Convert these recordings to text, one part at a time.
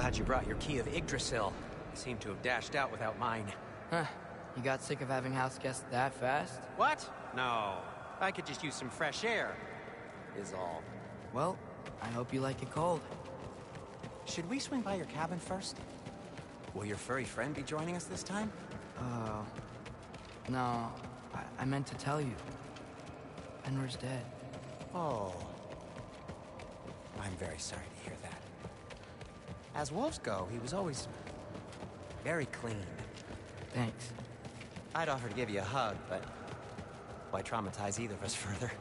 Glad you brought your key of Yggdrasil. You seem to have dashed out without mine. Huh. You got sick of having house guests that fast? What? No. I could just use some fresh air, is all. Well, I hope you like it cold. Should we swing by your cabin first? Will your furry friend be joining us this time? No. I meant to tell you. Fenrir's dead. Oh. I'm very sorry to hear that. As wolves go, he was always very clean. Thanks. I'd offer to give you a hug, but why traumatize either of us further?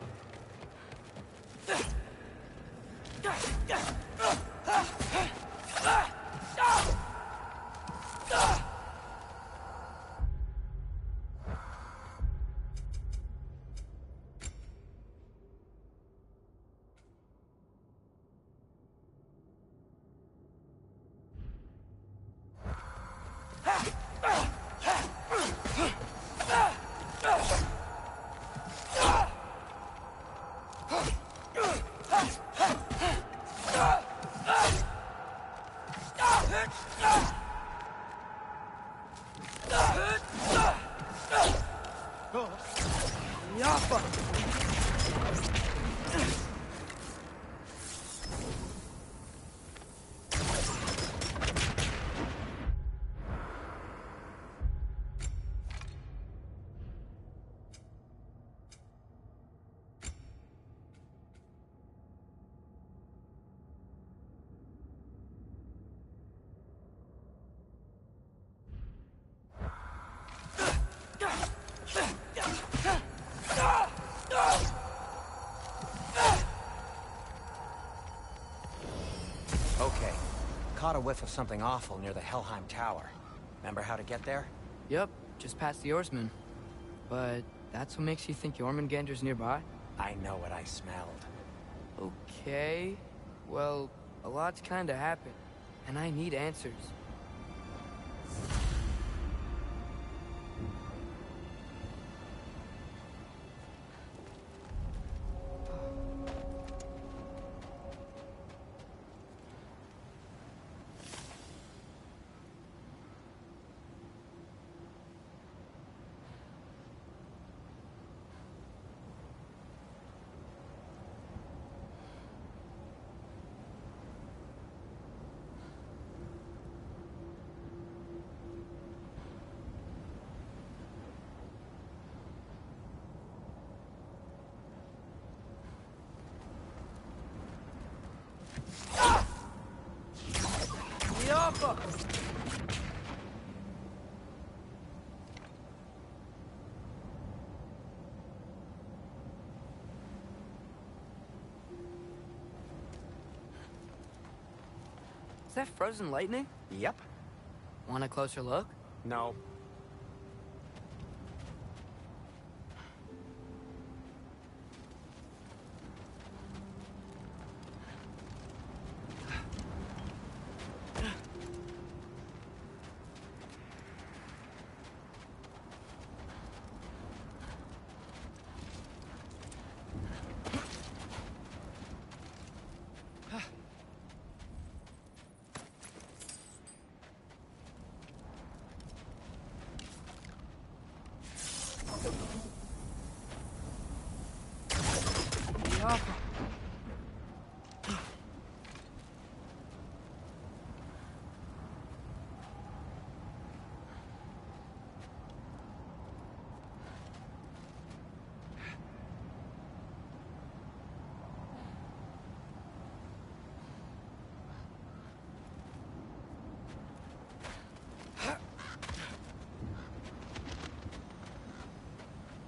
Okay. Caught a whiff of something awful near the Helheim Tower. Remember how to get there? Yep, just past the oarsman. But that's what makes you think Jormungandr's nearby? I know what I smelled. Okay. Well, a lot's kinda happened, and I need answers. Is that frozen lightning? Yep. Want a closer look? No.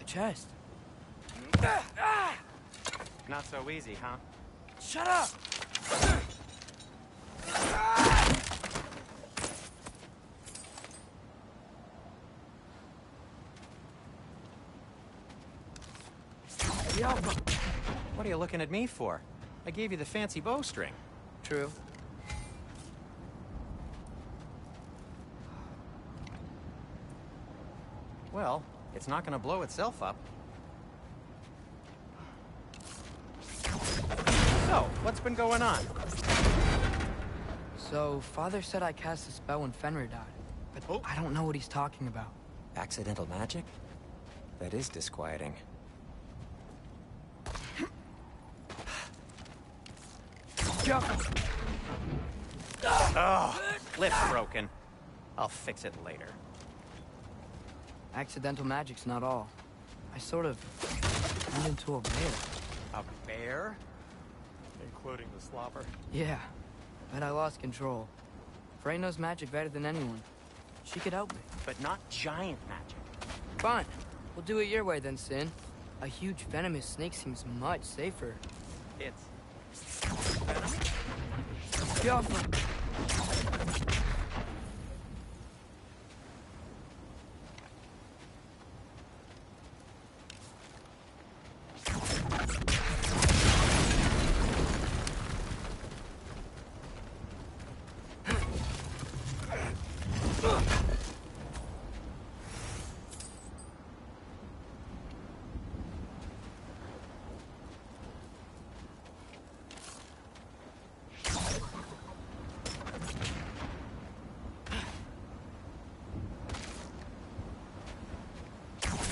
Chest. Not so easy, huh? Shut up! What are you looking at me for? I gave you the fancy bowstring. True. Well, it's not gonna blow itself up. So, what's been going on? So, Father said I cast a spell when Fenrir died, but I don't know what he's talking about. Accidental magic? That is disquieting. Oh, lift's broken. I'll fix it later. Accidental magic's not all. I sort of turned into a bear. A bear? Including the slobber. Yeah, but I lost control. Frey knows magic better than anyone. She could help me. But not giant magic. Fine. We'll do it your way then, Sin. A huge venomous snake seems much safer. It's... venom? Get off.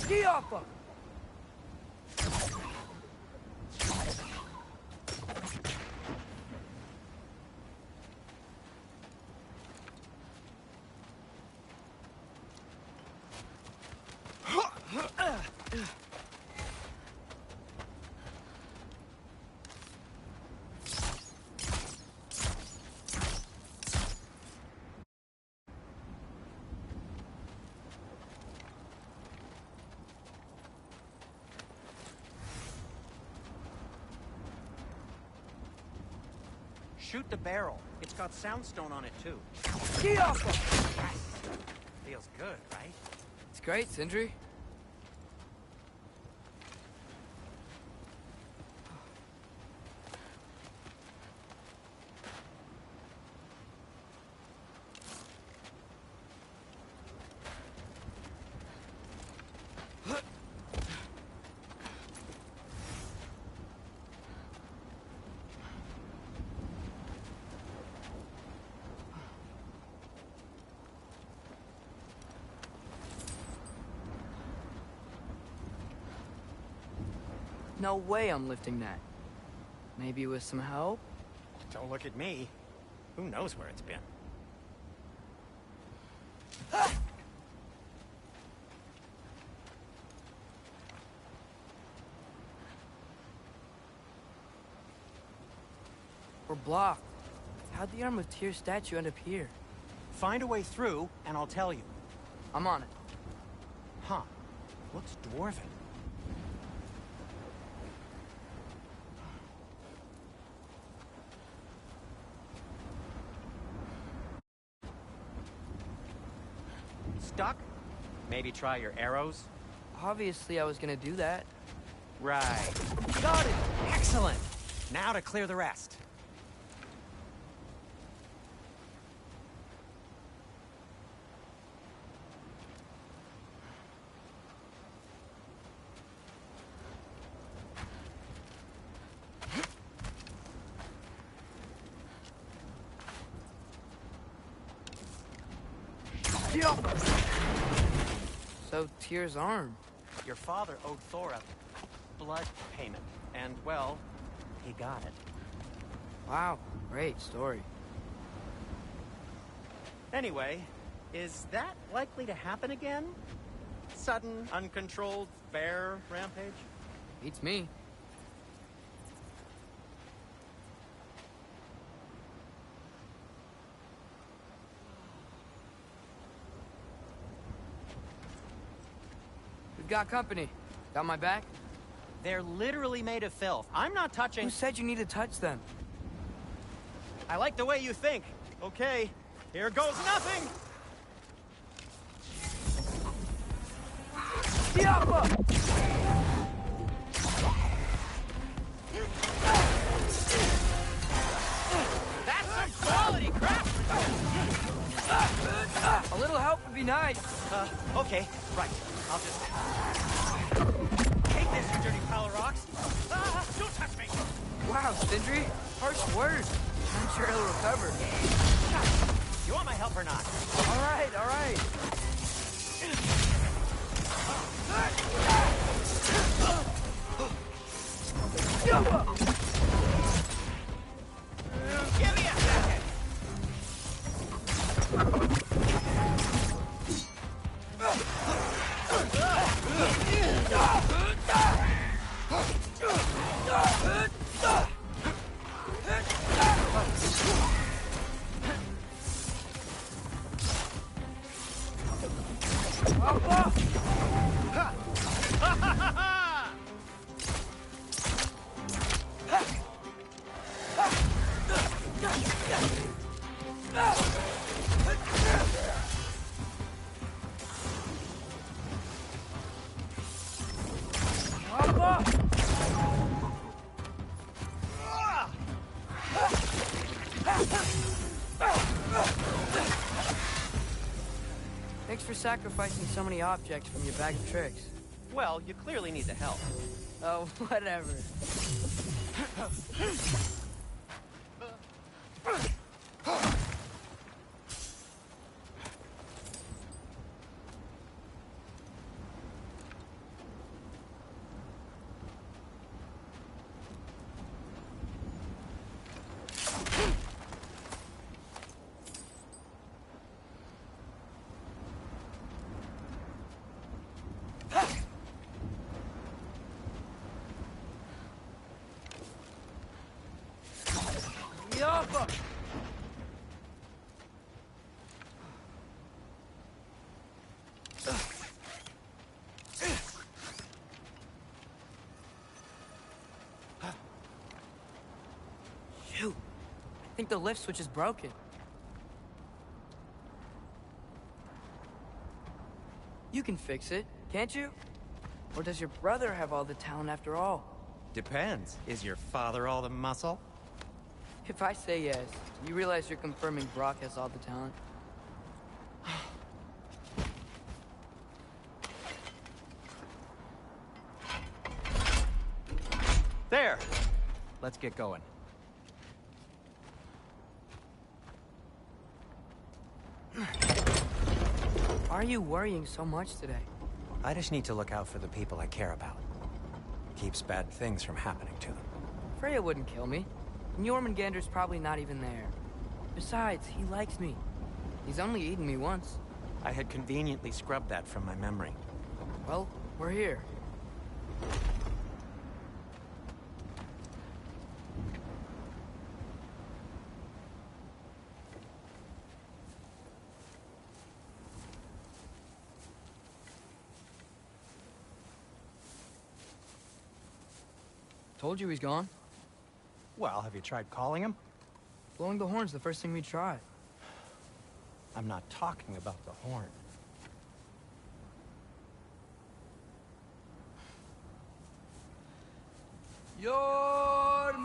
Giaffa! Shoot the barrel. It's got soundstone on it, too. Giaffa! Yes! Feels good, right? It's great, Sindri. No way I'm lifting that. Maybe with some help? Don't look at me. Who knows where it's been? We're blocked. How'd the Arm of Tyr statue end up here? Find a way through, and I'll tell you. I'm on it. Huh. Looks dwarven. Stuck? Maybe try your arrows? Obviously I was gonna do that. Right. Got it! Excellent! Now to clear the rest. So, Tyr's arm. Your father owed Thor a blood payment, and, well, he got it. Wow, great story. Anyway, is that likely to happen again? Sudden, uncontrolled bear rampage? Beats me. We've got company. Got my back? They're literally made of filth. I'm not touching... Who said you need to touch them? I like the way you think. Okay, here goes nothing! Diablo! That's some quality crap! A little help would be nice. Okay, right. I'll just... Take this, you dirty pile of rocks! Ah, don't touch me! Wow, Sindri, harsh words. I'm sure he'll recover. You want my help or not? All right, all right. Give me a second! Thanks for sacrificing so many objects from your bag of tricks. Well, you clearly need the help. Oh, whatever. Yappa! Shoot. I think the lift switch is broken. You can fix it, can't you? Or does your brother have all the talent after all? Depends. Is your father all the muscle? If I say yes, you realize you're confirming Brock has all the talent? There! Let's get going. Why are you worrying so much today? I just need to look out for the people I care about. Keeps bad things from happening to them. Freya wouldn't kill me. And Jormungandr's probably not even there. Besides, he likes me. He's only eaten me once. I had conveniently scrubbed that from my memory. Well, we're here. Told you he's gone. Well, have you tried calling him? Blowing the horn's the first thing we tried. I'm not talking about the horn. Yormuteyum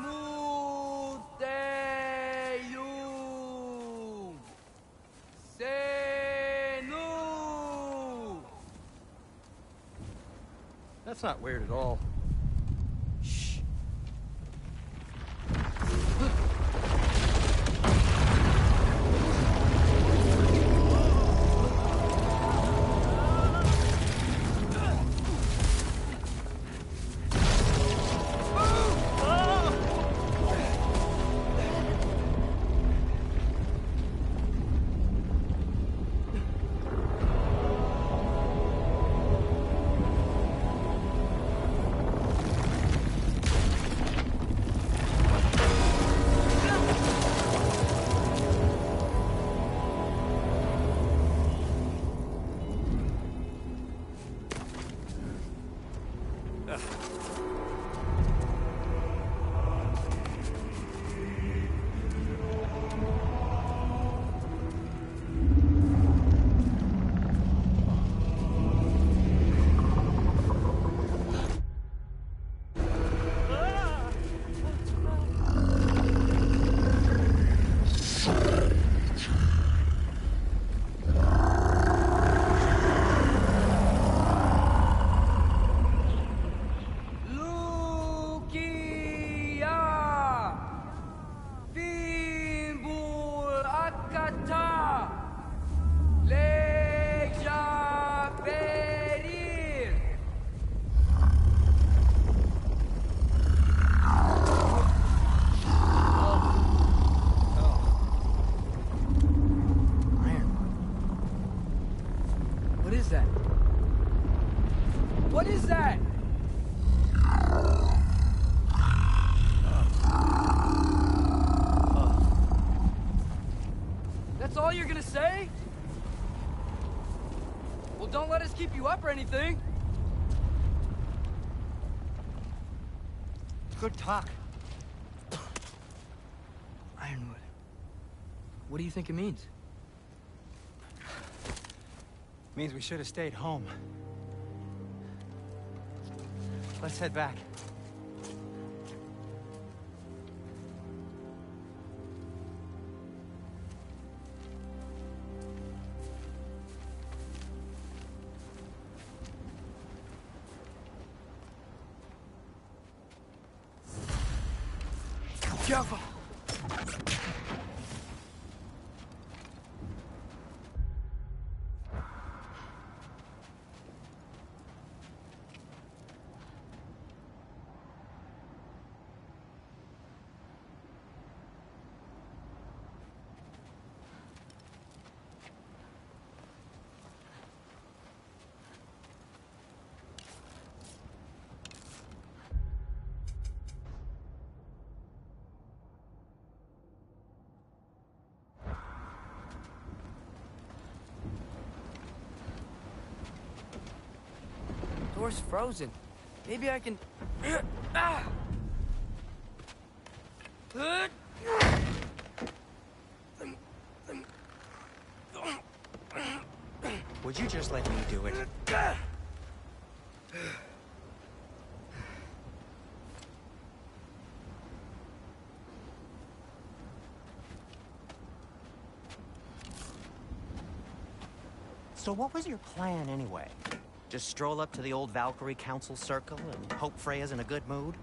Senu. That's not weird at all. Shh. is that? What is that? That's all you're gonna say? Well, don't let us keep you up or anything. Good talk. Ironwood. What do you think it means? Means we should have stayed home. Let's head back. Careful! Door's frozen. Maybe I can... Ah! Would you just let me do it? So what was your plan anyway? Just stroll up to the old Valkyrie Council Circle and hope Freya's in a good mood?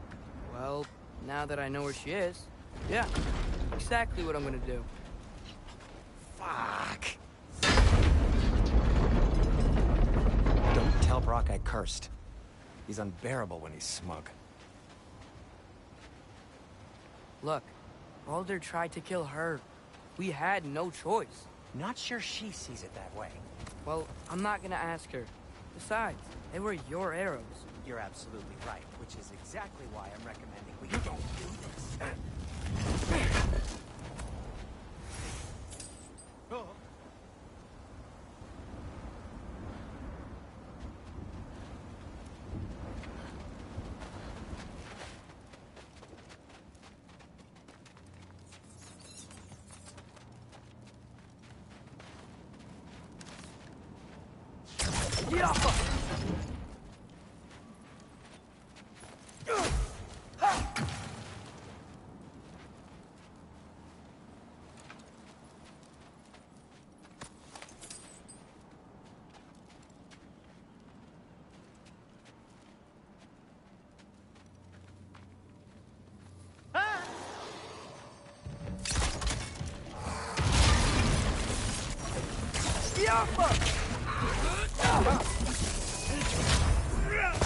Well, now that I know where she is, yeah, exactly what I'm gonna do. Fuck! Don't tell Brock I cursed. He's unbearable when he's smug. Look, Baldur tried to kill her. We had no choice. Not sure she sees it that way. Well, I'm not gonna ask her. Besides, they were your arrows. You're absolutely right, which is exactly why I'm recommending we don't do this. Get off!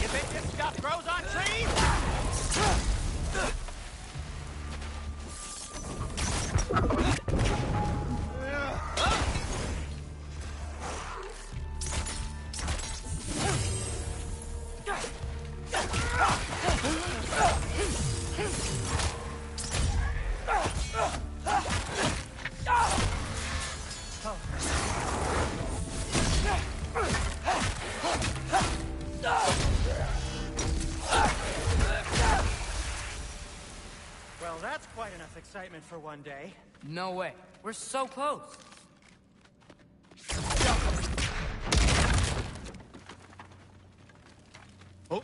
You think this stuff grows on trees? Well, that's quite enough excitement for one day. No way. We're so close. Oh.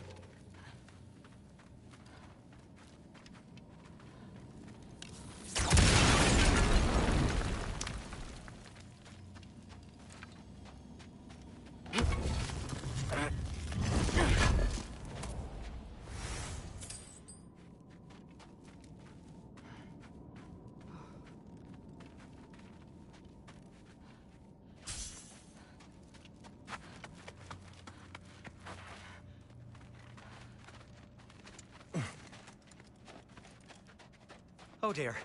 Oh dear.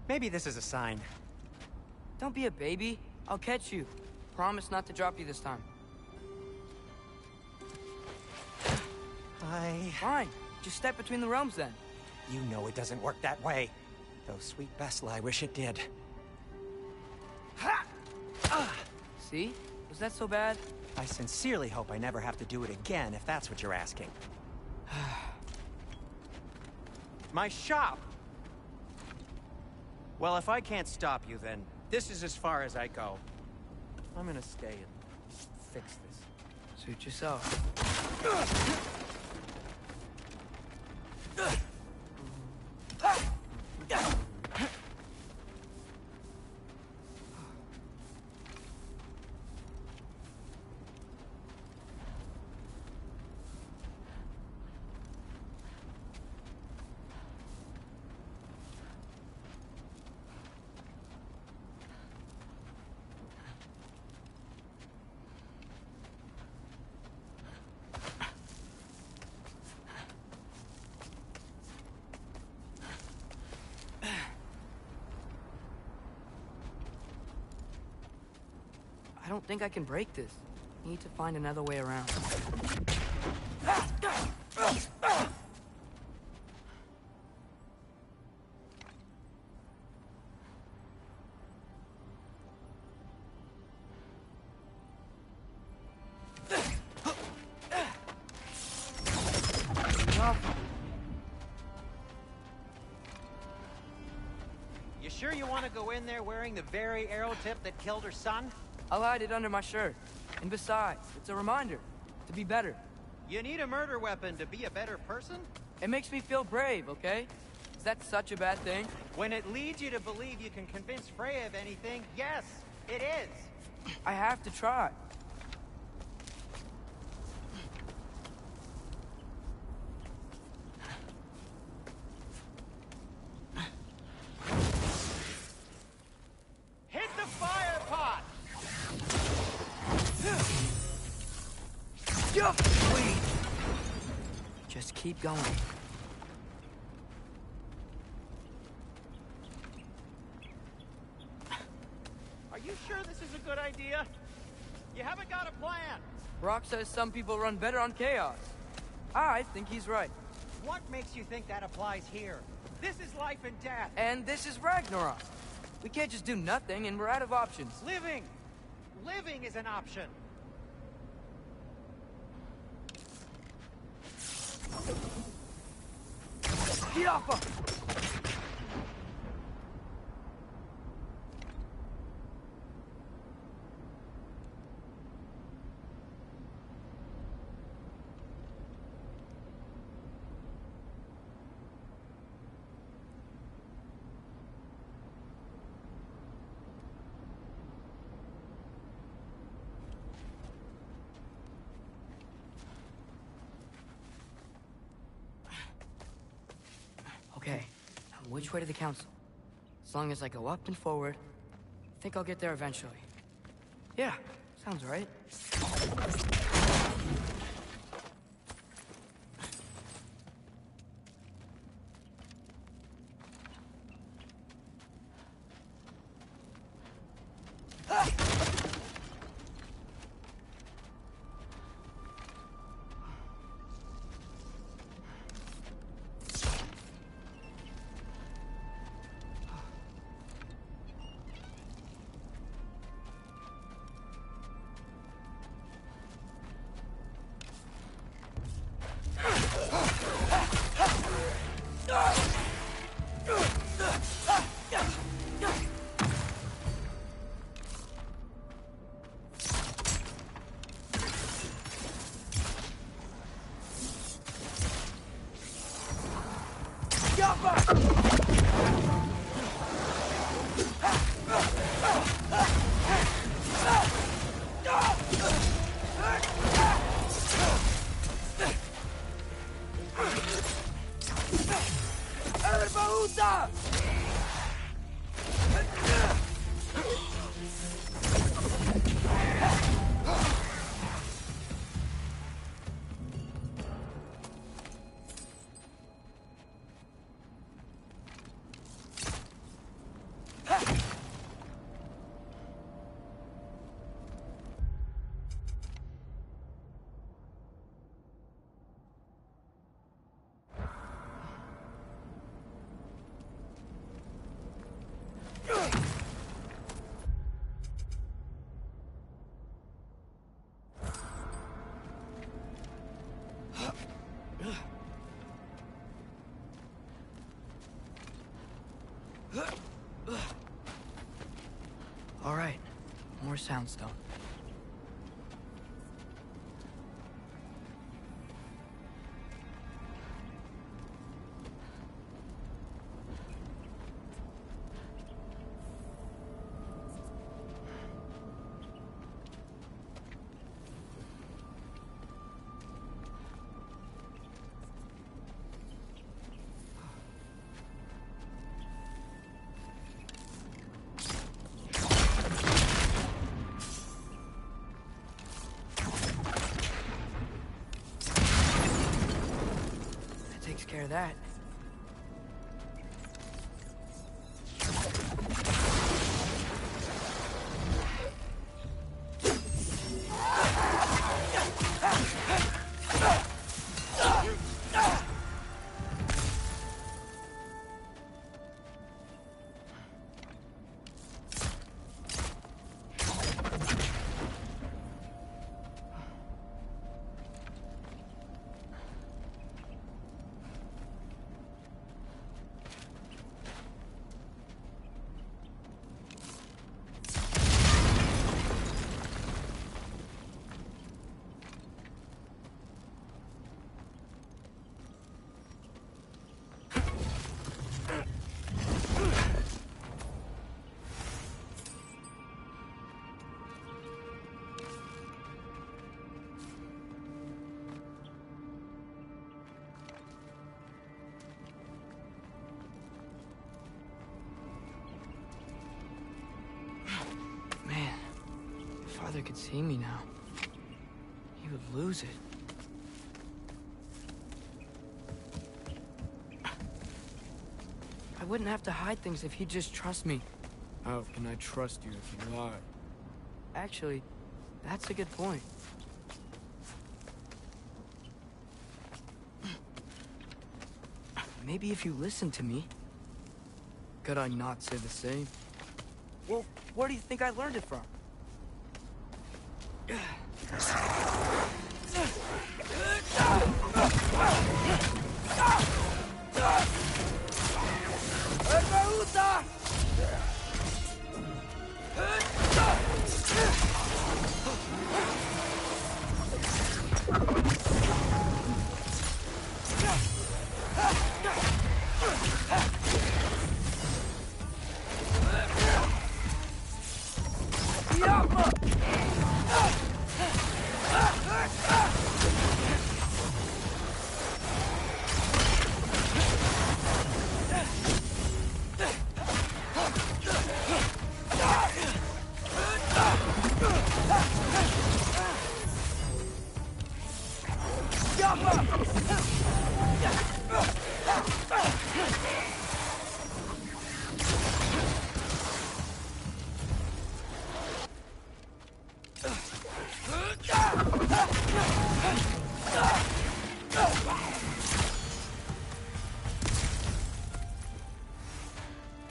Maybe this is a sign. Don't be a baby. I'll catch you. Promise not to drop you this time. Fine. Just step between the realms then. You know it doesn't work that way. Though sweet Bessel, I wish it did. See? Was that so bad? I sincerely hope I never have to do it again, if that's what you're asking. My shop! Well, if I can't stop you, then this is as far as I go. I'm gonna stay and fix this. Suit yourself. I don't think I can break this. Need to find another way around. You sure you want to go in there wearing the very arrow tip that killed her son? I'll hide it under my shirt. And besides, it's a reminder to be better. You need a murder weapon to be a better person? It makes me feel brave, okay? Is that such a bad thing? When it leads you to believe you can convince Freya of anything, yes, it is. I have to try. Hit the fire pot! Wait. Just keep going. Are you sure this is a good idea? You haven't got a plan. Brock says some people run better on chaos. I think he's right. What makes you think that applies here? This is life and death. And this is Ragnarok. We can't just do nothing, and we're out of options. Living! Living is an option. Get off her! Okay, now which way to the council? As long as I go up and forward, I think I'll get there eventually. Yeah, sounds right. All right, more soundstone. Takes care of that. Man, if Father could see me now, he would lose it. I wouldn't have to hide things if he'd just trust me. How can I trust you if you lie? Actually, that's a good point. Maybe if you listen to me. Could I not say the same? Well, where do you think I learned it from?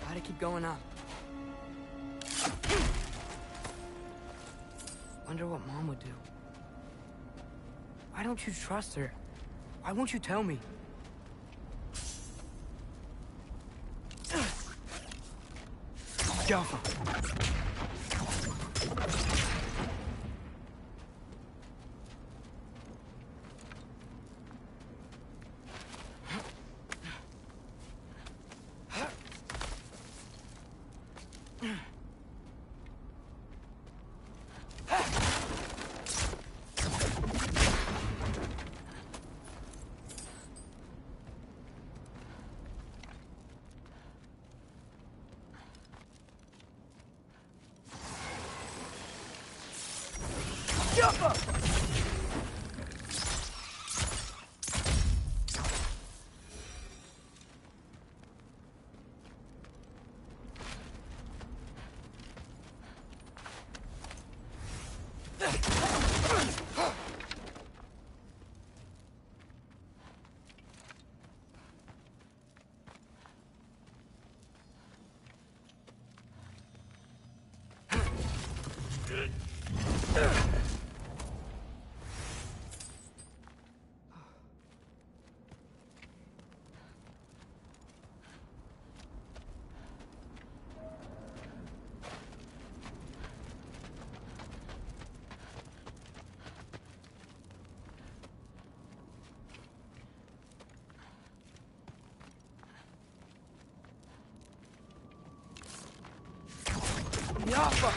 Gotta keep going up. Wonder what Mom would do. Why don't you trust her? Why won't you tell me? Jaffa! Yappa!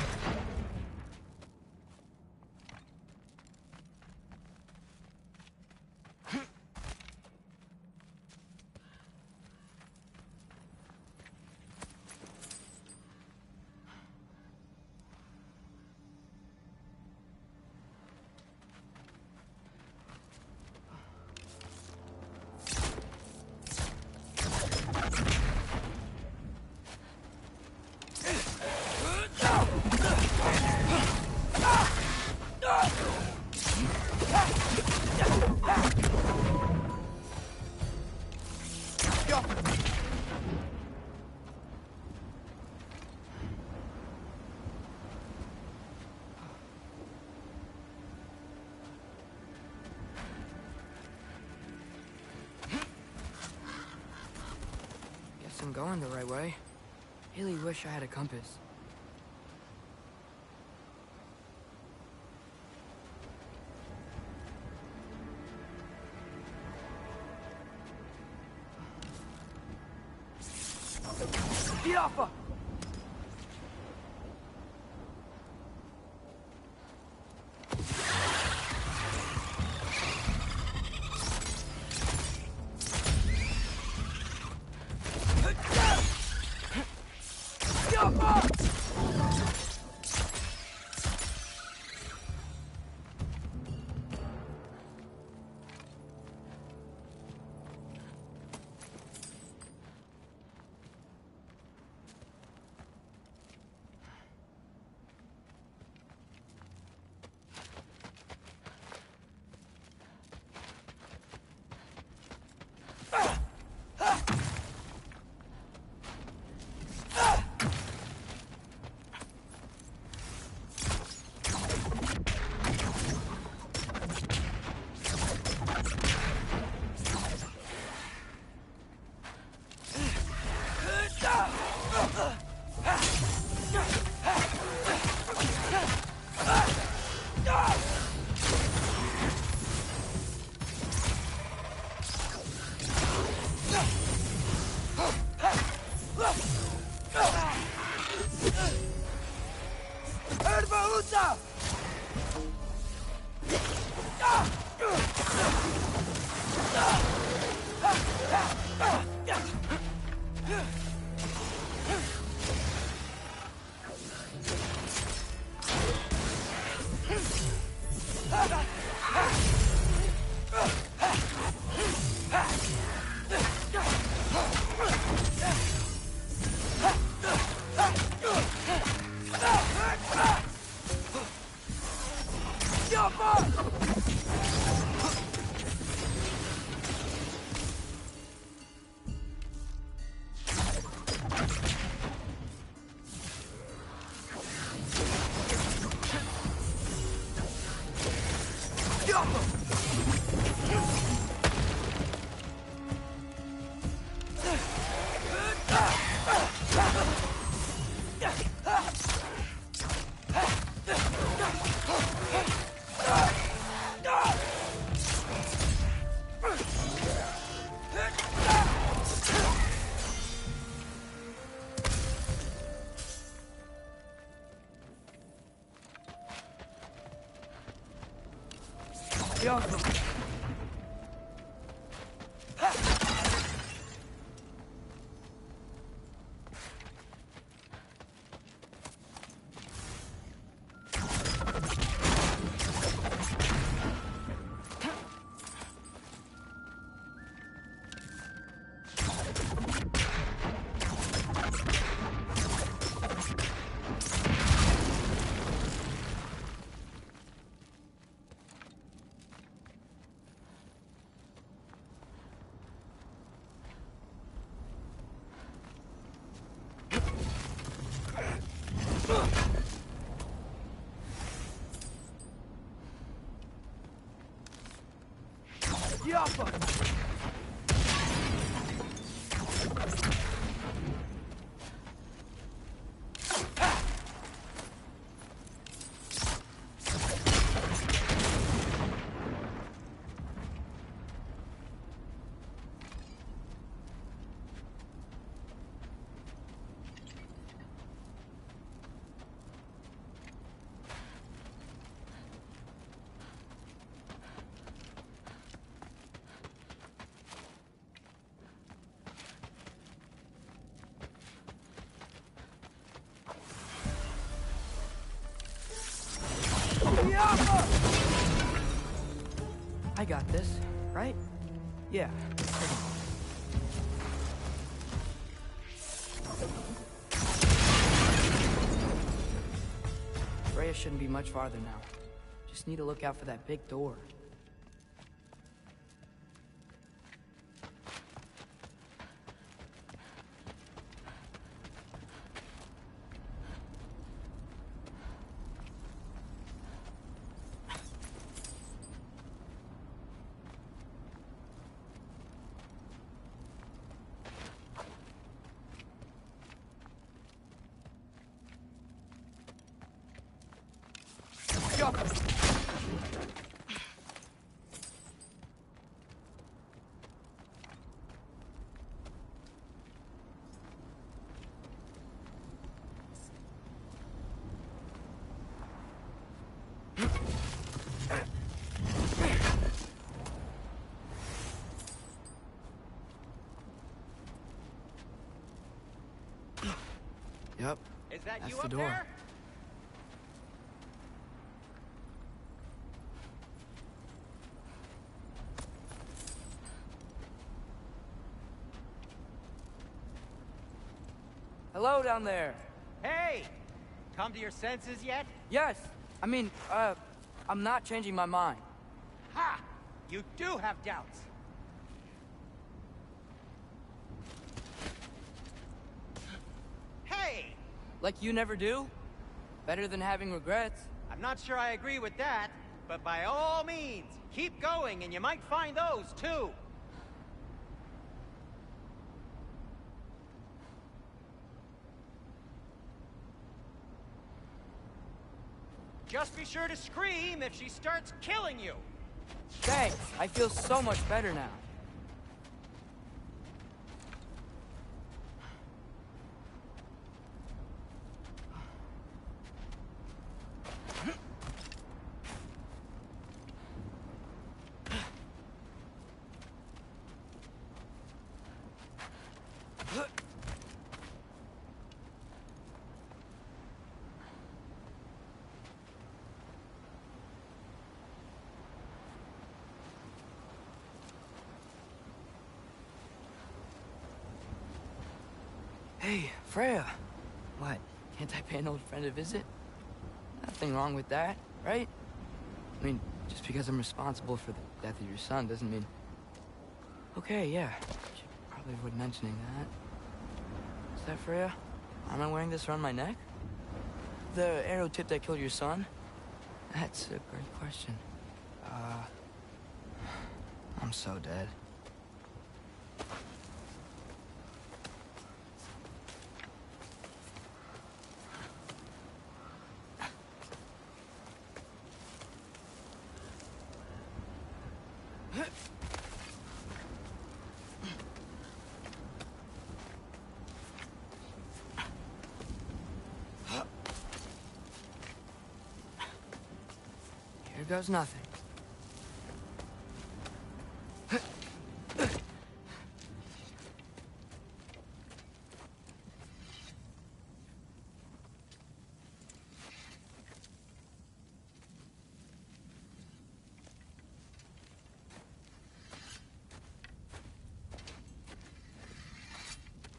Guess I'm going the right way. Really wish I had a compass. Yappa! Yappa! got this, right? Yeah. Freya shouldn't be much farther now. Just need to look out for that big door. Yep. Is that That's you the up door. there? Hello down there. Hey! Come to your senses yet? Yes. I mean, I'm not changing my mind. Ha! You do have doubts. Hey! Like you never do? Better than having regrets. I'm not sure I agree with that, but by all means, keep going and you might find those too. Just be sure to scream if she starts killing you. Thanks. I feel so much better now. Hey, Freya. What? Can't I pay an old friend a visit? Nothing wrong with that, right? I mean, just because I'm responsible for the death of your son doesn't mean... Okay, yeah. Should probably avoid mentioning that. Is that Freya? Am I wearing this around my neck? The arrow tip that killed your son? That's a great question. I'm so dead. Here goes nothing.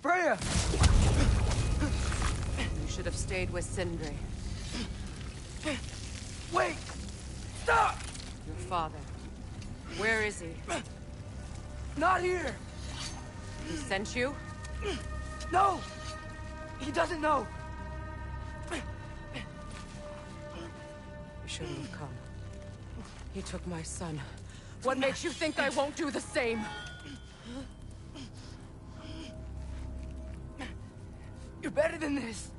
Freya! You should have stayed with Sindri. Wait! Stop! Your father. Where is he? Not here! He sent you? No! He doesn't know! You shouldn't have come. He took my son. What makes you think I won't do the same? You're better than this!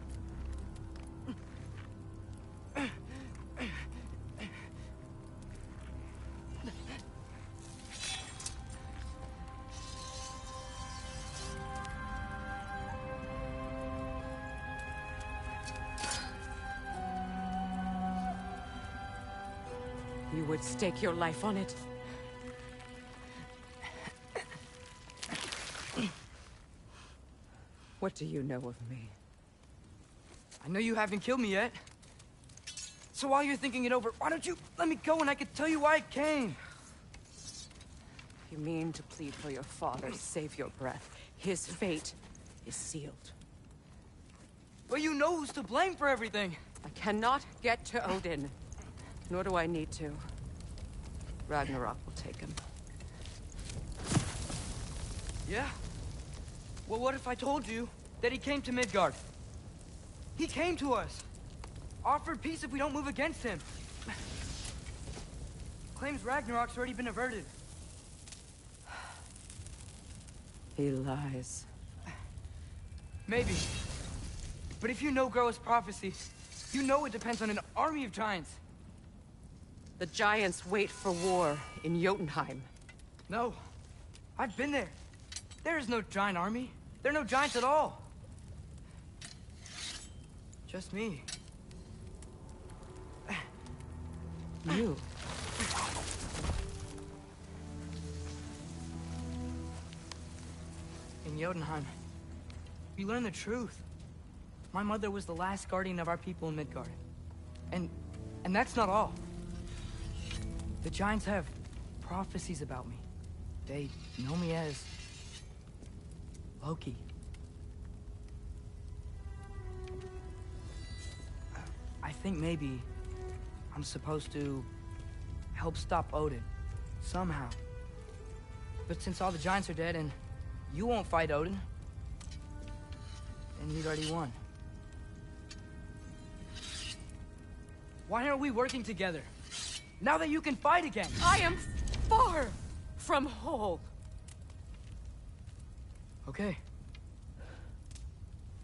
You would stake your life on it? What do you know of me? I know you haven't killed me yet. So while you're thinking it over, why don't you let me go and I can tell you why I came? You mean to plead for your father? Save your breath. His fate is sealed. But you know who's to blame for everything. I cannot get to Odin. Nor do I need to. Ragnarok will take him. Yeah? Well, what if I told you that he came to Midgard? He came to us. Offered peace if we don't move against him. Claims Ragnarok's already been averted. He lies. Maybe. But if you know Groa's prophecy, you know it depends on an army of giants. The giants wait for war in Jotunheim. No. I've been there. There is no giant army. There are no giants at all. Just me. You. In Jotunheim, we learn the truth. My mother was the last guardian of our people in Midgard. And that's not all. The giants have prophecies about me. They know me as Loki. I think maybe I'm supposed to help stop Odin, somehow. But since all the giants are dead and you won't fight Odin, then he's already won. Why aren't we working together? Now that you can fight again! I am far from whole. Okay.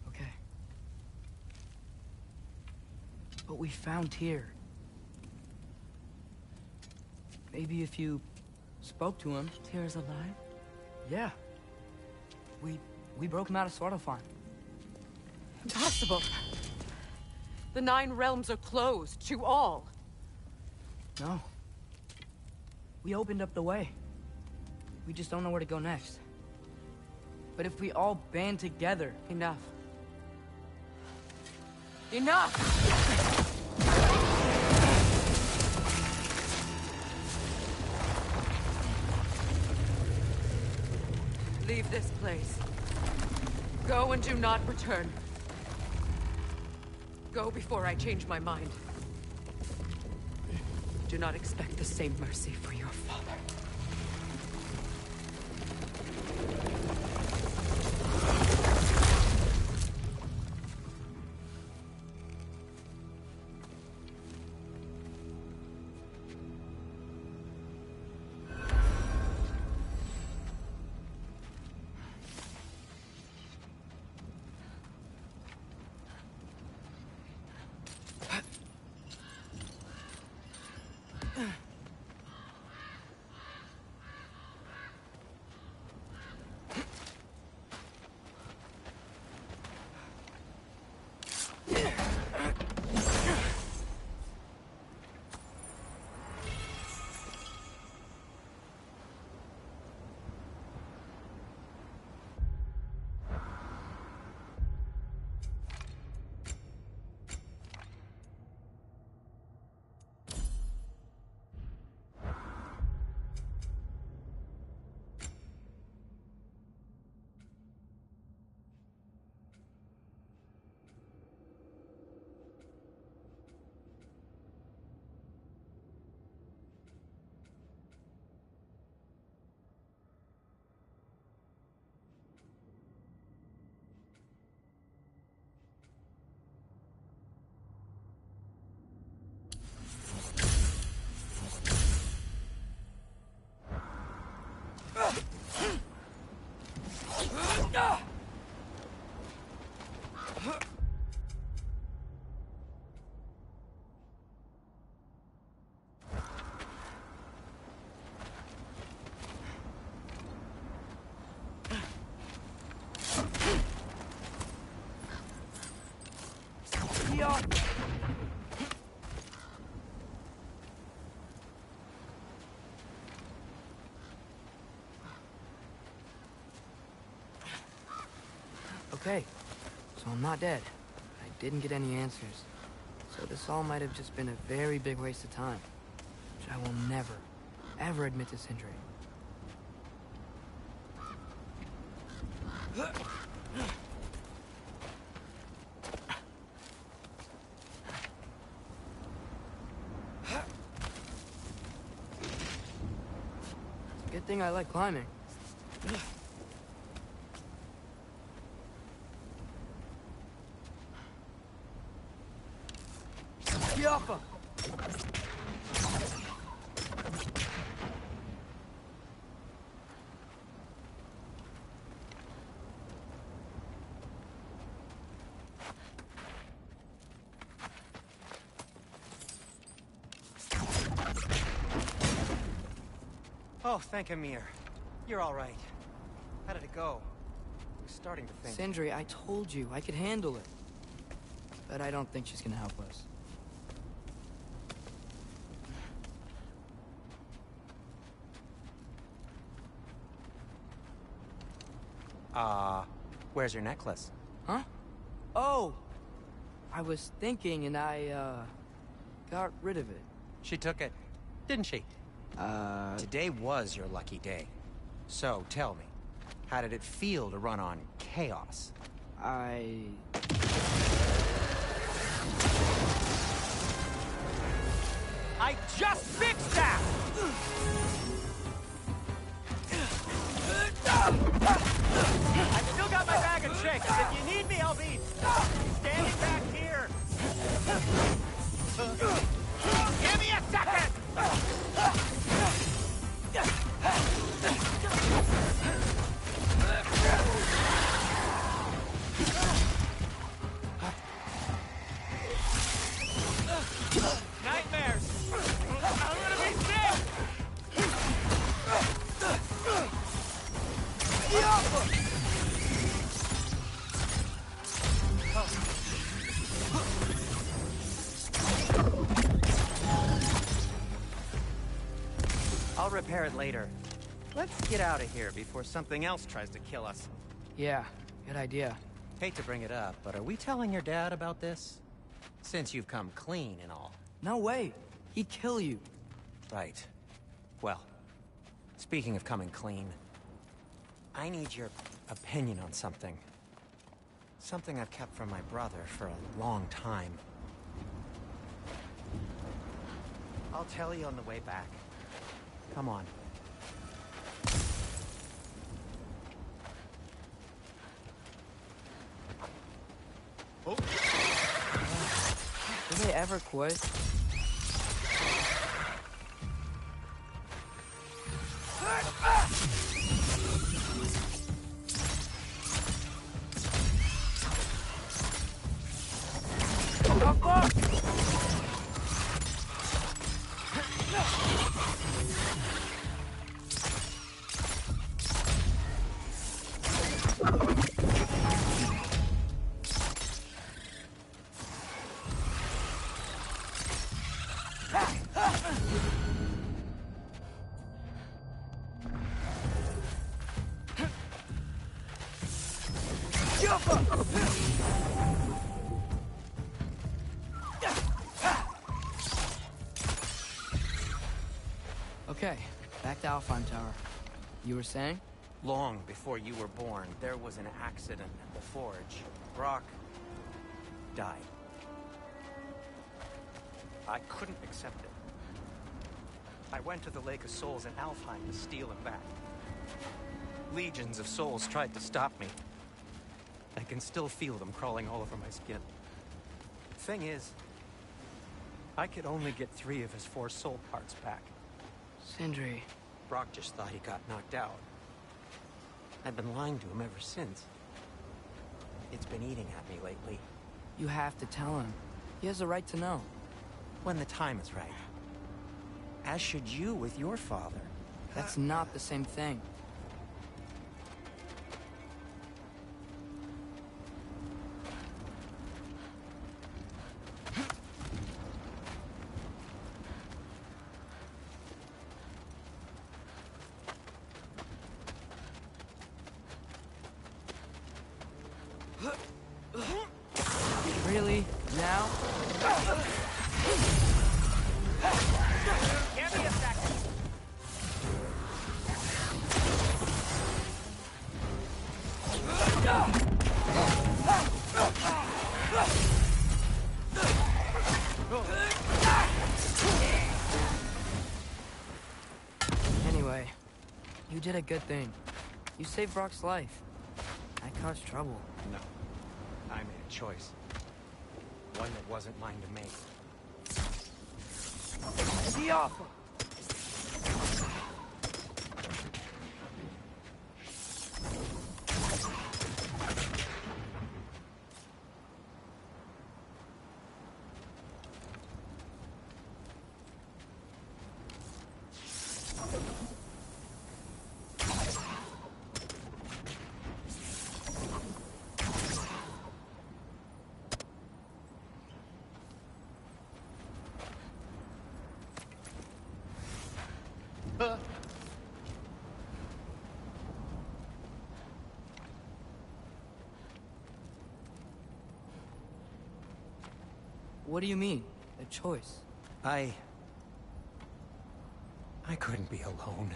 Okay. But we found Tyr. Maybe if you spoke to him... Tyr's alive? Yeah. We broke him out of Svartalfheim. Impossible. The 9 realms are closed to all. No. We opened up the way. We just don't know where to go next. But if we all band together... Enough. Enough! Leave this place. Go and do not return. Go before I change my mind. Do not expect the same mercy for your father. Okay, so I'm not dead. I didn't get any answers. So this all might have just been a very big waste of time. Which I will never, ever admit to Sindri. Good thing I like climbing. Yappa! Oh, thank Amir. You're all right. How did it go? I was starting to think... Sindri, I told you I could handle it. But I don't think she's gonna help us. Where's your necklace? Huh? Oh! I was thinking and I, got rid of it. She took it, didn't she? Today was your lucky day. So, tell me, how did it feel to run on chaos? I just fixed that! I've still got my bag of tricks. If you need me, I'll be standing back here. Give me a second! Nightmares! I'm gonna be sick! I'll repair it later. Let's get out of here before something else tries to kill us. yeah, good idea. Hate to bring it up, but are we telling your dad about this? Since you've come clean and all. No way. He'd kill you. Right. Well, speaking of coming clean, I need your opinion on something. Something I've kept from my brother for a long time. I'll tell you on the way back. Come on. Do they ever quit? Okay, back to Alfheim Tower. You were saying? Long before you were born, there was an accident at the forge. Brock died. I couldn't accept it. I went to the Lake of Souls in Alfheim to steal him back. Legions of souls tried to stop me. I can still feel them crawling all over my skin. Thing is, I could only get 3 of his 4 soul parts back. Sindri. Brock just thought he got knocked out. I've been lying to him ever since. It's been eating at me lately. You have to tell him. He has a right to know. When the time is right. As should you with your father. That's not the same thing. Really? Now? Give me a second. Anyway, you did a good thing. You saved Brock's life. I caused trouble. No. I made a choice. One that wasn't mine to make. The offer! What do you mean? A choice? I couldn't be alone.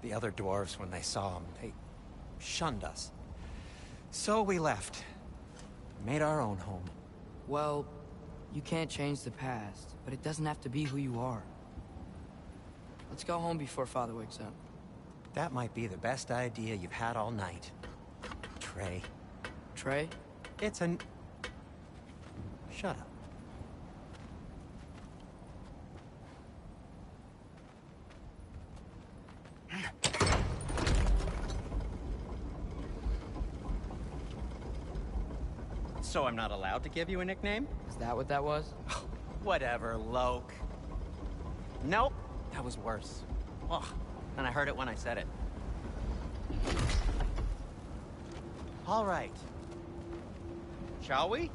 The other dwarves, when they saw him, they shunned us. So we left. Made our own home. Well, you can't change the past, but it doesn't have to be who you are. Let's go home before Father wakes up. That might be the best idea you've had all night. Trey. Trey? It's an... Shut up. So I'm not allowed to give you a nickname? Is that what that was? Whatever, Loke. Nope, that was worse. Ugh, and I heard it when I said it. All right. Shall we?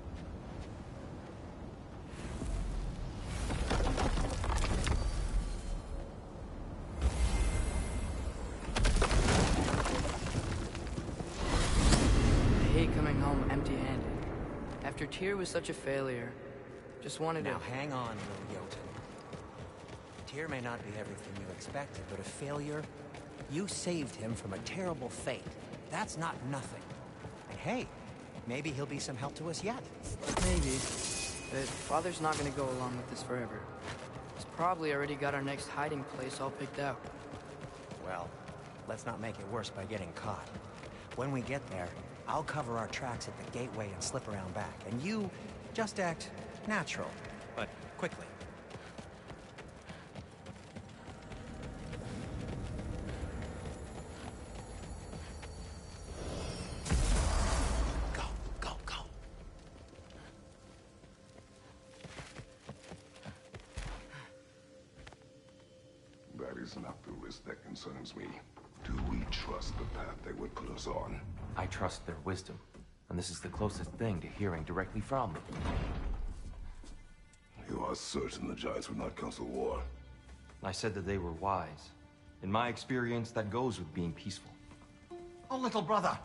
I hate coming home empty-handed. After Tyr was such a failure, just wanted Now to... hang on, little Jotun. Tyr may not be everything you expected, but a failure? You saved him from a terrible fate. That's not nothing. And hey, maybe he'll be some help to us yet. Maybe. But Father's not gonna go along with this forever. He's probably already got our next hiding place all picked out. Well, let's not make it worse by getting caught. When we get there, I'll cover our tracks at the gateway and slip around back. And you just act natural, but quickly. Go, go, go. That is not the risk that concerns me. Do we trust the path they would put us on? I trust their wisdom, and this is the closest thing to hearing directly from them. You are certain the Giants would not counsel war? I said that they were wise. In my experience, that goes with being peaceful. Oh, little brother.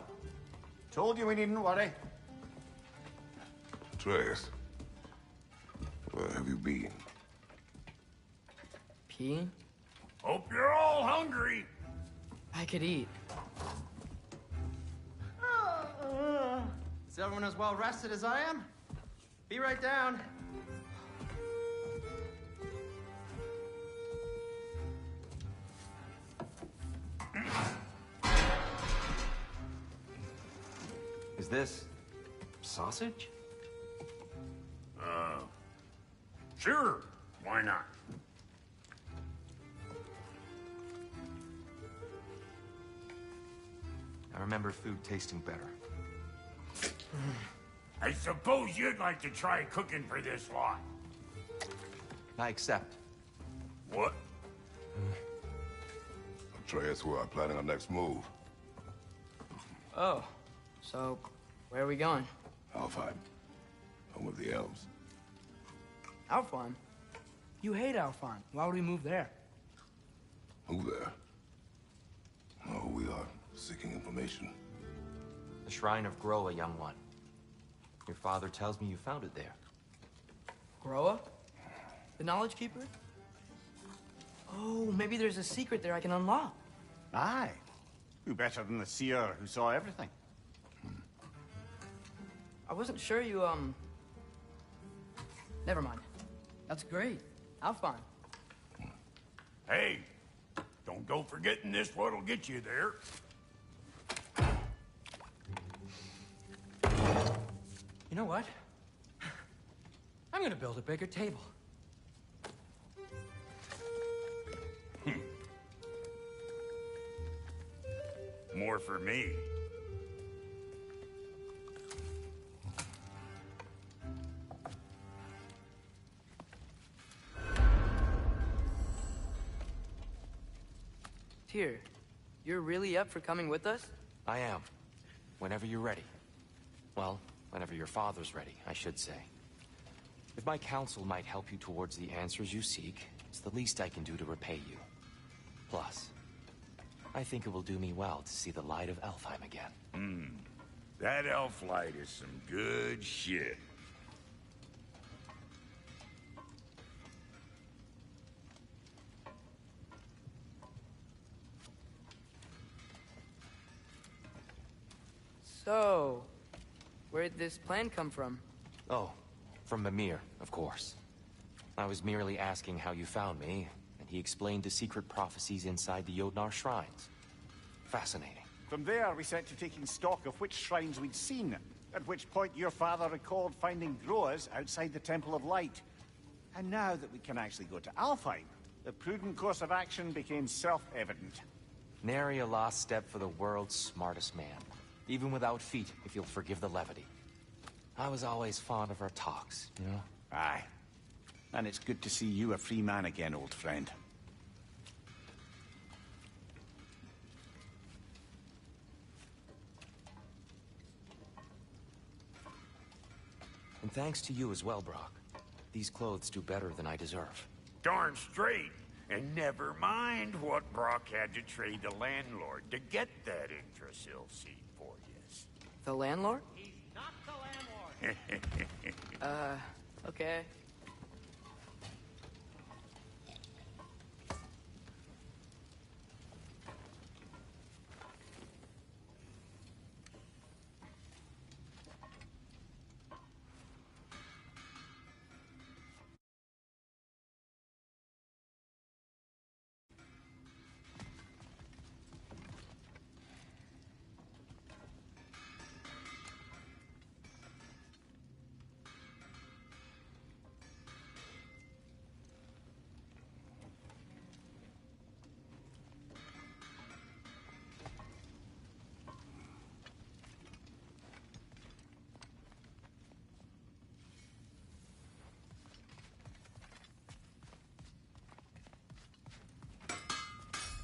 Told you we needn't worry. Atreus, where have you been? Peeing? Hope you're all hungry. I could eat. Is everyone as well rested as I am? Be right down. Is this sausage? Sure. Why not? I remember food tasting better. I suppose you'd like to try cooking for this lot. I accept. What? Atreus, we are planning our next move. Oh, so where are we going? Alfheim, home of the elves. Alfheim? You hate Alfheim. Why would we move there? Who there? Oh, we are seeking information. The Shrine of Groa, young one. Your father tells me you found it there. Groa? The Knowledge Keeper? Oh, maybe there's a secret there I can unlock. Aye. Who better than the seer who saw everything? I wasn't sure you, Never mind. That's great. How fun. Hey, don't go forgetting this what'll get you there. You know what? I'm gonna build a bigger table. More for me. Tyr, you're really up for coming with us? I am. Whenever you're ready. Well, whenever your father's ready, I should say. If my counsel might help you towards the answers you seek, it's the least I can do to repay you. Plus, I think it will do me well to see the light of Elfheim again. That elf light is some good shit. So, where'd this plan come from? Oh, from Mimir, of course. I was merely asking how you found me, and he explained the secret prophecies inside the Jotnar shrines. Fascinating. From there, we set to taking stock of which shrines we'd seen, at which point your father recalled finding Groa's outside the Temple of Light. And now that we can actually go to Alfheim, the prudent course of action became self-evident. Nary a lost step for the world's smartest man. Even without feet, if you'll forgive the levity. I was always fond of our talks, you know? Aye. And it's good to see you a free man again, old friend. And thanks to you as well, Brock. These clothes do better than I deserve. Darn straight. And never mind what Brock had to trade the landlord to get that Yggdrasil seed for you. The landlord? He's not the landlord. Okay.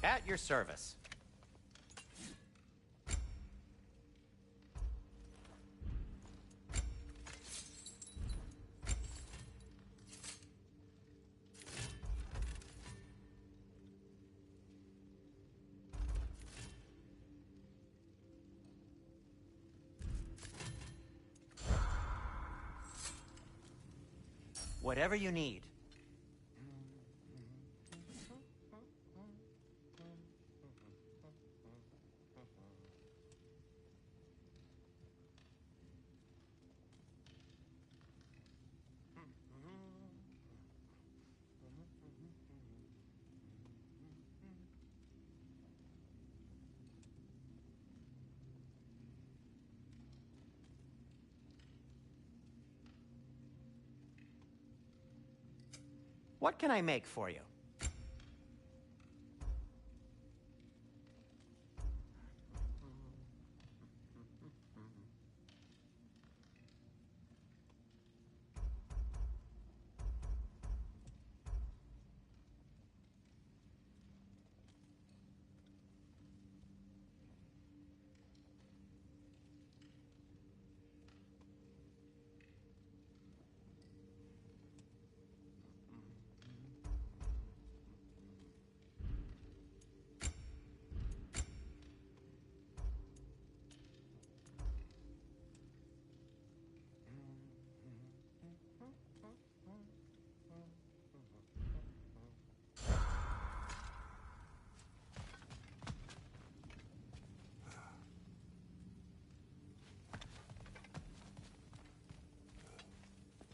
At your service. Whatever you need. What can I make for you?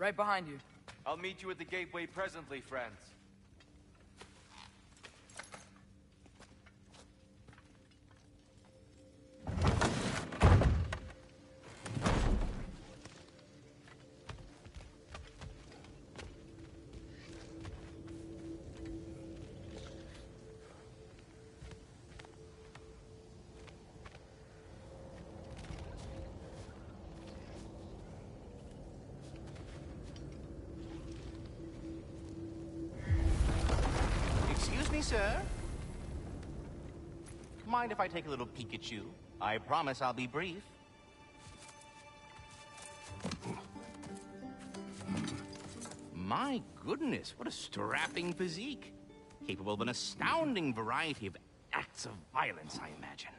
Right behind you. I'll meet you at the gateway presently, friends. Excuse me, sir. Mind if I take a little peek at you? I promise I'll be brief. My goodness, what a strapping physique. Capable of an astounding variety of acts of violence, I imagine.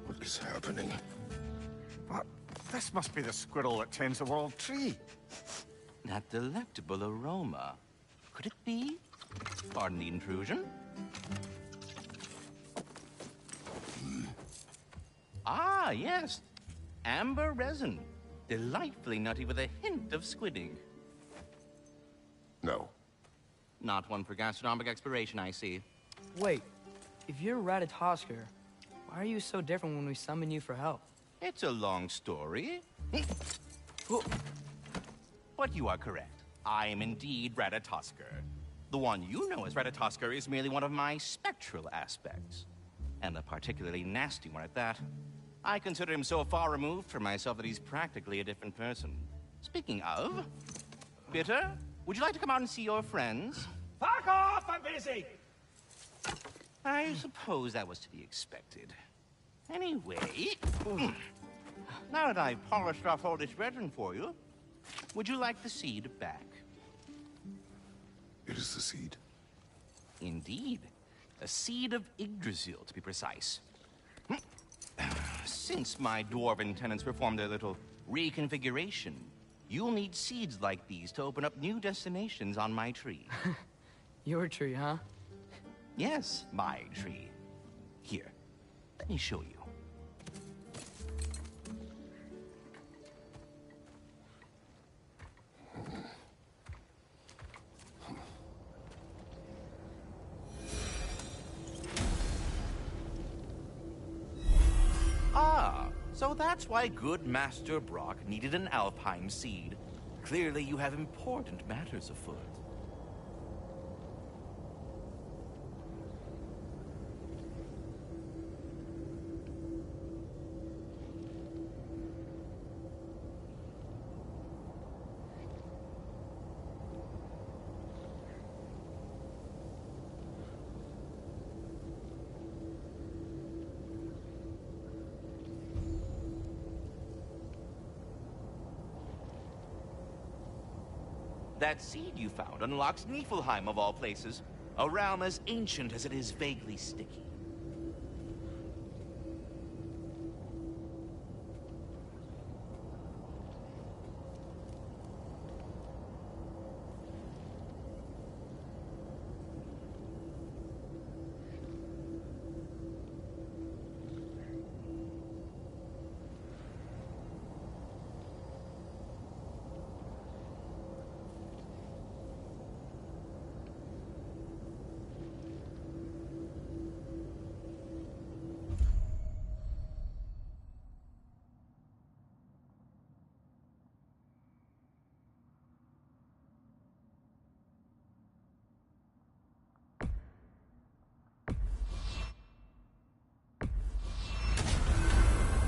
What is happening? What? This must be the squirrel that tends the world tree. That delectable aroma. Could it be? Pardon the intrusion. Ah, yes. Amber resin. Delightfully nutty with a hint of squidding. No. Not one for gastronomic exploration, I see. Wait, if you're Ratatosker, why are you so different when we summon you for help? It's a long story. But you are correct. I am indeed Ratatosker. The one you know as Ratatosker is merely one of my spectral aspects. And a particularly nasty one at that. I consider him so far removed from myself that he's practically a different person. Speaking of, Bitter, would you like to come out and see your friends? Fuck off! I'm busy! I suppose that was to be expected. Anyway, now that I've polished off all this resin for you, would you like the seed back? It is the seed. Indeed. A seed of Yggdrasil, to be precise. Since my dwarven tenants performed their little reconfiguration, you'll need seeds like these to open up new destinations on my tree. Your tree, huh? Yes, my tree. Here, let me show you. Ah, so that's why good Master Brock needed an Alpine seed. Clearly you have important matters afoot. That seed you found unlocks Niflheim of all places, a realm as ancient as it is vaguely sticky.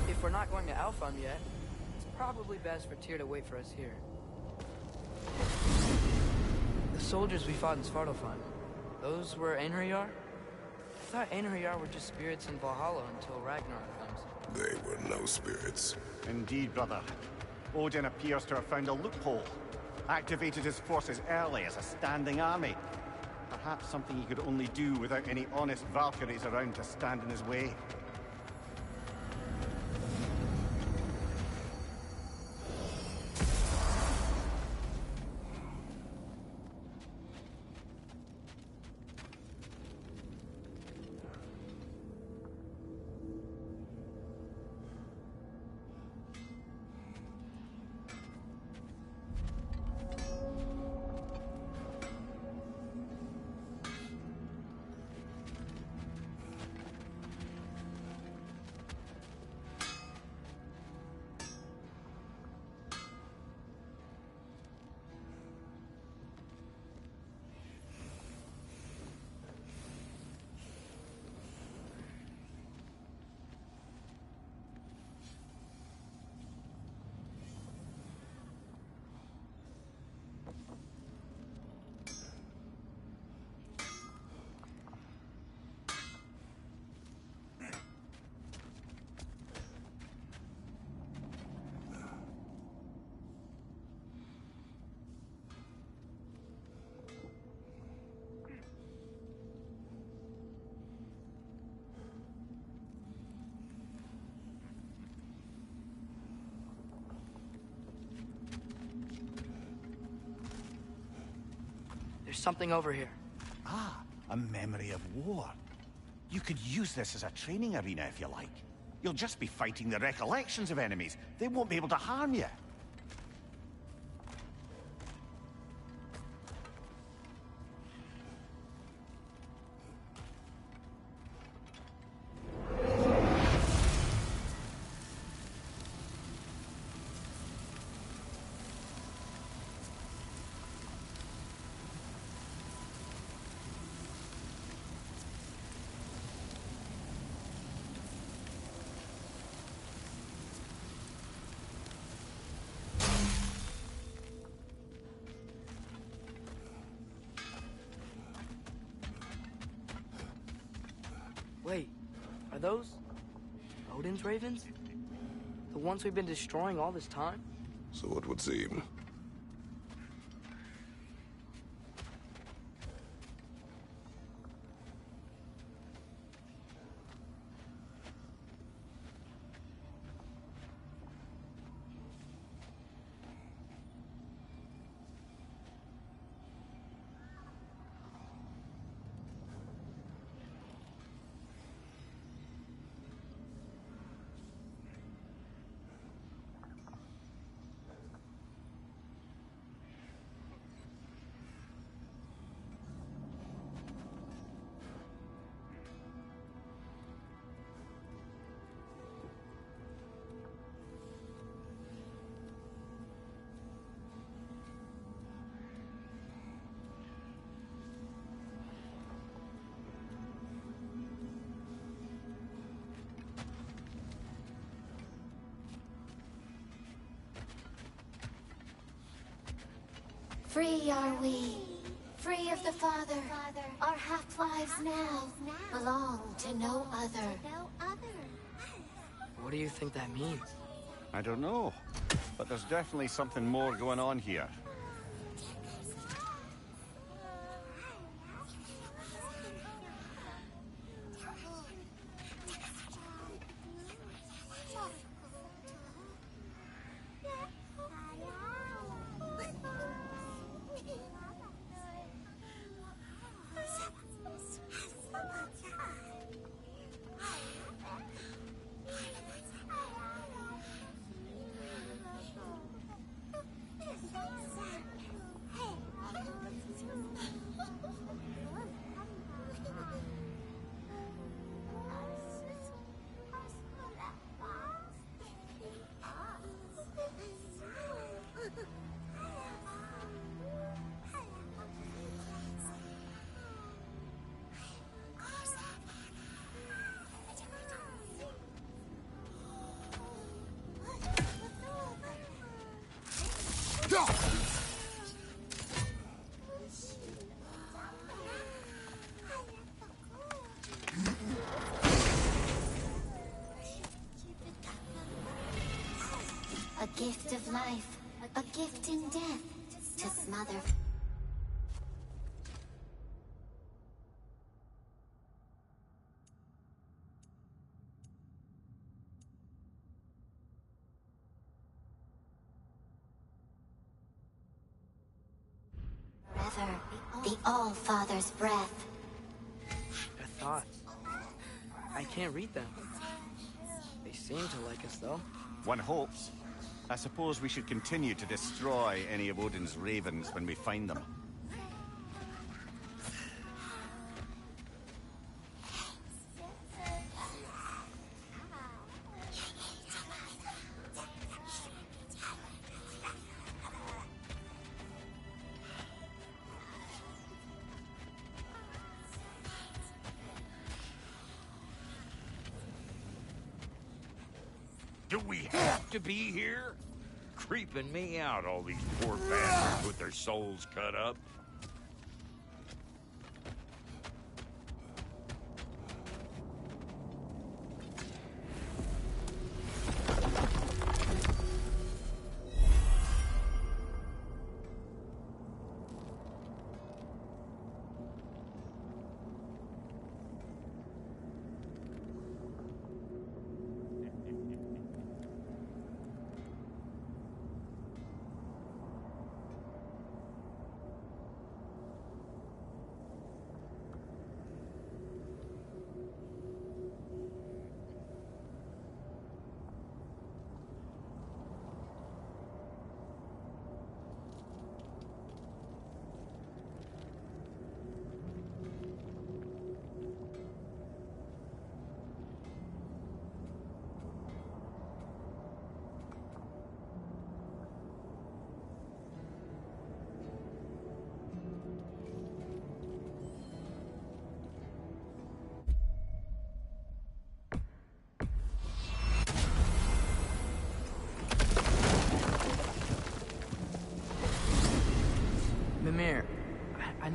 If we're not going to Alfheim yet, it's probably best for Tyr to wait for us here. The soldiers we fought in Svartalfheim, those were Einherjar? I thought Einherjar were just spirits in Valhalla until Ragnarok comes. They were no spirits. Indeed, brother. Odin appears to have found a loophole. Activated his forces early as a standing army. Perhaps something he could only do without any honest Valkyries around to stand in his way. There's something over here. Ah, a memory of war. You could use this as a training arena if you like. You'll just be fighting the recollections of enemies. They won't be able to harm you. Wait, are those Odin's ravens? The ones we've been destroying all this time? So it would seem. Free are we, free of the Father. Our half-lives now belong to no other. What do you think that means? I don't know, but there's definitely something more going on here. A gift of life, a gift in death, to smother. Forever, the All-Father's breath. Their thoughts. I can't read them. They seem to like us, though. One hopes. I suppose we should continue to destroy any of Odin's ravens when we find them. Do we have to be here? Creeping me out, all these poor bastards with their souls cut up.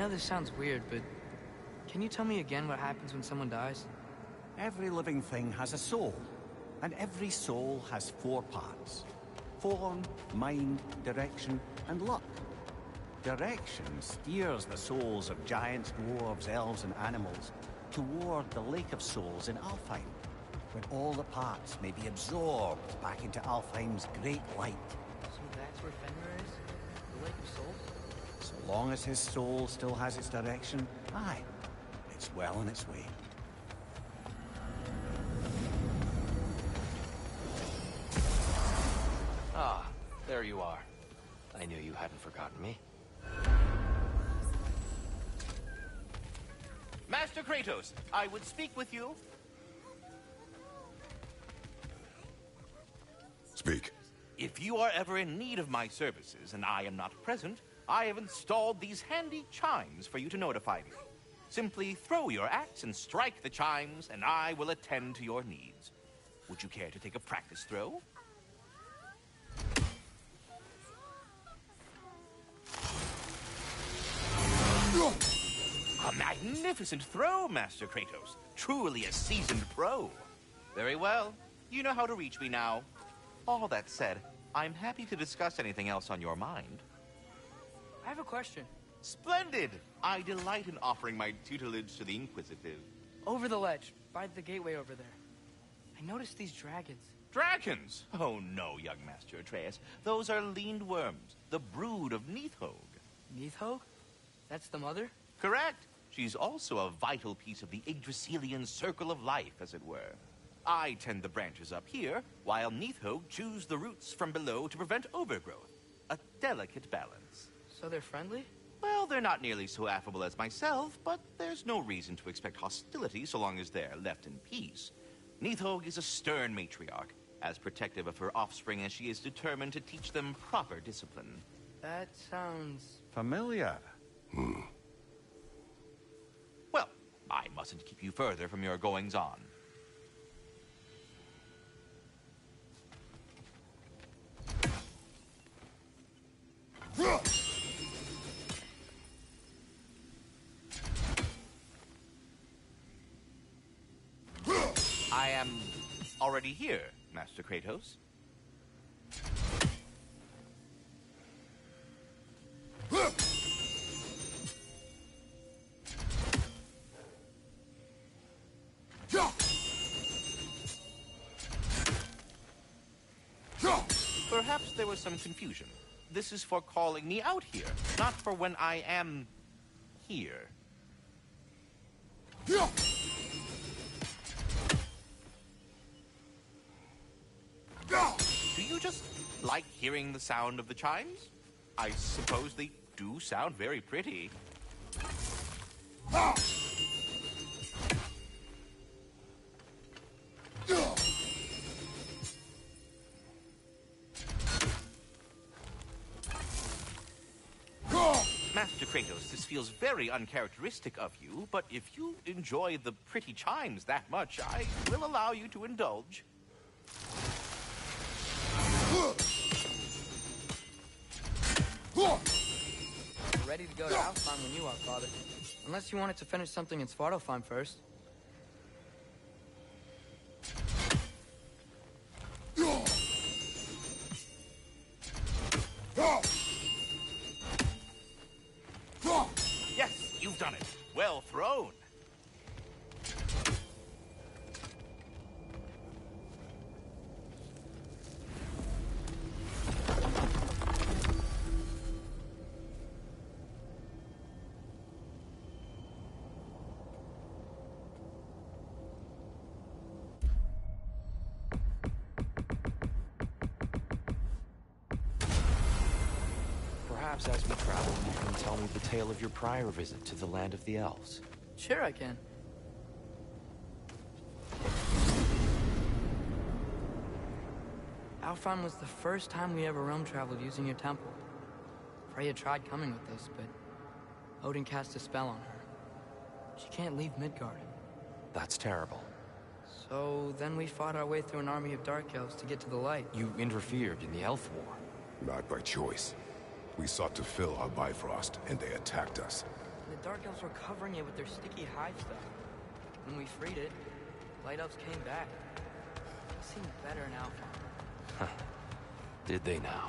know this sounds weird, but can you tell me again what happens when someone dies? Every living thing has a soul, and every soul has 4 parts. Form, mind, direction, and luck. Direction steers the souls of giants, dwarves, elves, and animals toward the Lake of Souls in Alfheim, when all the parts may be absorbed back into Alfheim's great light. So that's where Fenrir is? The Lake of Souls? So long as his soul still has its direction, aye, it's well on its way. Ah, there you are. I knew you hadn't forgotten me. Master Kratos, I would speak with you. Speak. If you are ever in need of my services and I am not present, I have installed these handy chimes for you to notify me. Simply throw your axe and strike the chimes, and I will attend to your needs. Would you care to take a practice throw? A magnificent throw, Master Kratos. Truly a seasoned pro. Very well. You know how to reach me now. All that said, I'm happy to discuss anything else on your mind. I have a question. Splendid! I delight in offering my tutelage to the inquisitive. Over the ledge, by the gateway over there. I noticed these dragons. Dragons? Oh no, young Master Atreus. Those are leaned worms, the brood of Nidhogg. Nidhogg? That's the mother? Correct. She's also a vital piece of the Yggdrasilian circle of life, as it were. I tend the branches up here, while Nidhogg chews the roots from below to prevent overgrowth. A delicate balance. So they're friendly? Well, they're not nearly so affable as myself, but there's no reason to expect hostility so long as they're left in peace. Nidhogg is a stern matriarch, as protective of her offspring as she is determined to teach them proper discipline. That sounds... familiar. Well, I mustn't keep you further from your goings-on. I am already here, Master Kratos. Perhaps there was some confusion. This is for calling me out here, not for when I am here. Do you just like hearing the sound of the chimes? I suppose they do sound very pretty. Master Kratos, this feels very uncharacteristic of you, but if you enjoy the pretty chimes that much, I will allow you to indulge. We're ready to go to Alfheim when you are, Father. Unless you wanted to finish something in Svartalfheim first. Yes, you've done it. Well thrown. Perhaps as we travel, you can tell me the tale of your prior visit to the land of the elves. Sure I can. Alfheim was the first time we ever realm traveled using your temple. Freya tried coming with us, but Odin cast a spell on her. She can't leave Midgard. That's terrible. So then we fought our way through an army of dark elves to get to the light. You interfered in the elf war. Not by choice. We sought to fill our Bifrost, and they attacked us. The Dark Elves were covering it with their sticky hive stuff. When we freed it, Light Elves came back. They seemed better in Alpha. Did they now?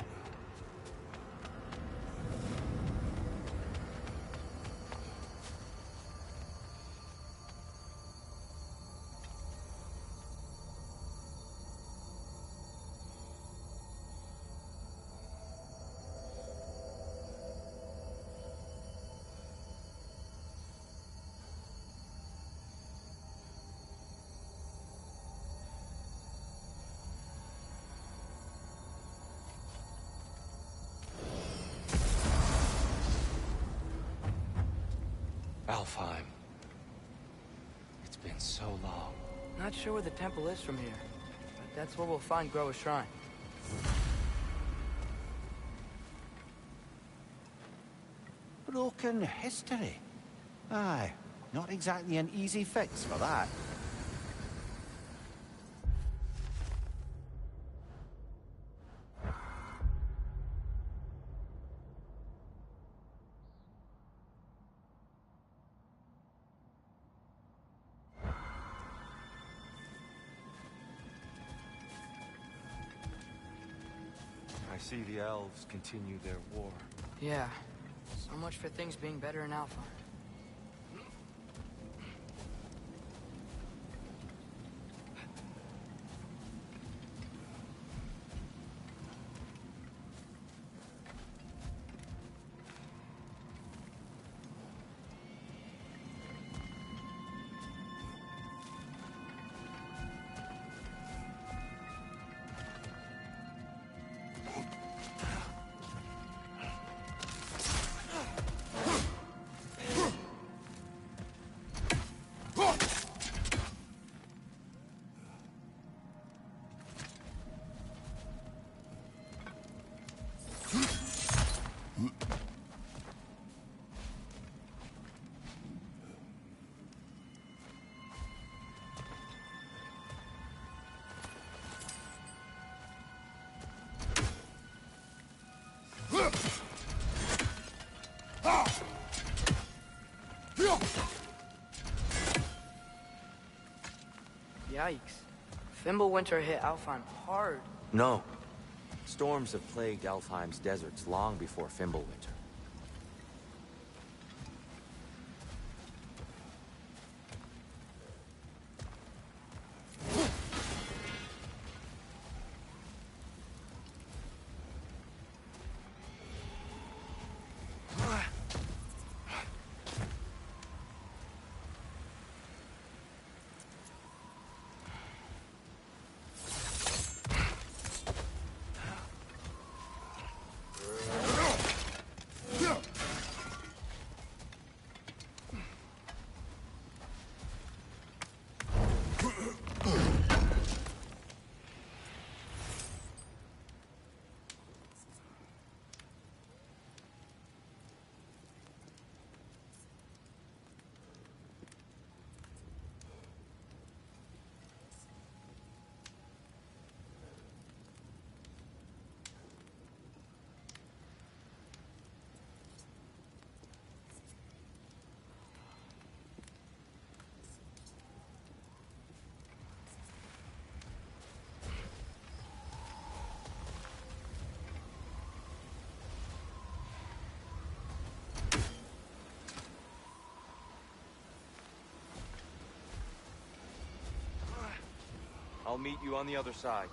Alfheim. It's been so long. Not sure where the temple is from here, but that's where we'll find Groa's shrine. Broken history. Aye, not exactly an easy fix for that. I see the elves continue their war. Yeah, so much for things being better in Alpha. Yikes. Fimbulwinter hit Alfheim hard. No. Storms have plagued Alfheim's deserts long before Fimbulwinter. I'll meet you on the other side.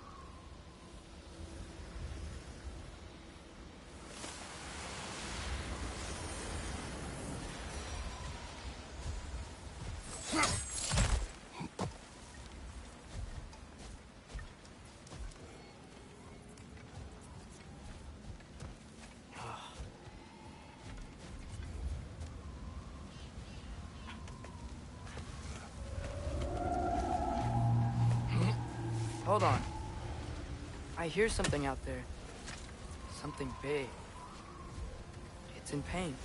Hold on. I hear something out there. Something big. It's in pain.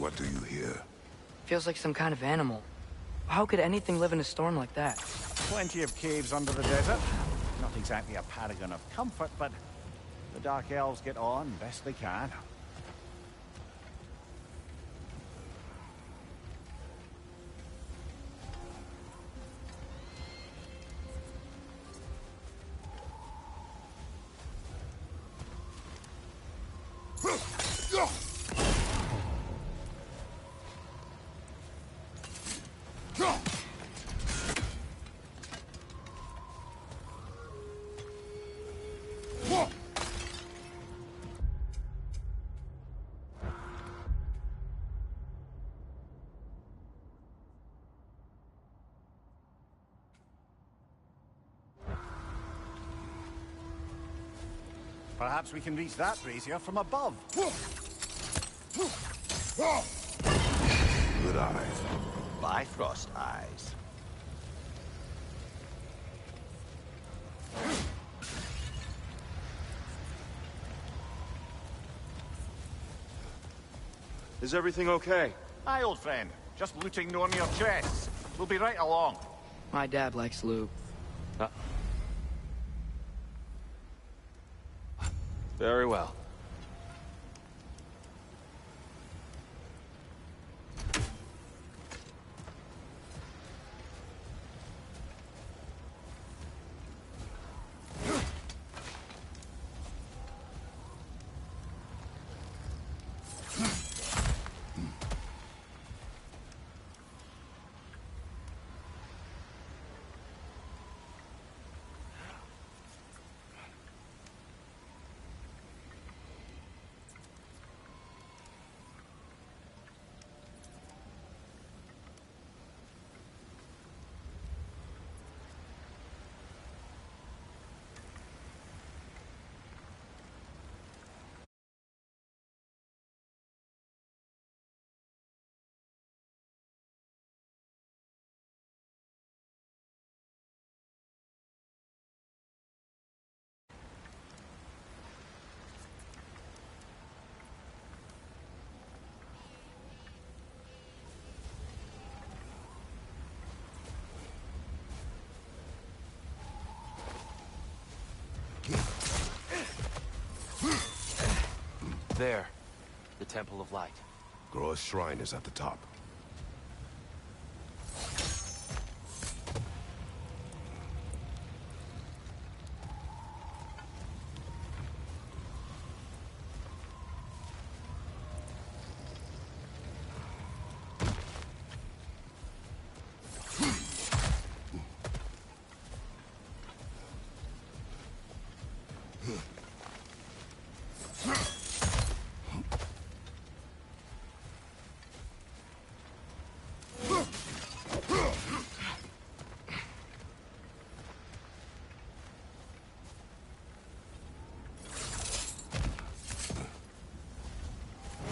What do you hear? Feels like some kind of animal. How could anything live in a storm like that? Plenty of caves under the desert. Not exactly a paragon of comfort, but the Dark Elves get on best they can. Perhaps we can reach that brazier from above. Good eyes. Bifrost eyes. Is everything okay? Hi, old friend. Just looting Nornir chests. We'll be right along. My dad likes loot. Very well. There. The Temple of Light. Groa's shrine is at the top.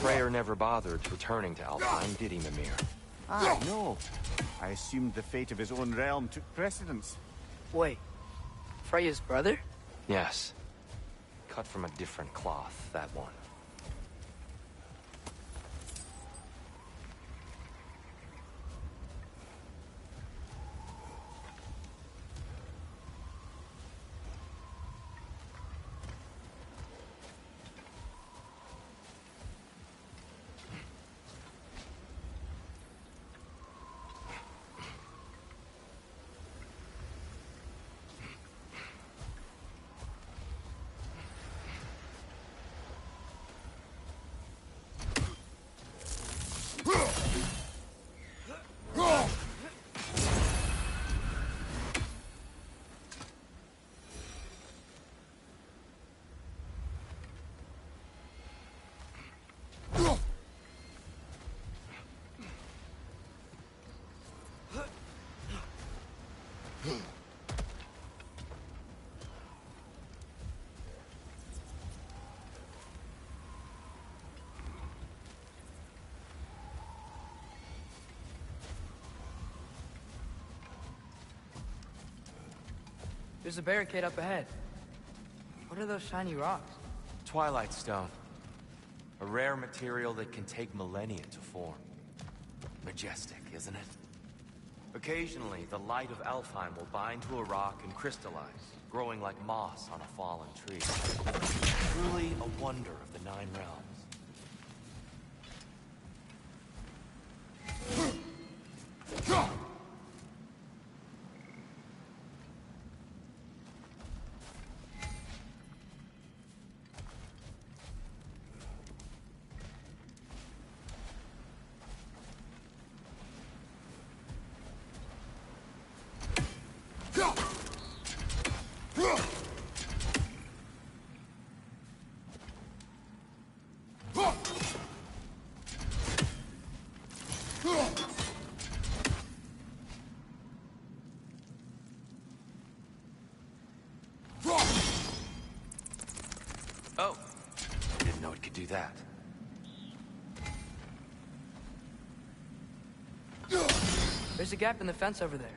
Freyr never bothered returning to Alfheim, did he, Mimir? Ah, no. I assumed the fate of his own realm took precedence. Wait, Freya's brother? Yes. Cut from a different cloth, that one. There's a barricade up ahead. What are those shiny rocks? Twilight Stone. A rare material that can take millennia to form. Majestic, isn't it? Occasionally, the light of Alfheim will bind to a rock and crystallize, growing like moss on a fallen tree. Truly a wonder of the Nine Realms. Oh, didn't know it could do that. There's a gap in the fence over there.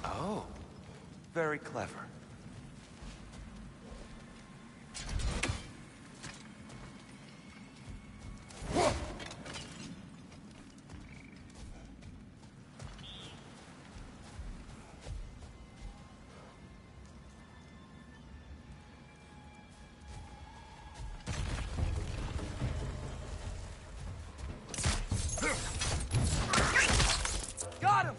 Oh, very clever. Got him!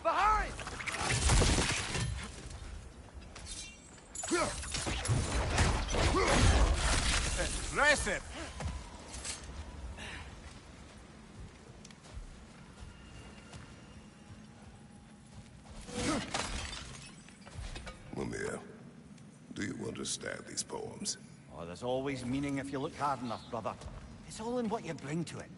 Behind! Impressive! Mumia, do you understand these poems? Oh, there's always meaning if you look hard enough, brother. It's all in what you bring to it.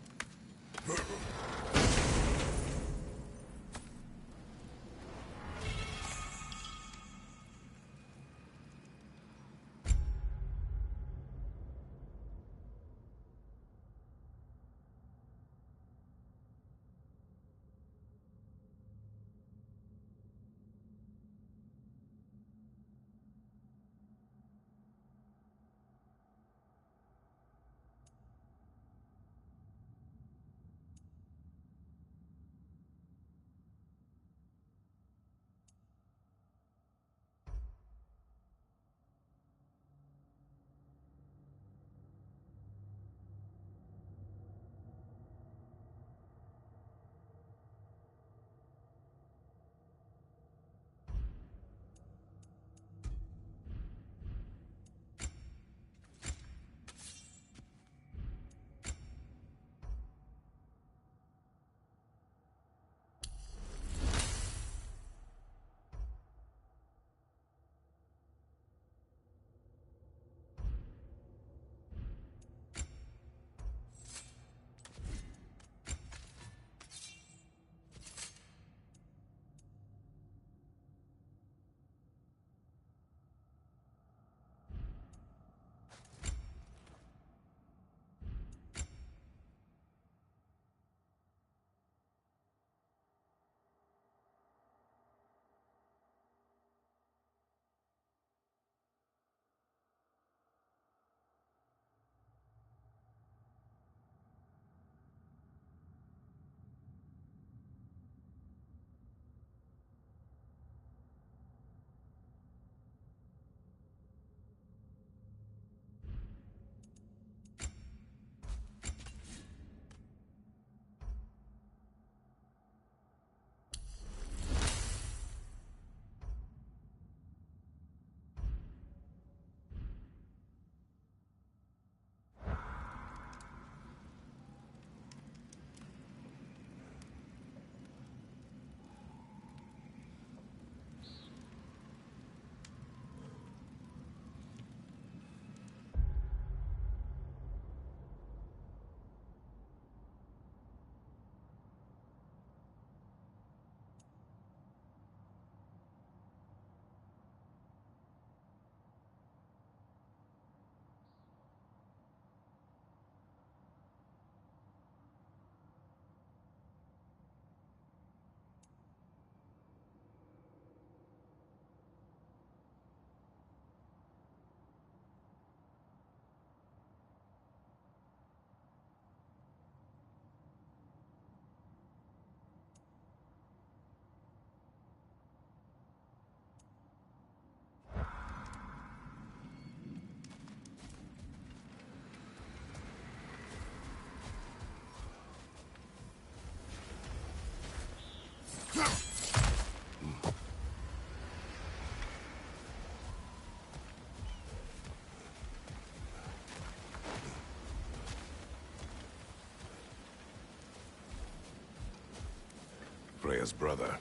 Freya's brother.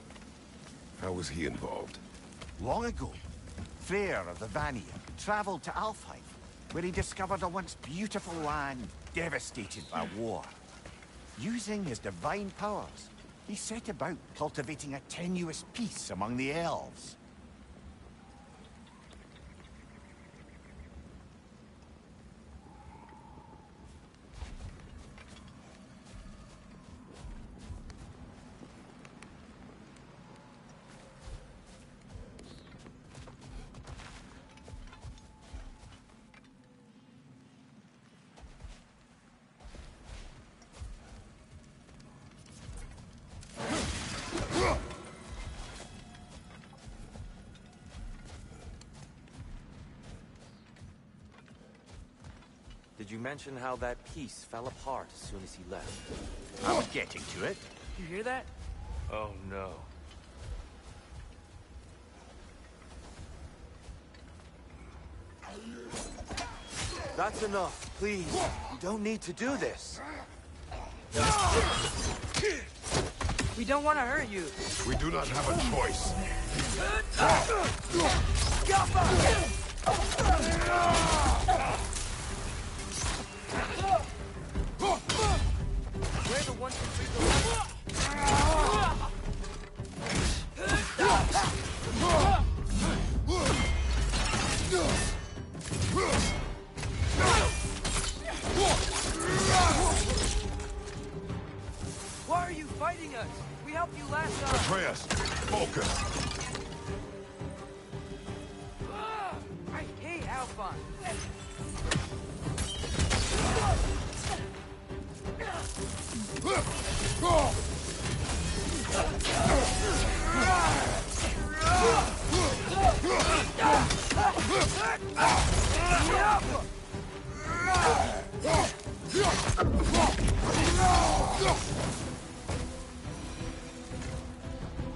How was he involved? Long ago, Freyr of the Vanir traveled to Alfheim, where he discovered a once beautiful land devastated by war. Using his divine powers, he set about cultivating a tenuous peace among the elves. Did you mention how that piece fell apart as soon as he left? I was getting to it. You hear that? Oh, no. That's enough, please. You don't need to do this. We don't want to hurt you. We do not have a choice. We're the ones who treat the Why are you fighting us? We helped you last time. Atreus, focus. I hate Alphon.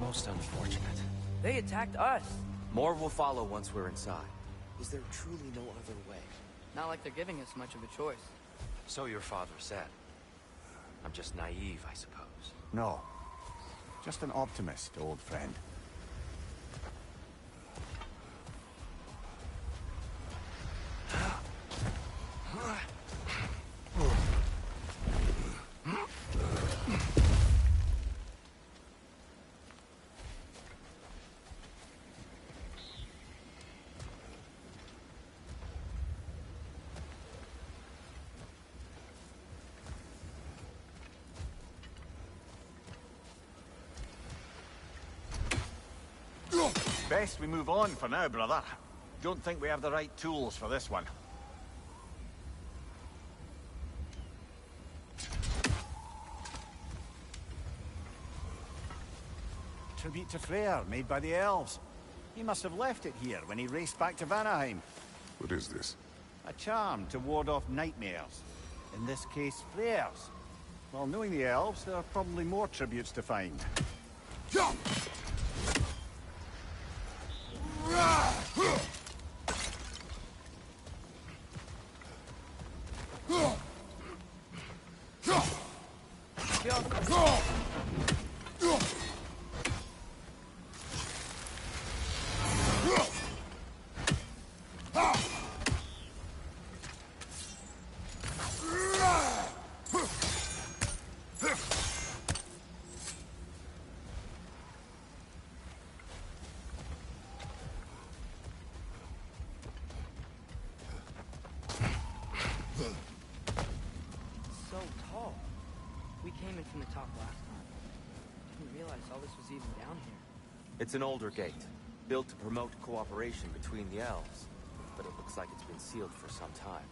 Most unfortunate. They attacked us. More will follow once we're inside. Is there truly no other way? Not like they're giving us much of a choice. So your father said. I'm just naive, I suppose. No. Just an optimist, old friend. Best we move on for now, brother. Don't think we have the right tools for this one. Tribute to Freyr, made by the elves. He must have left it here when he raced back to Vanaheim. What is this? A charm to ward off nightmares. In this case, Freyr's. Well, knowing the elves, there are probably more tributes to find. So tall. We came in from the top last time. Didn't realize all this was even down here. It's an older gate, built to promote cooperation between the elves. But it looks like it's been sealed for some time.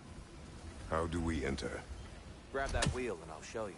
How do we enter? Grab that wheel and I'll show you.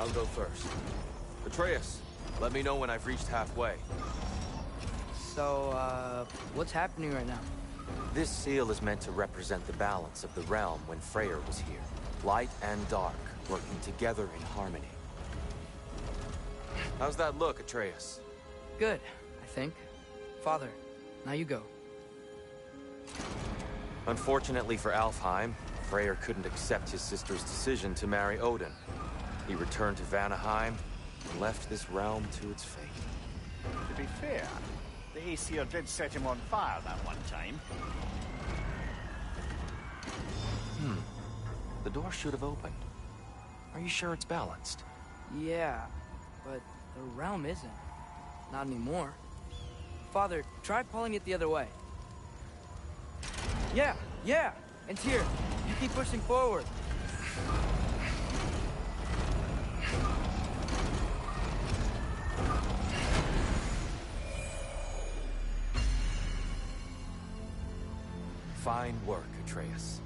I'll go first. Atreus, let me know when I've reached halfway. So, what's happening right now? This seal is meant to represent the balance of the realm when Freyr was here. Light and dark, working together in harmony. How's that look, Atreus? Good, I think. Father, now you go. Unfortunately for Alfheim, Freyr couldn't accept his sister's decision to marry Odin. He returned to Vanaheim and left this realm to its fate. To be fair, the Aesir did set him on fire that one time. The door should have opened. Are you sure it's balanced? Yeah, but the realm isn't. Not anymore. Father, try pulling it the other way. Yeah! And here, you keep pushing forward. Fine work, Atreus.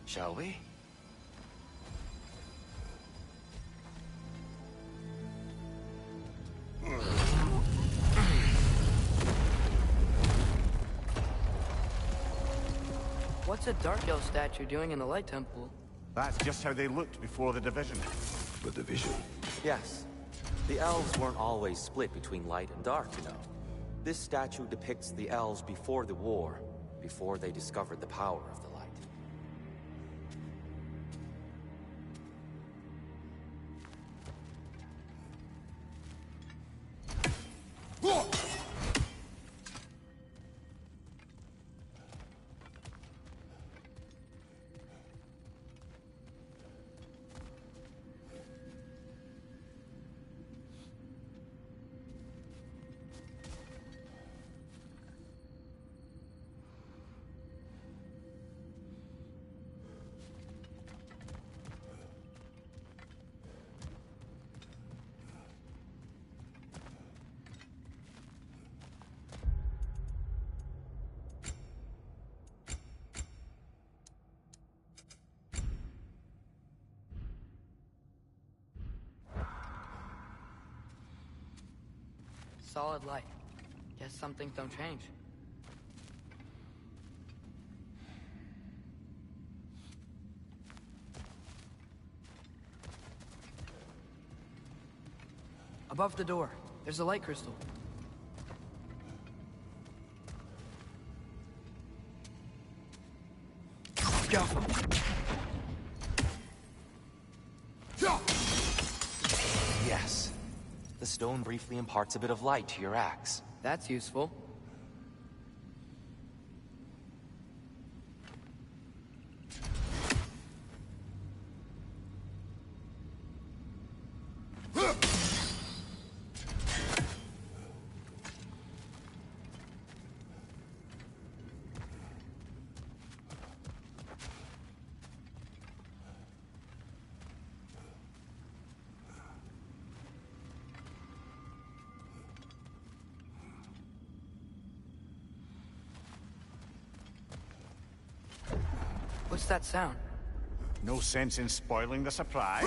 Shall we? What's a Dark Elf statue doing in the Light Temple? That's just how they looked before the division. The division? Yes. The elves weren't always split between light and dark, you know. This statue depicts the elves before the war, before they discovered the power of the light. Solid light. Guess some things don't change. Above the door, there's a light crystal. Go! Yes. The stone briefly imparts a bit of light to your axe. That's useful. What's that sound? No sense in spoiling the surprise.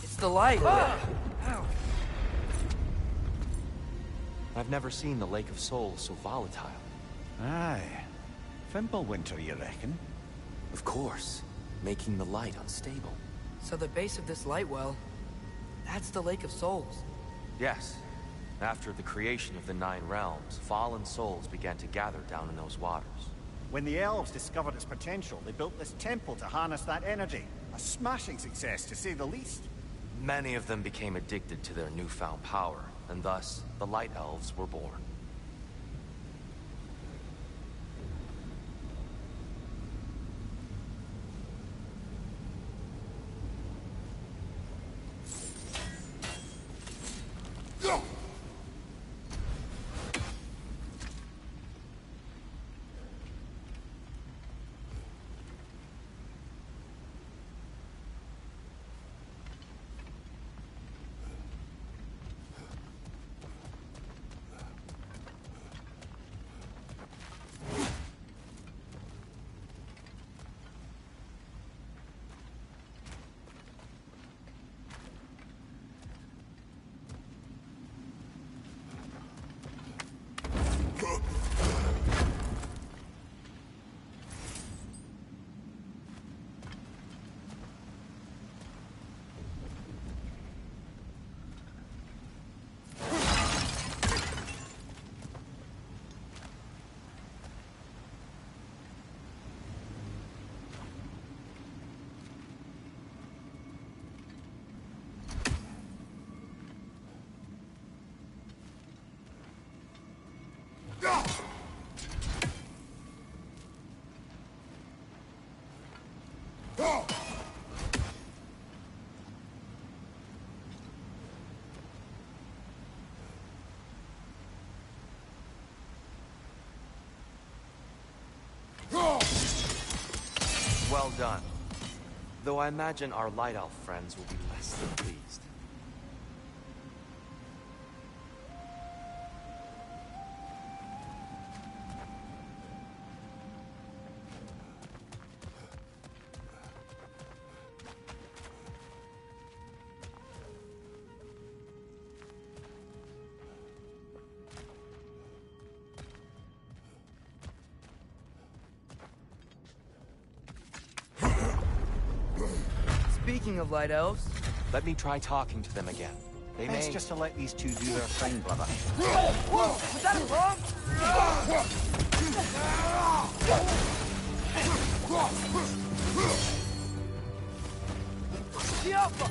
It's the light! Ow. I've never seen the Lake of Souls so volatile. Aye. Fimbulwinter, you reckon? Of course. Making the light unstable. So the base of this light well, that's the Lake of Souls. Yes. After the creation of the Nine Realms, fallen souls began to gather down in those waters. When the elves discovered its potential, they built this temple to harness that energy. A smashing success, to say the least. Many of them became addicted to their newfound power, and thus, the Light Elves were born. Well done. Though I imagine our Light Elf friends will be less than pleased. Speaking of light elves, Let me try talking to them again. They Best may... just to let these two do their thing, brother. whoa, was that a bomb? The Alpha!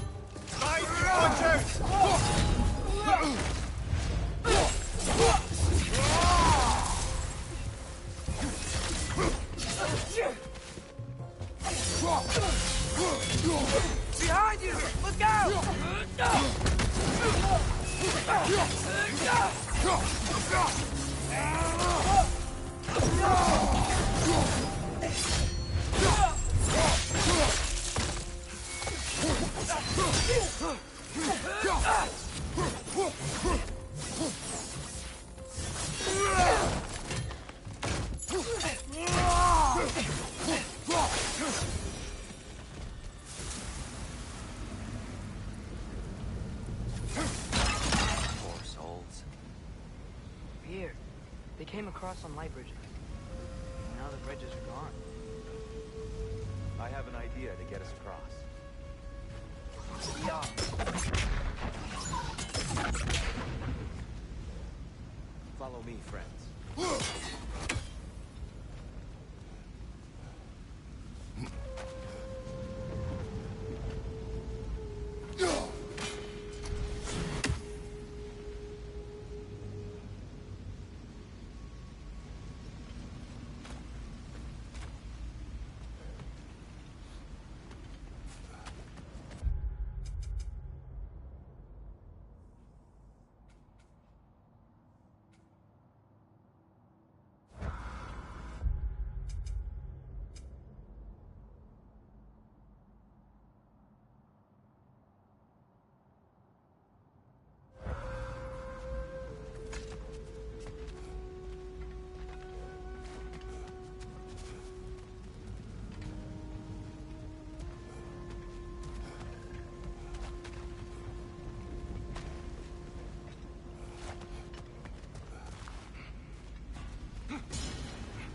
Behind you! Look out! Poor souls. Here. They came across some light bridges. Now the bridges are gone. I have an idea to get us across. Yeah. Follow me, friends.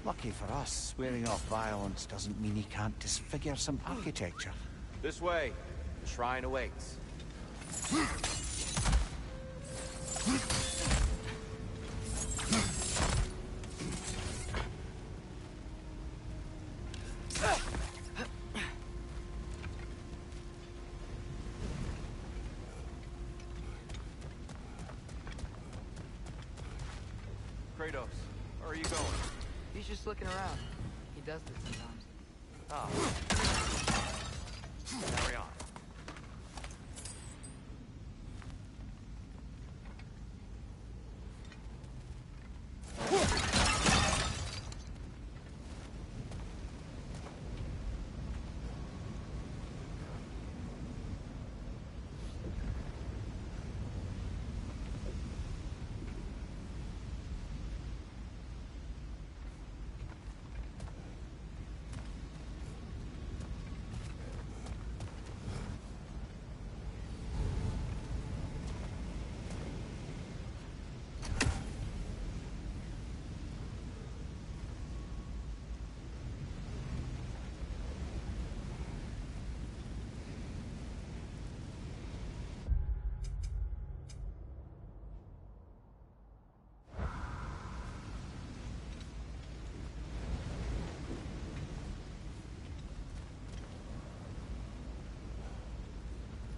Lucky for us, swearing off violence doesn't mean he can't disfigure some architecture. This way. The shrine awaits. Kratos, where are you going? He's just looking around. He does this sometimes. Ah. Carry on.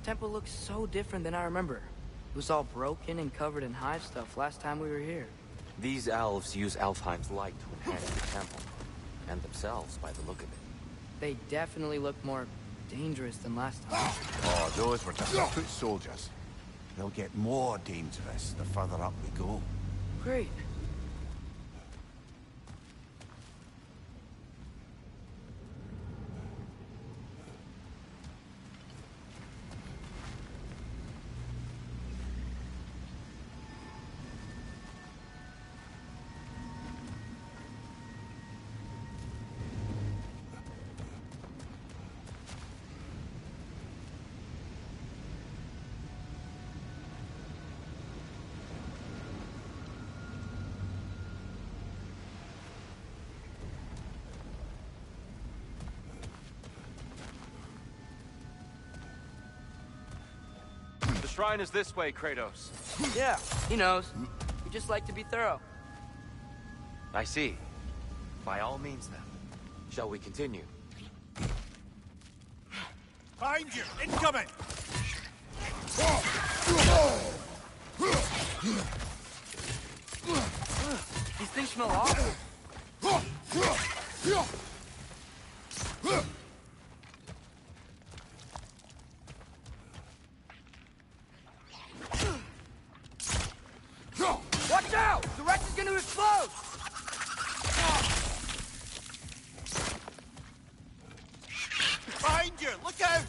Temple looks so different than I remember. It was all broken and covered in hive stuff last time we were here. These elves use Alfheim's light to enhance the temple, and themselves by the look of it. They definitely look more dangerous than last time. Oh, those were just foot soldiers. They'll get more dangerous the further up we go. Great. The shrine is this way, Kratos. Yeah, he knows. We just like to be thorough. I see. By all means, then. Shall we continue? Behind you! Incoming! These things smell awful. Watch out! The wreck is gonna explode! Behind you! Look out!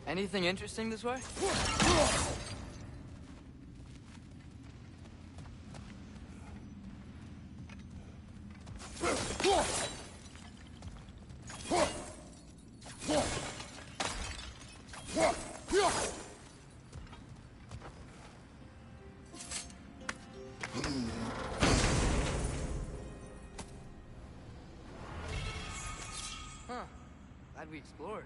Anything interesting this way? Huh. Glad we explored.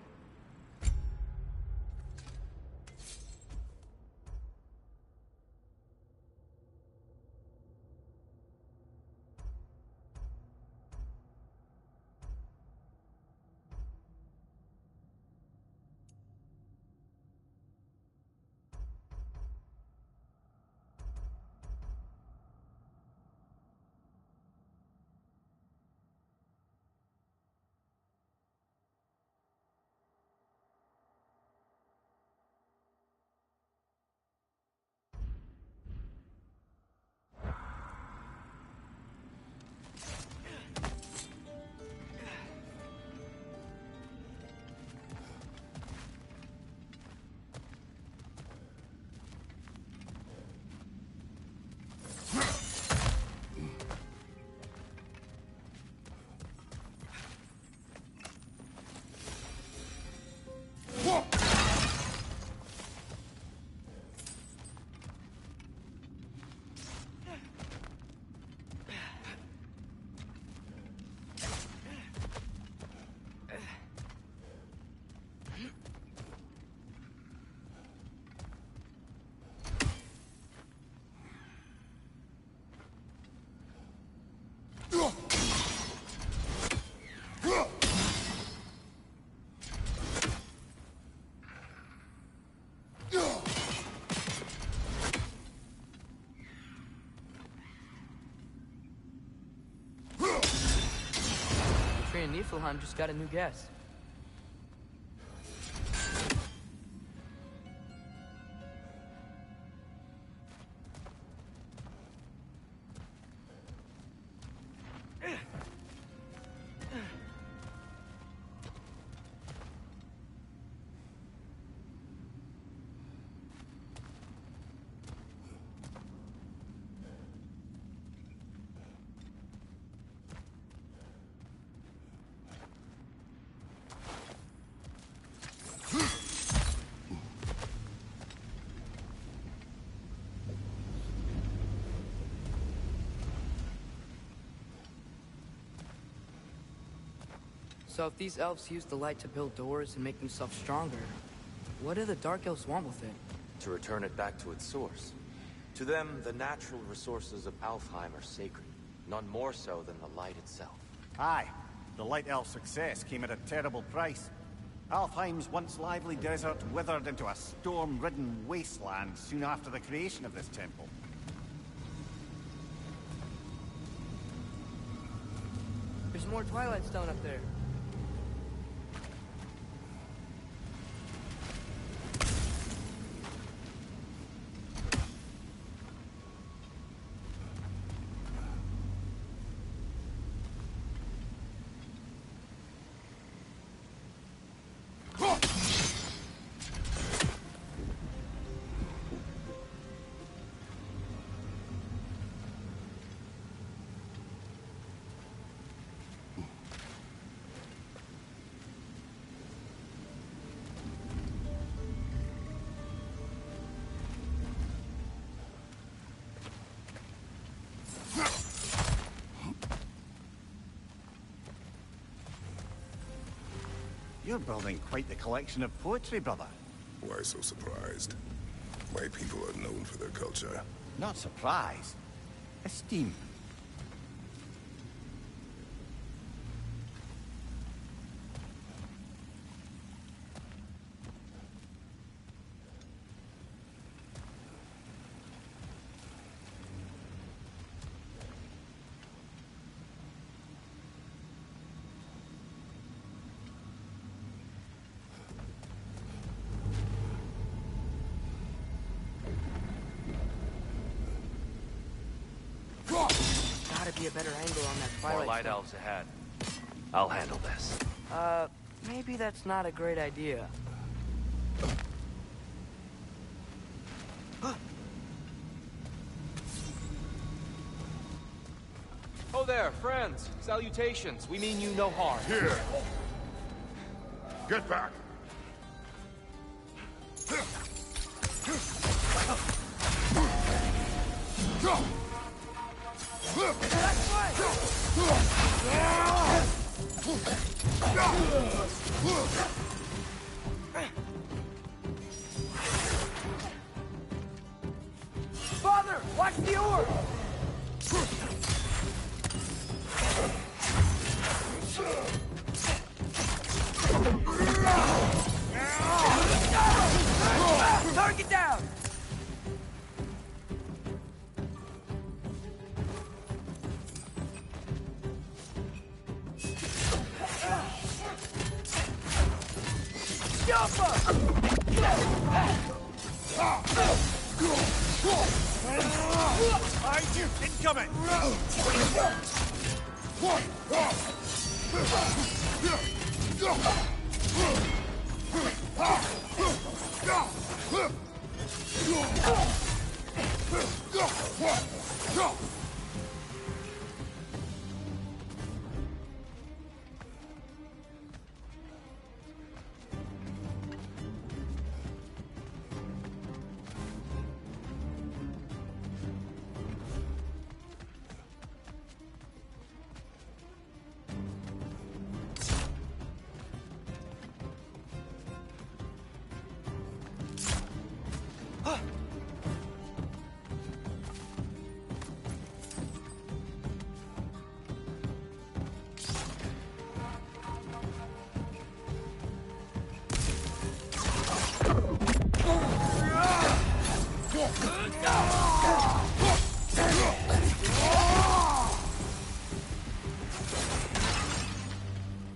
And Niflheim just got a new guest. So if these elves use the light to build doors and make themselves stronger, what do the Dark Elves want with it? To return it back to its source. To them, the natural resources of Alfheim are sacred, none more so than the light itself. Aye, The Light Elf's success came at a terrible price. Alfheim's once lively desert withered into a storm-ridden wasteland soon after the creation of this temple. There's more Twilight Stone up there. You're building quite the collection of poetry, brother. Why so surprised? My people are known for their culture. Not surprise. Esteem. Gotta be a better angle on that Twilight More light Stone. elves ahead. I'll handle this. Maybe that's not a great idea. Oh there, friends. Salutations. We mean you no harm. Here! Get back! Father, watch the orb! Target down! Behind you! Incoming!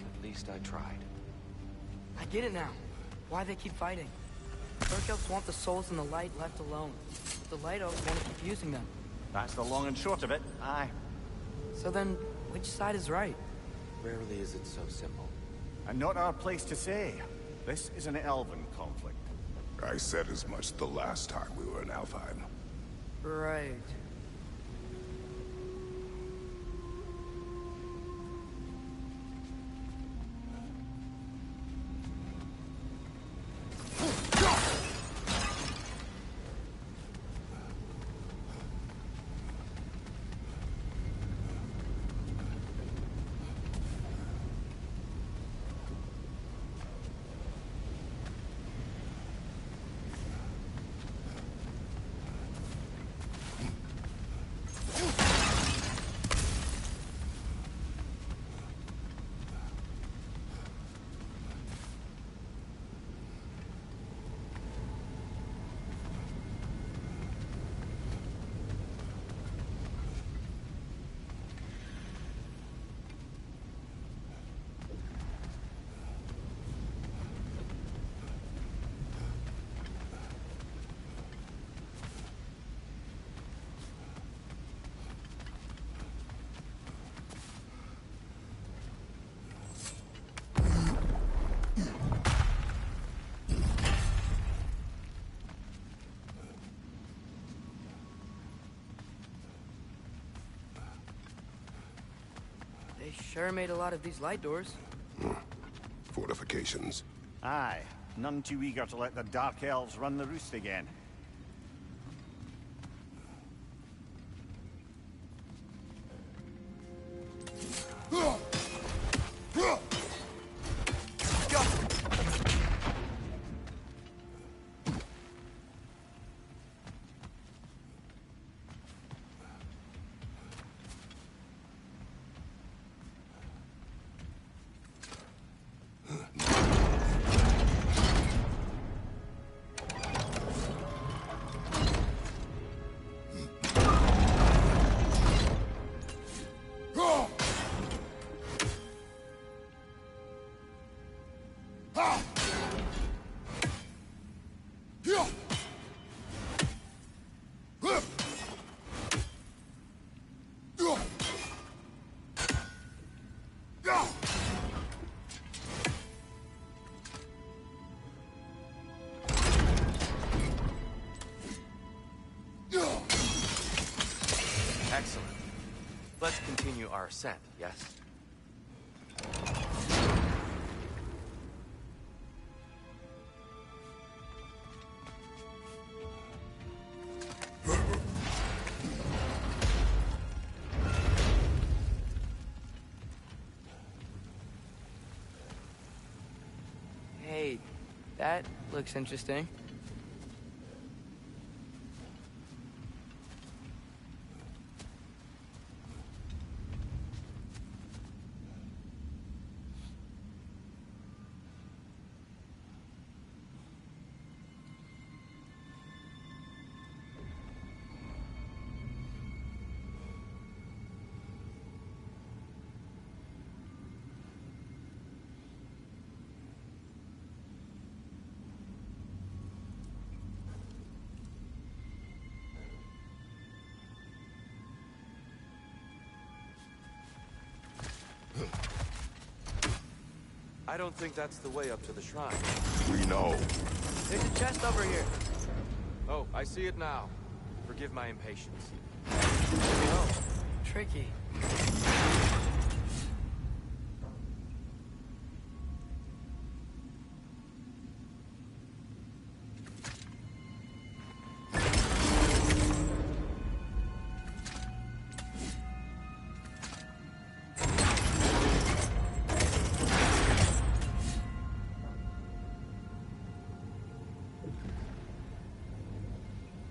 At least I tried. I get it now. Why they keep fighting. Dark Elves want the souls in the light left alone. But the Light Elves want to keep using them. That's the long and short of it. Aye. So then, which side is right? Rarely is it so simple. And not our place to say. This is an elven conflict. I said as much the last time we were in Alfheim. Right. sure made a lot of these light doors. Fortifications. Aye, none too eager to let the Dark Elves run the roost again. Excellent. Let's continue our ascent, yes? Hey, that looks interesting. I don't think that's the way up to the shrine. We know. There's a chest over here. Oh, I see it now. Forgive my impatience. Oh, tricky.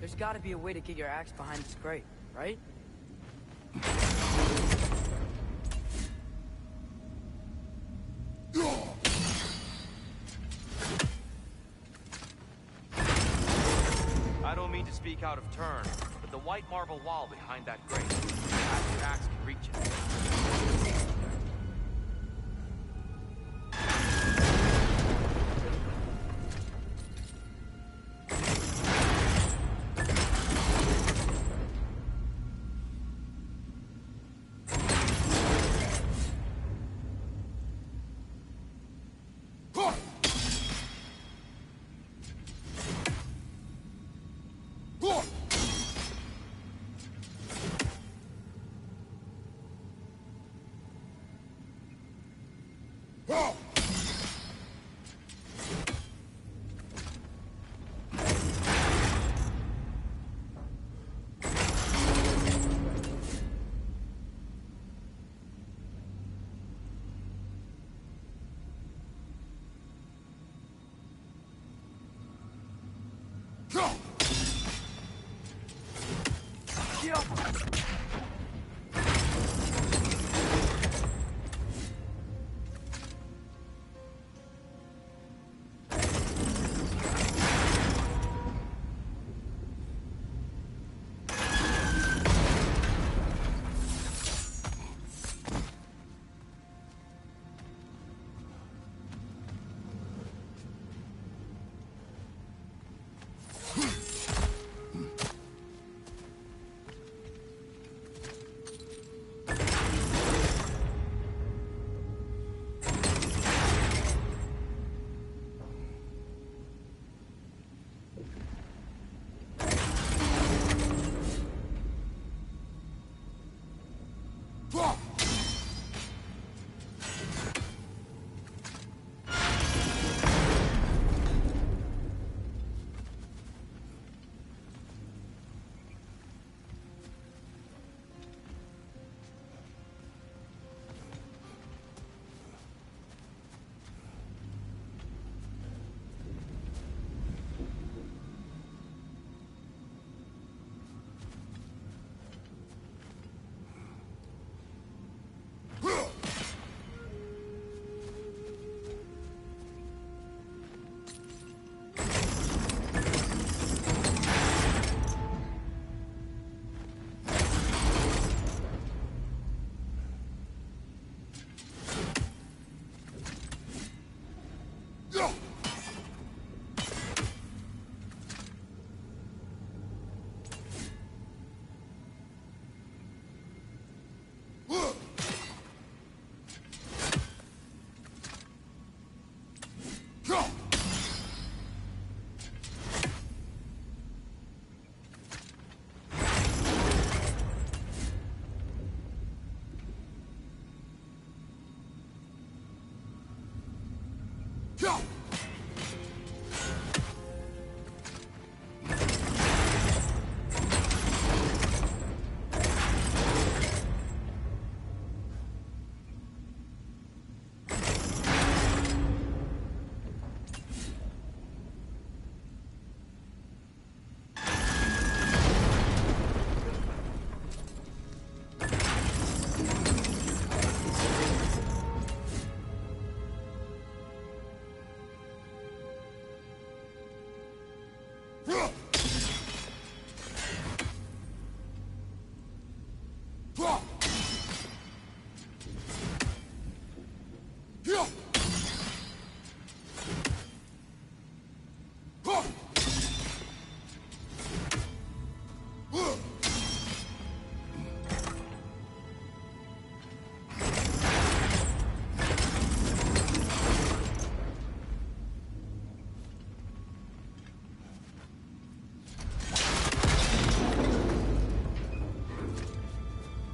There's gotta be a way to get your axe behind this grate, right? I don't mean to speak out of turn, but the white marble wall behind that grate, perhaps your axe can reach it.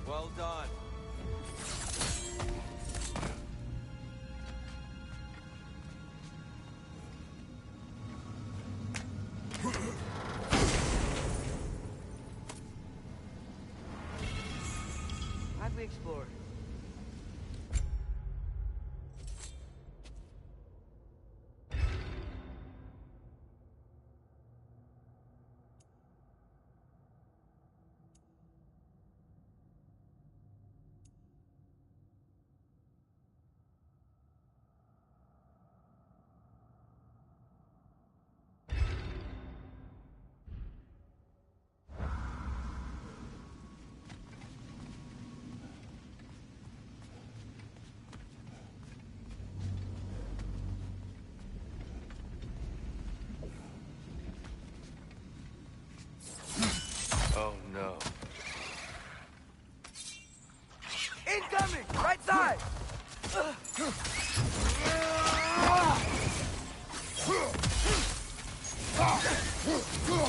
Well done. How'd we explore? Oh no. Incoming! Right side!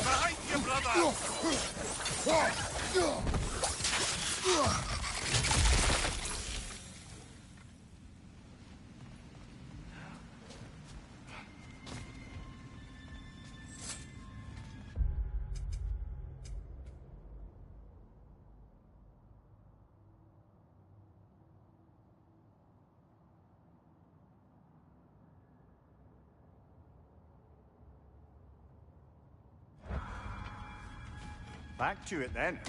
Behind you, brother! Back to it then.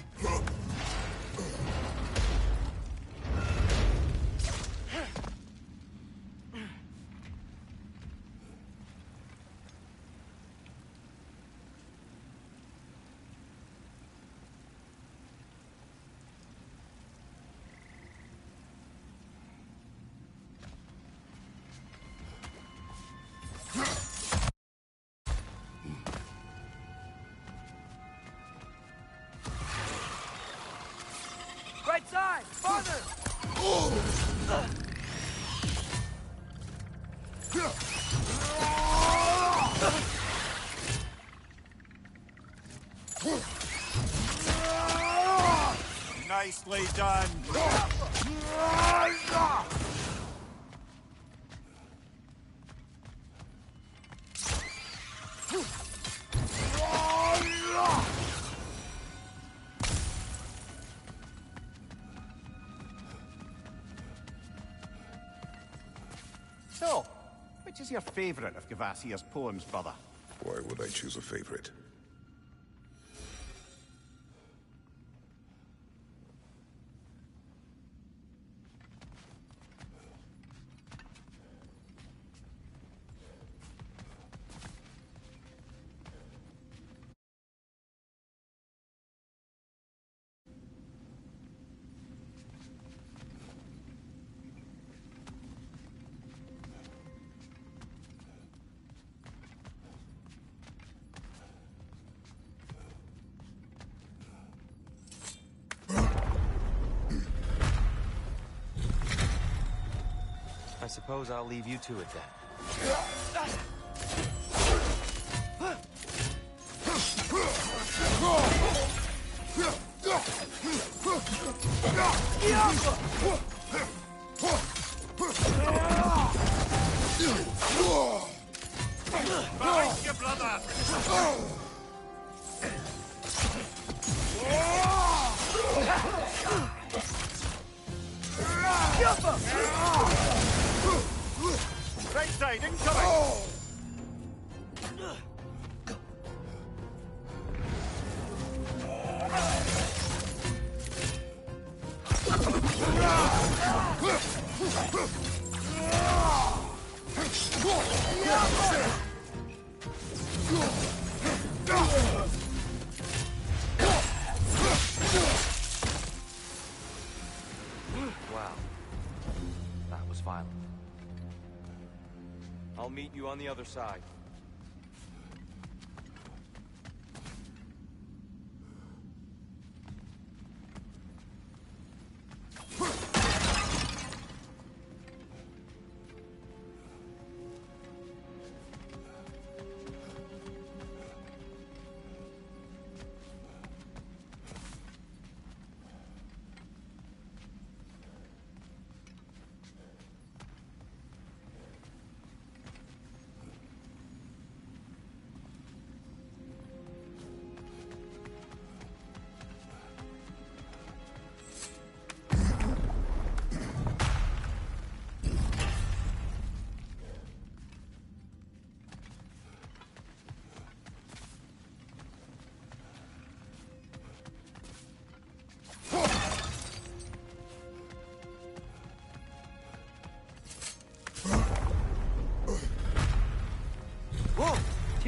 Right side! Farther! Nicely done. So, which is your favorite of Gavassia's poems, brother? Why would I choose a favorite? I suppose I'll leave you to it then. Whoa! Broadside incoming! Wow. That was violent. I'll meet you on the other side.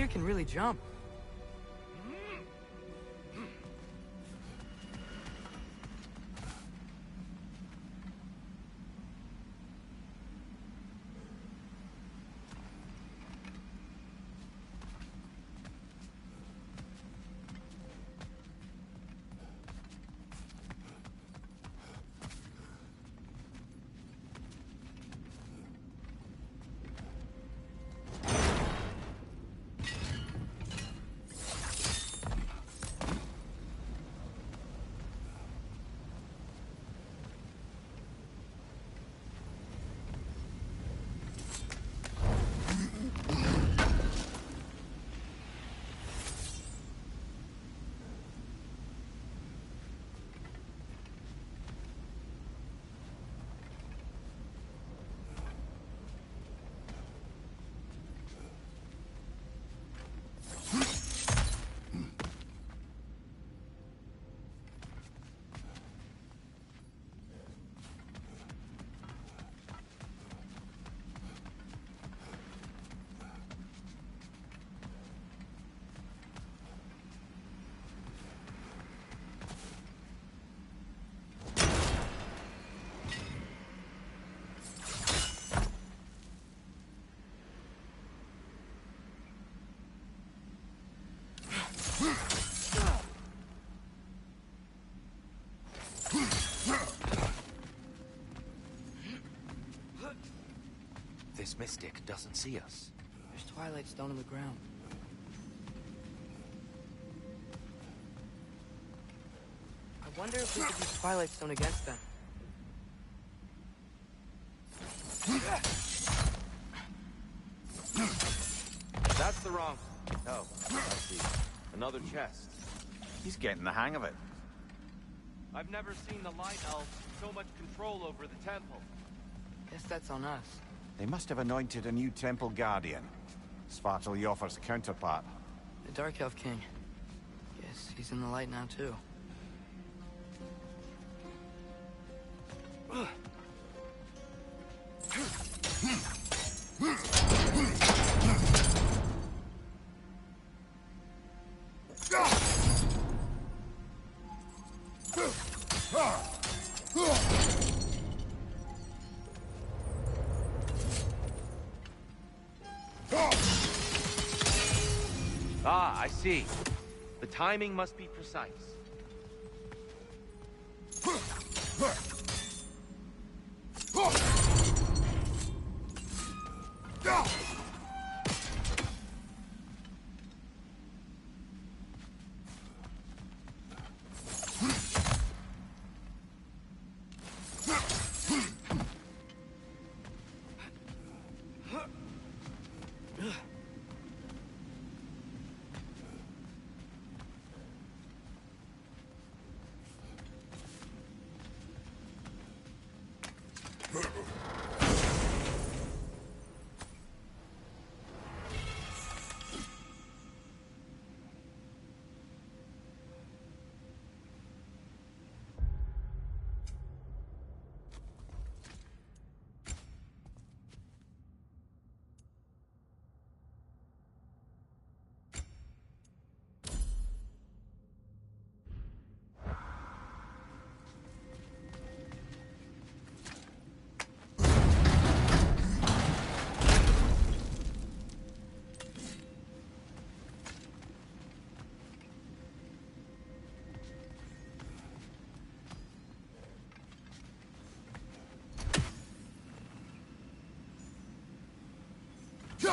Tyr can really jump. This mystic doesn't see us. There's Twilight Stone on the ground. I wonder if we could use Twilight Stone against them. That's the wrong... Oh, I see. Another chest. He's getting the hang of it. I've never seen the Light Elves with so much control over the temple. Guess that's on us. They must have anointed a new temple guardian. Svartal Jofr's counterpart. The Dark Elf King. Guess he's in the light now, too. Ah, I see. The timing must be precise. We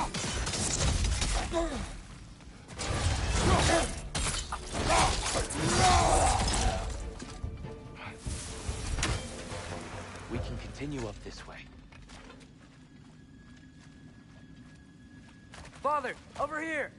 can continue up this way. Father, over here!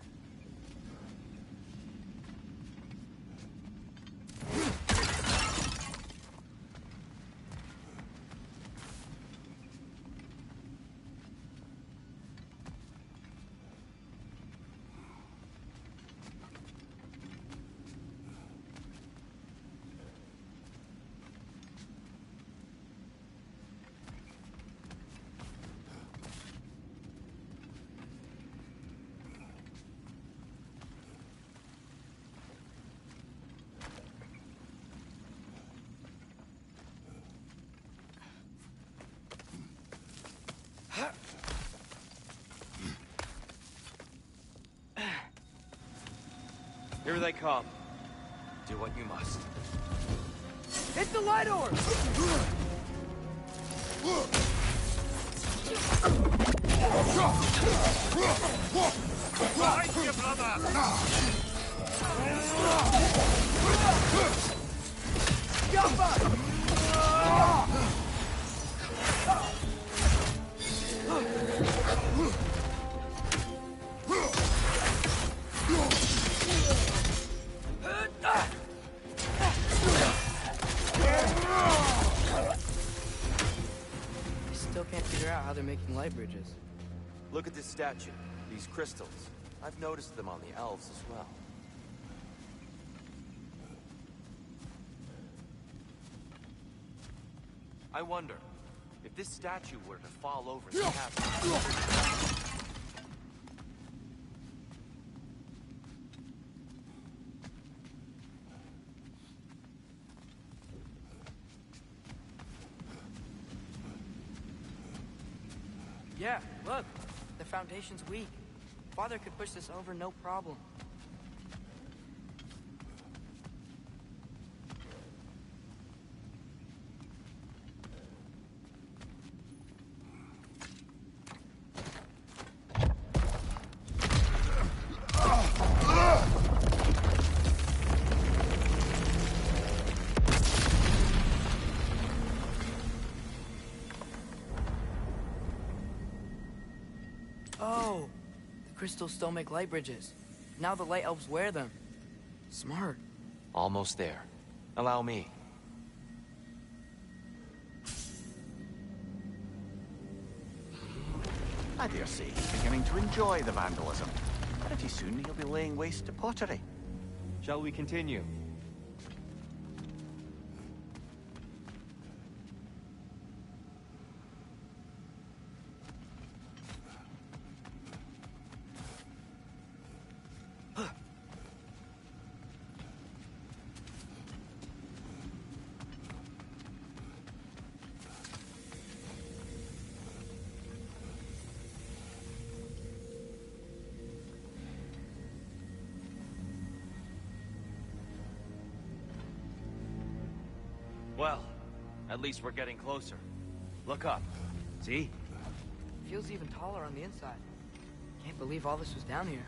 Here they come. Do what you must. Hit the light orb! Behind you, brother! Jump up! I still can't figure out how they're making light bridges. Look at this statue. These crystals. I've noticed them on the elves as well. I wonder, if this statue were to fall over the castle... Yeah, look. The foundation's weak. Father could push this over no problem. Oh, the crystals still make light bridges. Now the light elves wear them. Smart. Almost there. Allow me. I dare say he's beginning to enjoy the vandalism. Pretty soon he'll be laying waste to pottery. Shall we continue? Well, at least we're getting closer. Look up. See? Feels even taller on the inside. Can't believe all this was down here.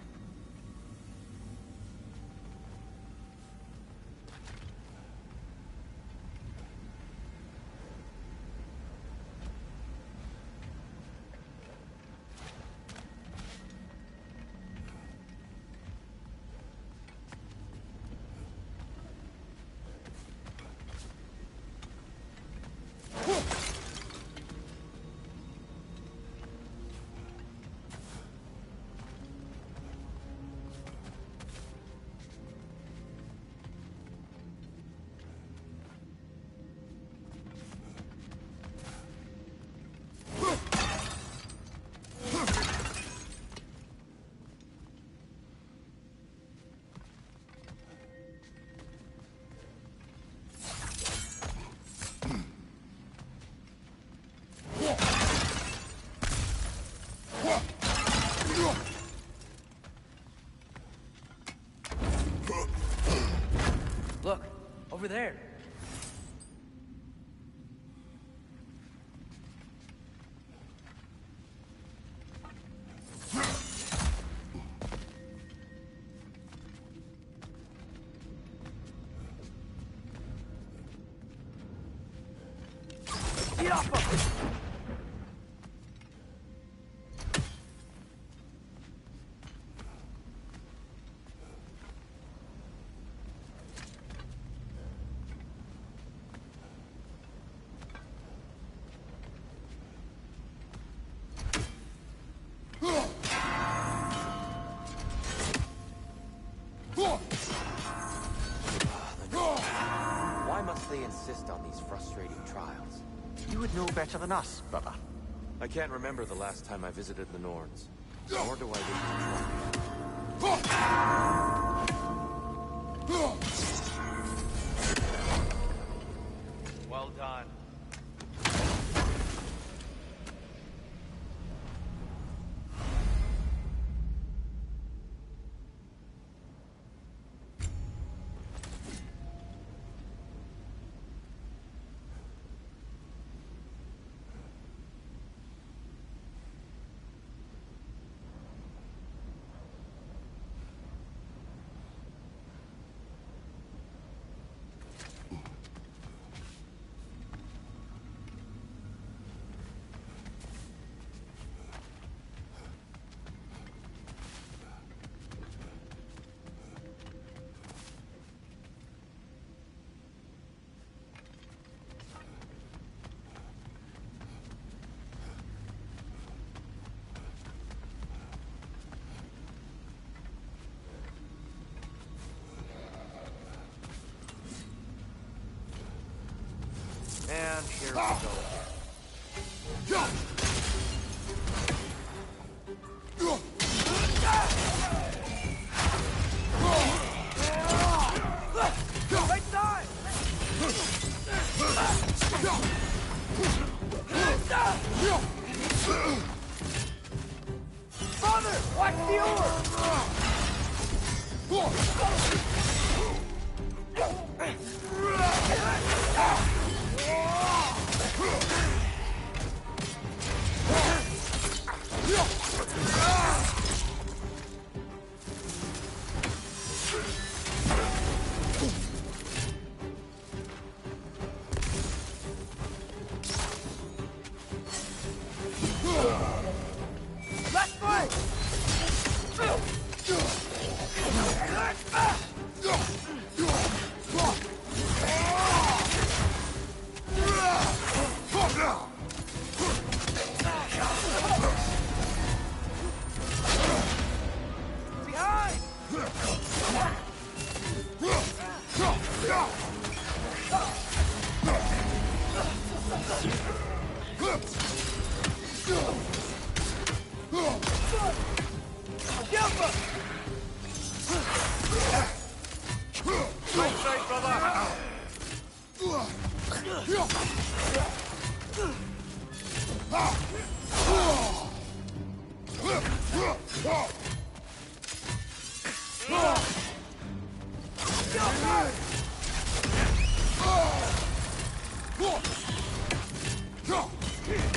Look, over there. Why must they insist on these frustrating trials? You would know better than us, brother. I can't remember the last time I visited the Norns. Nor do I wish to try. Well done. And here we go. Right side! Father, watch the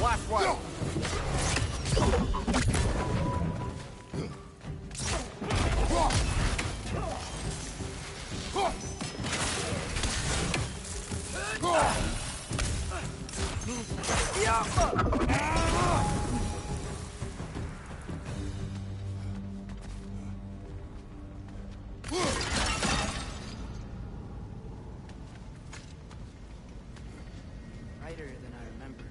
Last one. Brighter than I remember.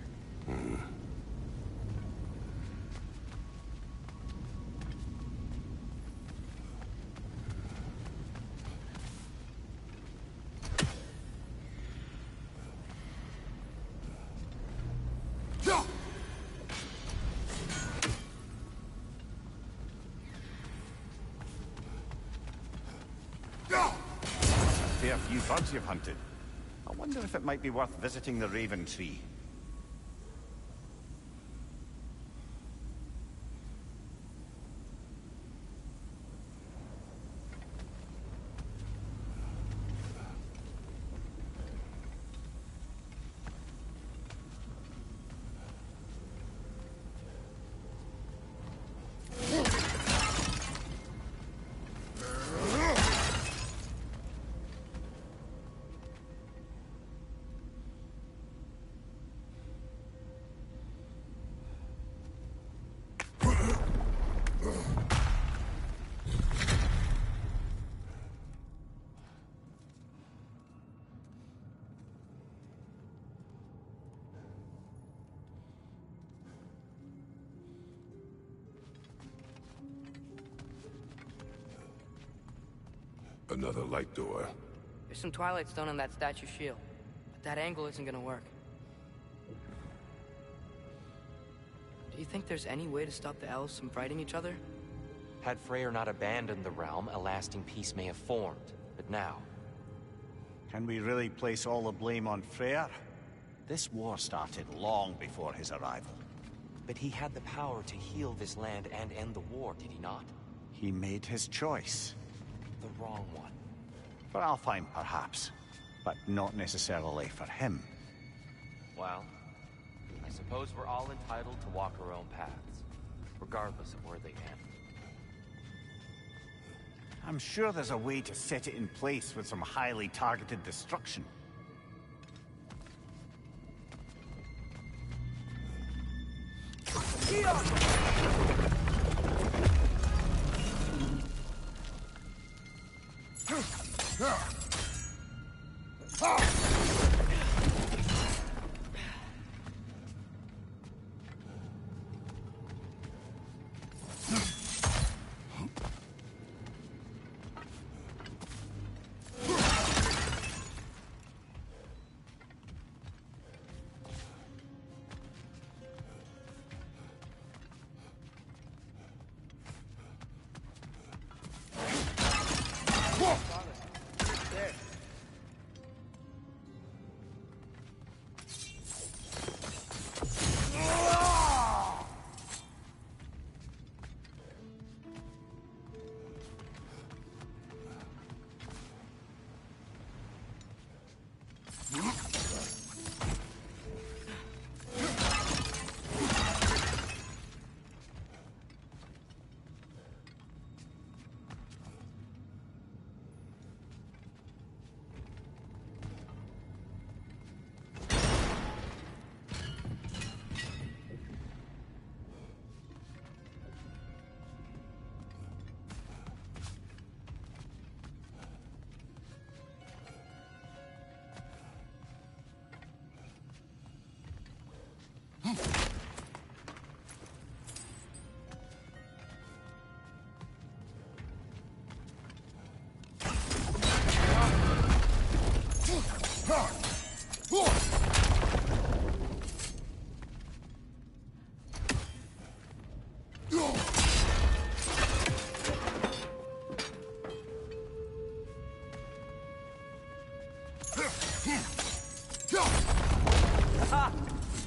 Fair few bugs you've hunted. I wonder if it might be worth visiting the Raven Tree. Another light door. There's some Twilight Stone on that statue shield, but that angle isn't gonna work. Do you think there's any way to stop the elves from fighting each other? Had Freyr not abandoned the realm, a lasting peace may have formed. But now... Can we really place all the blame on Freyr? This war started long before his arrival. But he had the power to heal this land and end the war, did he not? He made his choice. The wrong one. For Alfheim, perhaps. But not necessarily for him. Well, I suppose we're all entitled to walk our own paths, regardless of where they end. I'm sure there's a way to set it in place with some highly targeted destruction.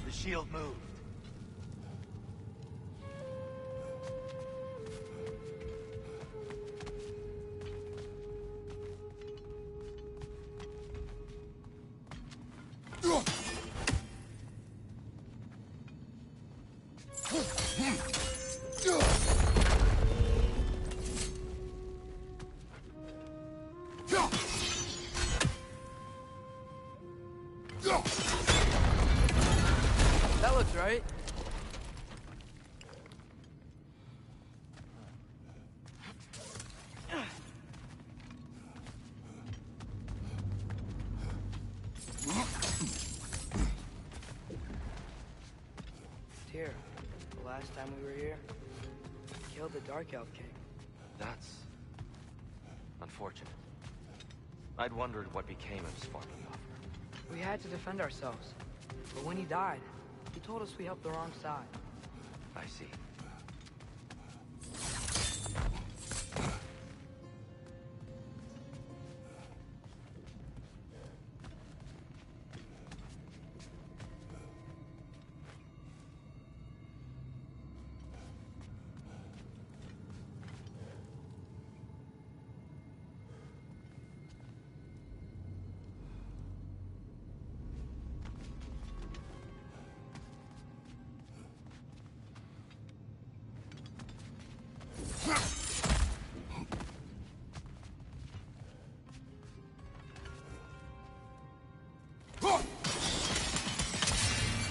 The shield moved. That looks right. Tyr, the last time we were here, we killed the Dark Elf King. That's... unfortunate. I'd wondered what became of Svartalfheim. We had to defend ourselves. But when he died, he told us we helped the wrong side. I see.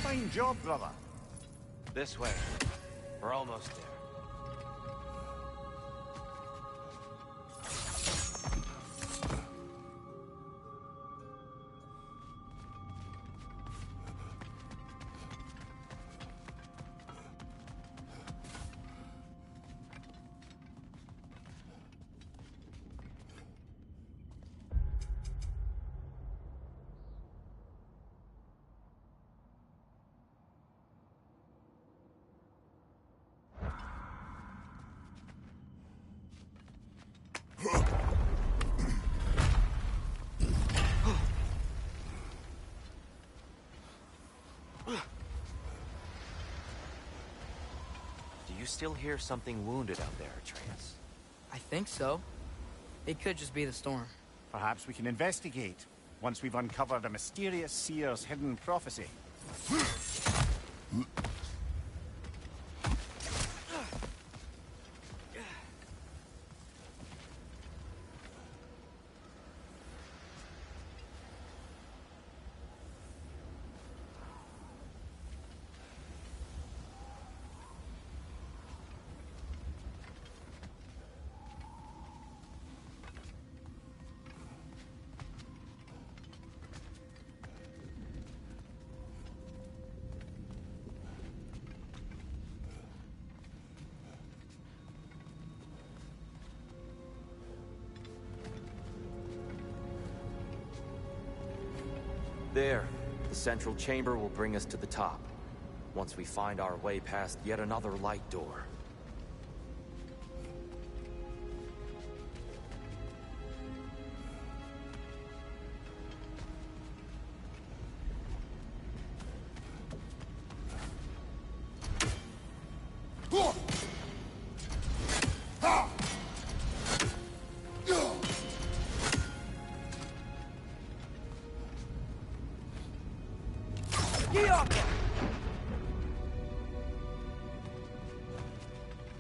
Fine job, brother. This way. We're almost there. you still hear something wounded out there, Atreus? I think so. It could just be the storm. Perhaps we can investigate, once we've uncovered a mysterious seer's hidden prophecy. There. The central chamber will bring us to the top. Once we find our way past yet another light door.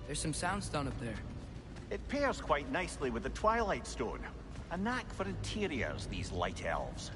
There's some soundstone up there. It pairs quite nicely with the Twilight Stone. A knack for interiors, these light elves.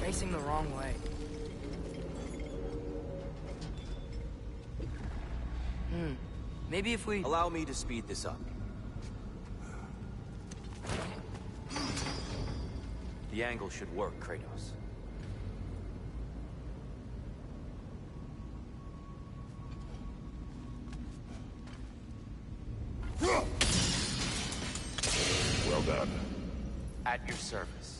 Facing the wrong way. Maybe if we... Allow me to speed this up. The angle should work, Kratos. Well done. At your service.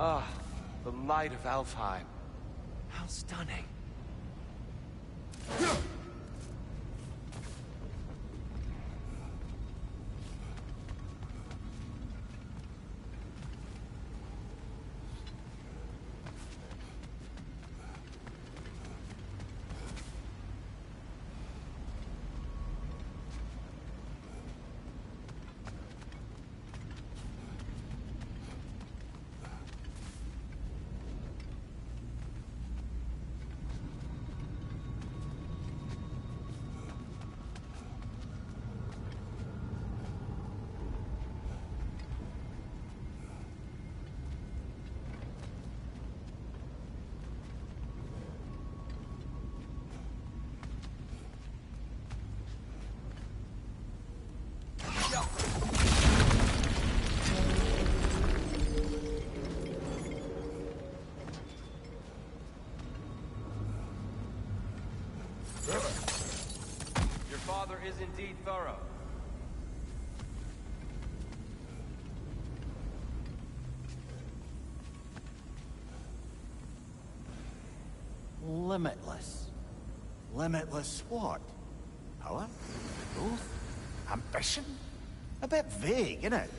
Ah, the light of Alfheim. How stunning. Your father is indeed thorough. limitless. Limitless what? Power? Growth? Ambition? A bit vague, isn't it?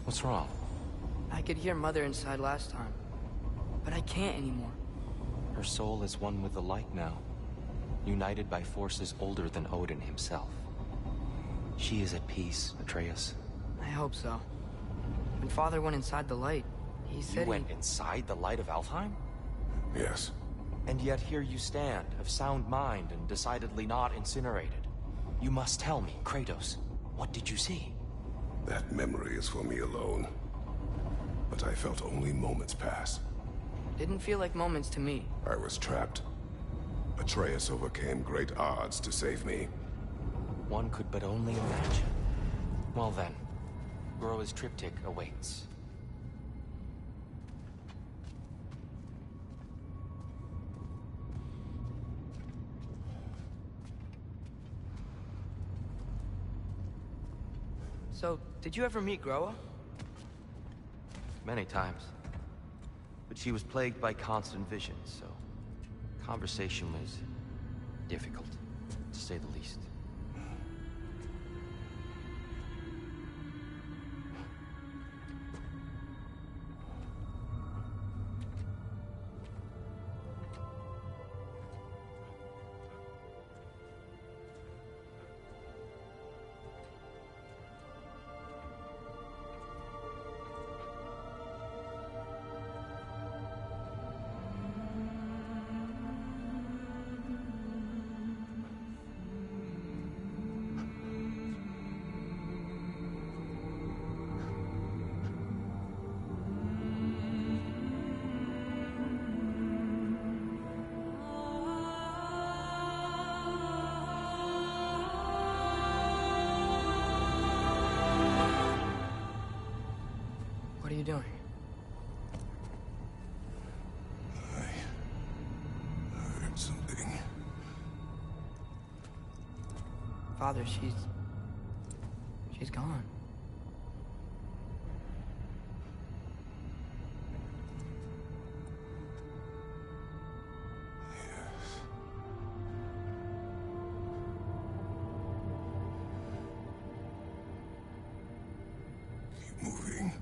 What's wrong? I could hear Mother inside last time, but I can't anymore. Her soul is one with the light now, united by forces older than Odin himself. She is at peace, Atreus. I hope so. When Father went inside the light, he said You went inside the light of Alfheim? Yes. And yet here you stand, of sound mind and decidedly not incinerated. You must tell me, Kratos, what did you see? That memory is for me alone. But I felt only moments pass. Didn't feel like moments to me. I was trapped. Atreus overcame great odds to save me. One could but only imagine. Well then, Groa's triptych awaits. So, did you ever meet Groa? Many times. But she was plagued by constant visions, so conversation was difficult, to say the least. What are you doing? I heard something. Father, she's gone. Keep moving.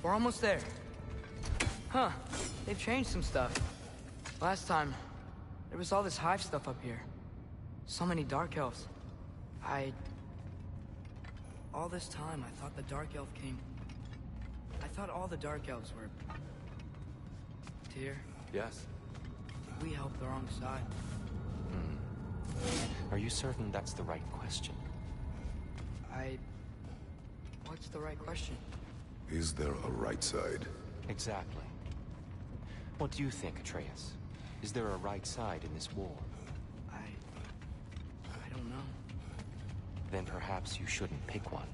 We're almost there. Huh. They've changed some stuff. Last time, there was all this hive stuff up here. So many dark elves. All this time, I thought the Dark Elf King... I thought all the Dark Elves were... Tyr. Yes? We helped the wrong side. Are you certain that's the right question? What's the right question? Is there a right side? Exactly. What do you think, Atreus? Is there a right side in this war? I don't know. Then perhaps you shouldn't pick one.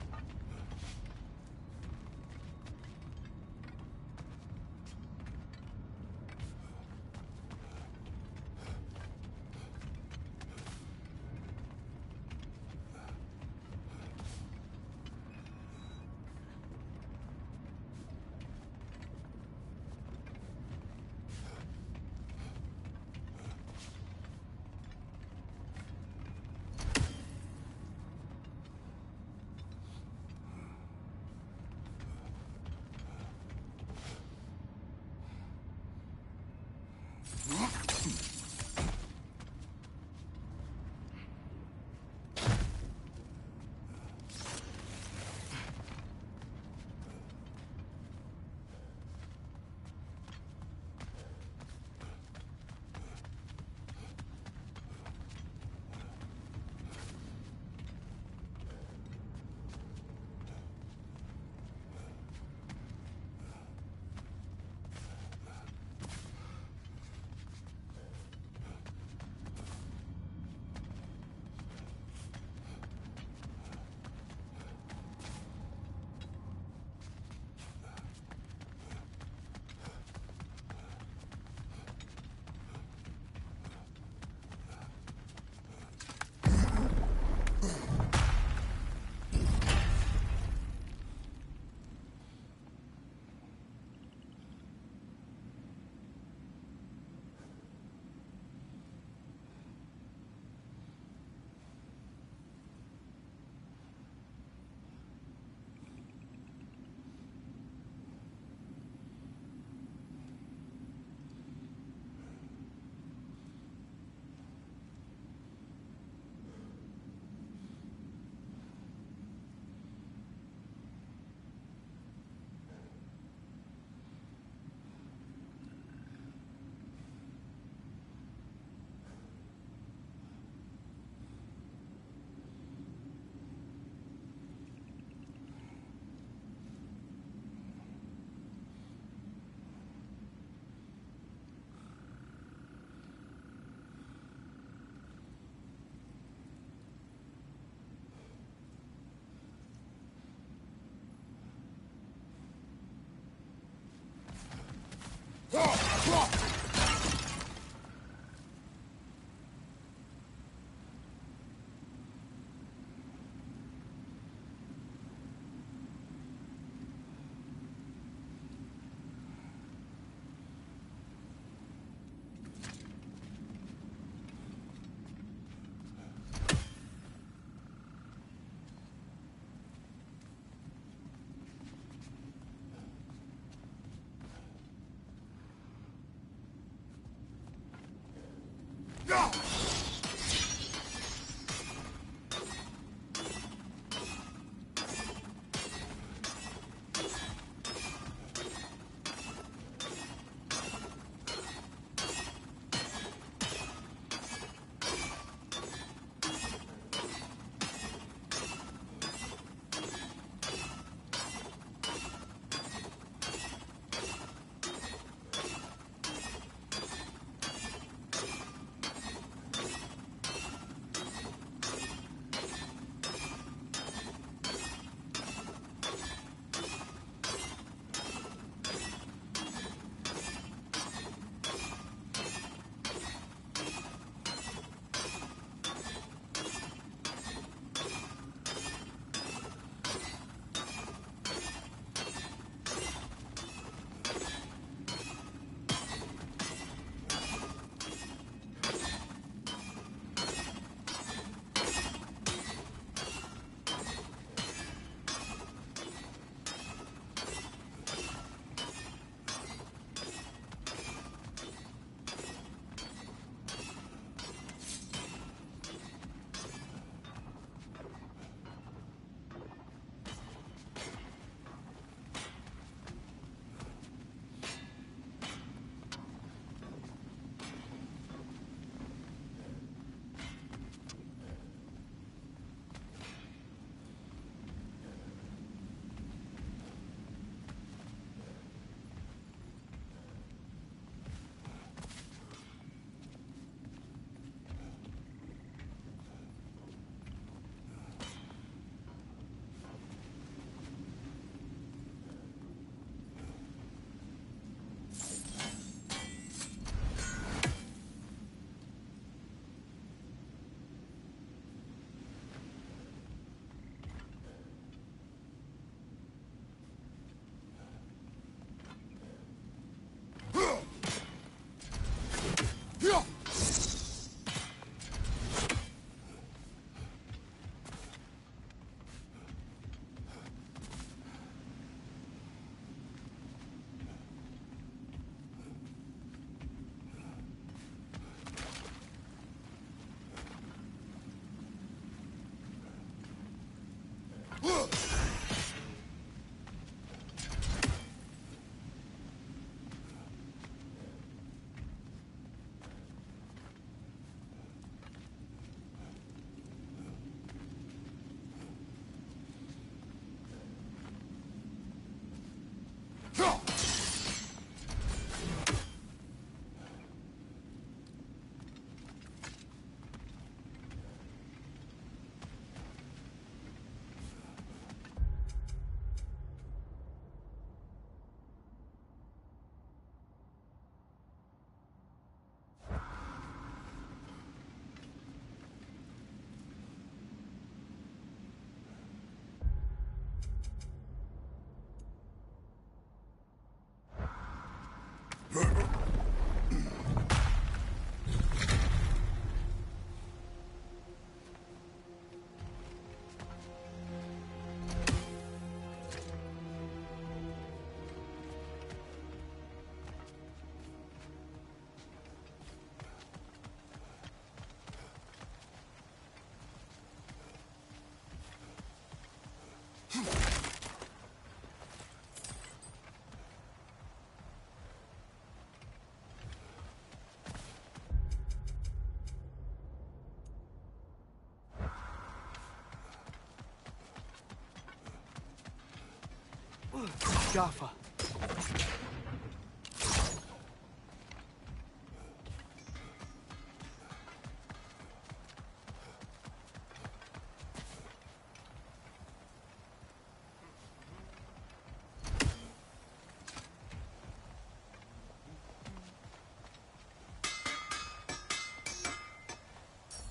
Jaffa.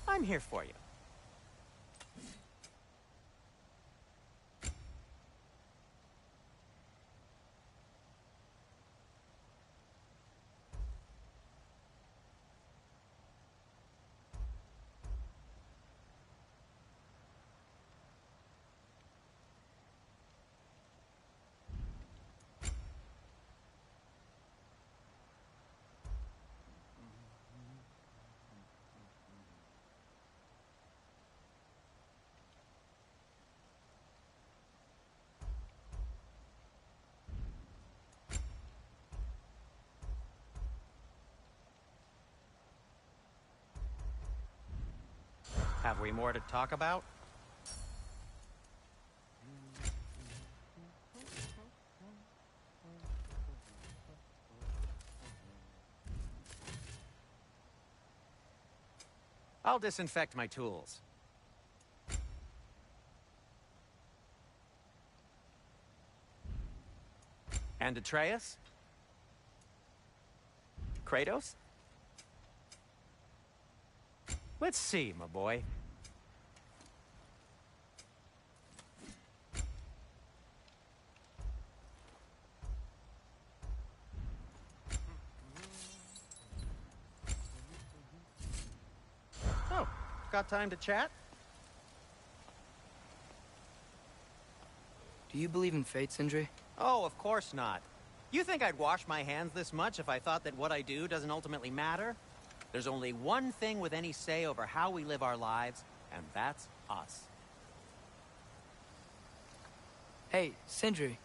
I'm here for you. Have we more to talk about? I'll disinfect my tools. And Atreus? Kratos? Let's see, my boy. Oh, got time to chat? Do you believe in fate, Sindri? Oh, of course not. You think I'd wash my hands this much if I thought that what I do doesn't ultimately matter? There's only one thing with any say over how we live our lives, and that's us. Hey, Sindri,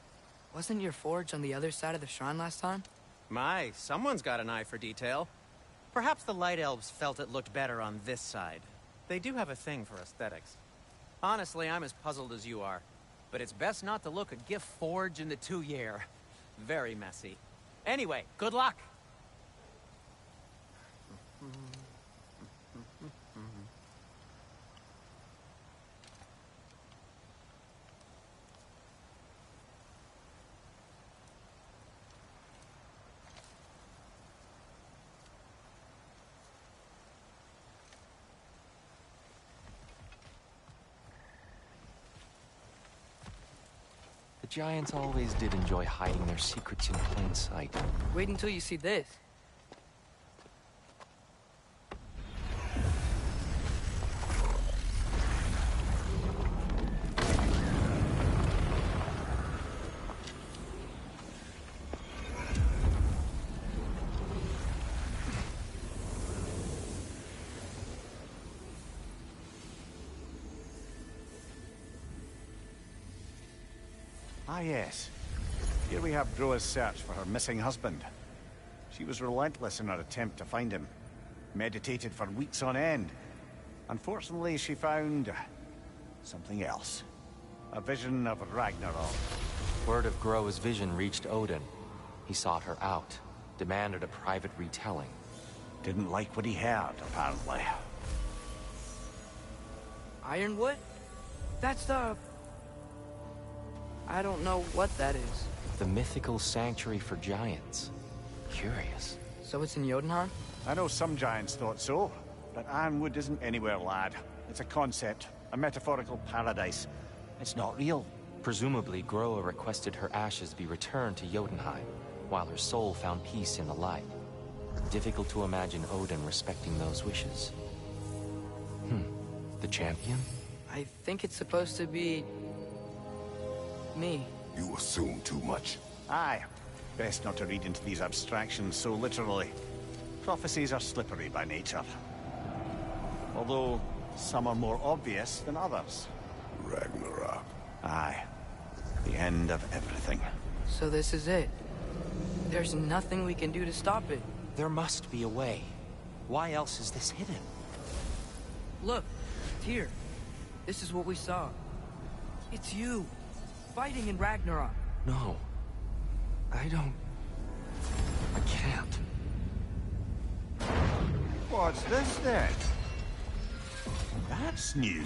wasn't your forge on the other side of the shrine last time? My, someone's got an eye for detail. Perhaps the Light Elves felt it looked better on this side. They do have a thing for aesthetics. Honestly, I'm as puzzled as you are. But it's best not to look a gift forge in the 2-year. Very messy. Anyway, good luck! The Giants always did enjoy hiding their secrets in plain sight. Wait until you see this. Ah, yes. Here we have Groa's search for her missing husband. She was relentless in her attempt to find him. Meditated for weeks on end. Unfortunately, she found something else. A vision of Ragnarok. Word of Groa's vision reached Odin. He sought her out, demanded a private retelling. Didn't like what he heard, apparently. Ironwood? That's the... I don't know what that is. The mythical sanctuary for giants. Curious. So it's in Jotunheim? I know some giants thought so, but Ironwood isn't anywhere, lad. It's a concept, a metaphorical paradise. It's not real. Presumably, Groa requested her ashes be returned to Jotunheim. while her soul found peace in the light. Difficult to imagine Odin respecting those wishes. The champion? I think it's supposed to be... me. You assume too much. Aye. Best not to read into these abstractions so literally. Prophecies are slippery by nature. Although, some are more obvious than others. Ragnarok. Aye. The end of everything. So this is it. There's nothing we can do to stop it. There must be a way. Why else is this hidden? Look, here. This is what we saw. It's you, fighting in Ragnarok. No. I can't. What's this then? That's new.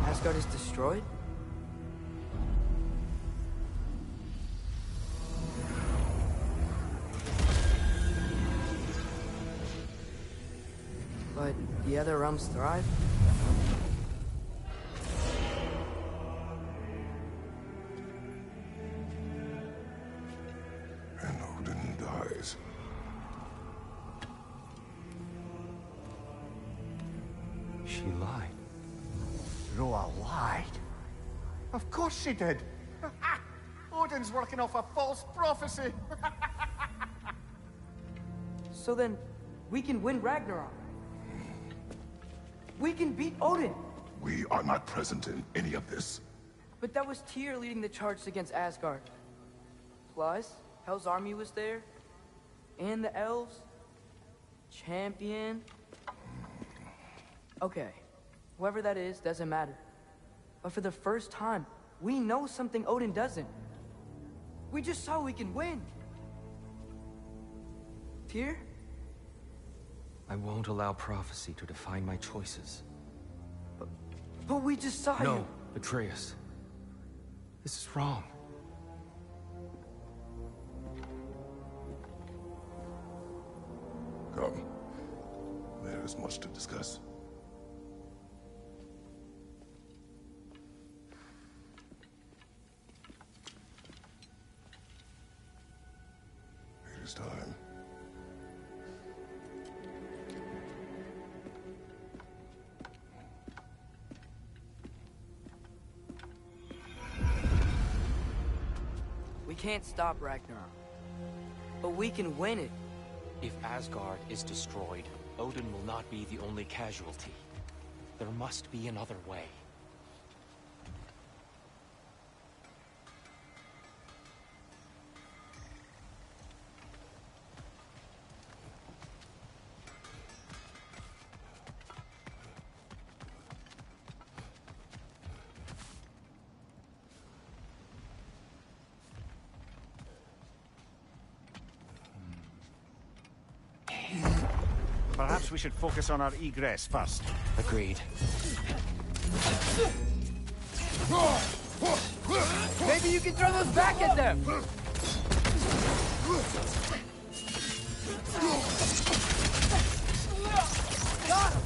Asgard is destroyed? But the other realms thrive? And Odin dies. She lied. Roa lied. Of course she did. Odin's working off a false prophecy. So then, we can win Ragnarok. We can beat Odin. We are not present in any of this. But that was Tyr leading the charge against Asgard. Plus, Hell's army was there. And the elves. Champion. Okay. Whoever that is, doesn't matter. But for the first time, we know something Odin doesn't. We just saw we can win. Tyr? I won't allow prophecy to define my choices. But we just saw you. No, Atreus. This is wrong. Come. There is much to discuss. It is time. We can't stop Ragnarok. But we can win it. If Asgard is destroyed, Odin will not be the only casualty. There must be another way. Perhaps we should focus on our egress first. Agreed. Maybe you can throw those back at them! Got him!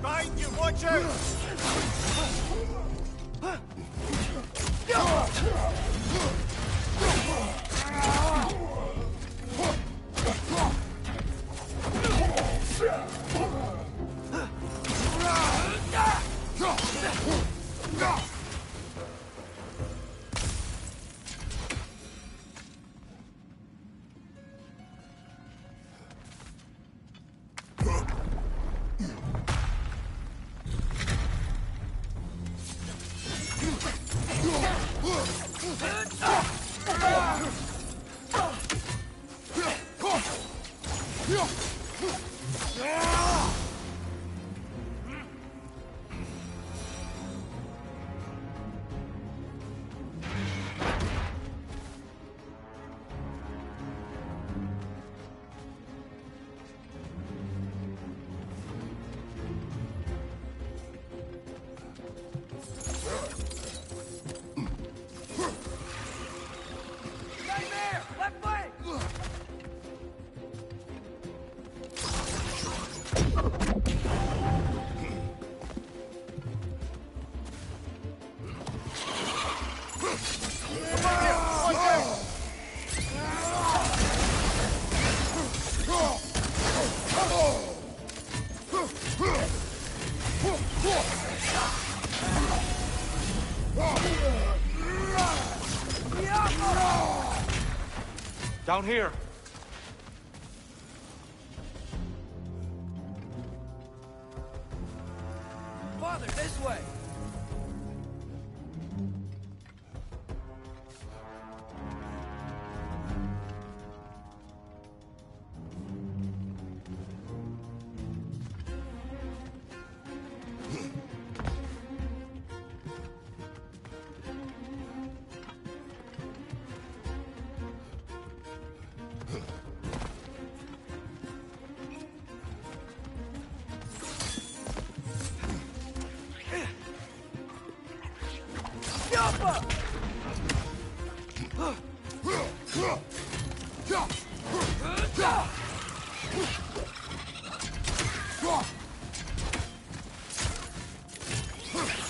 Mind you, watch out! Down here. Father, this way!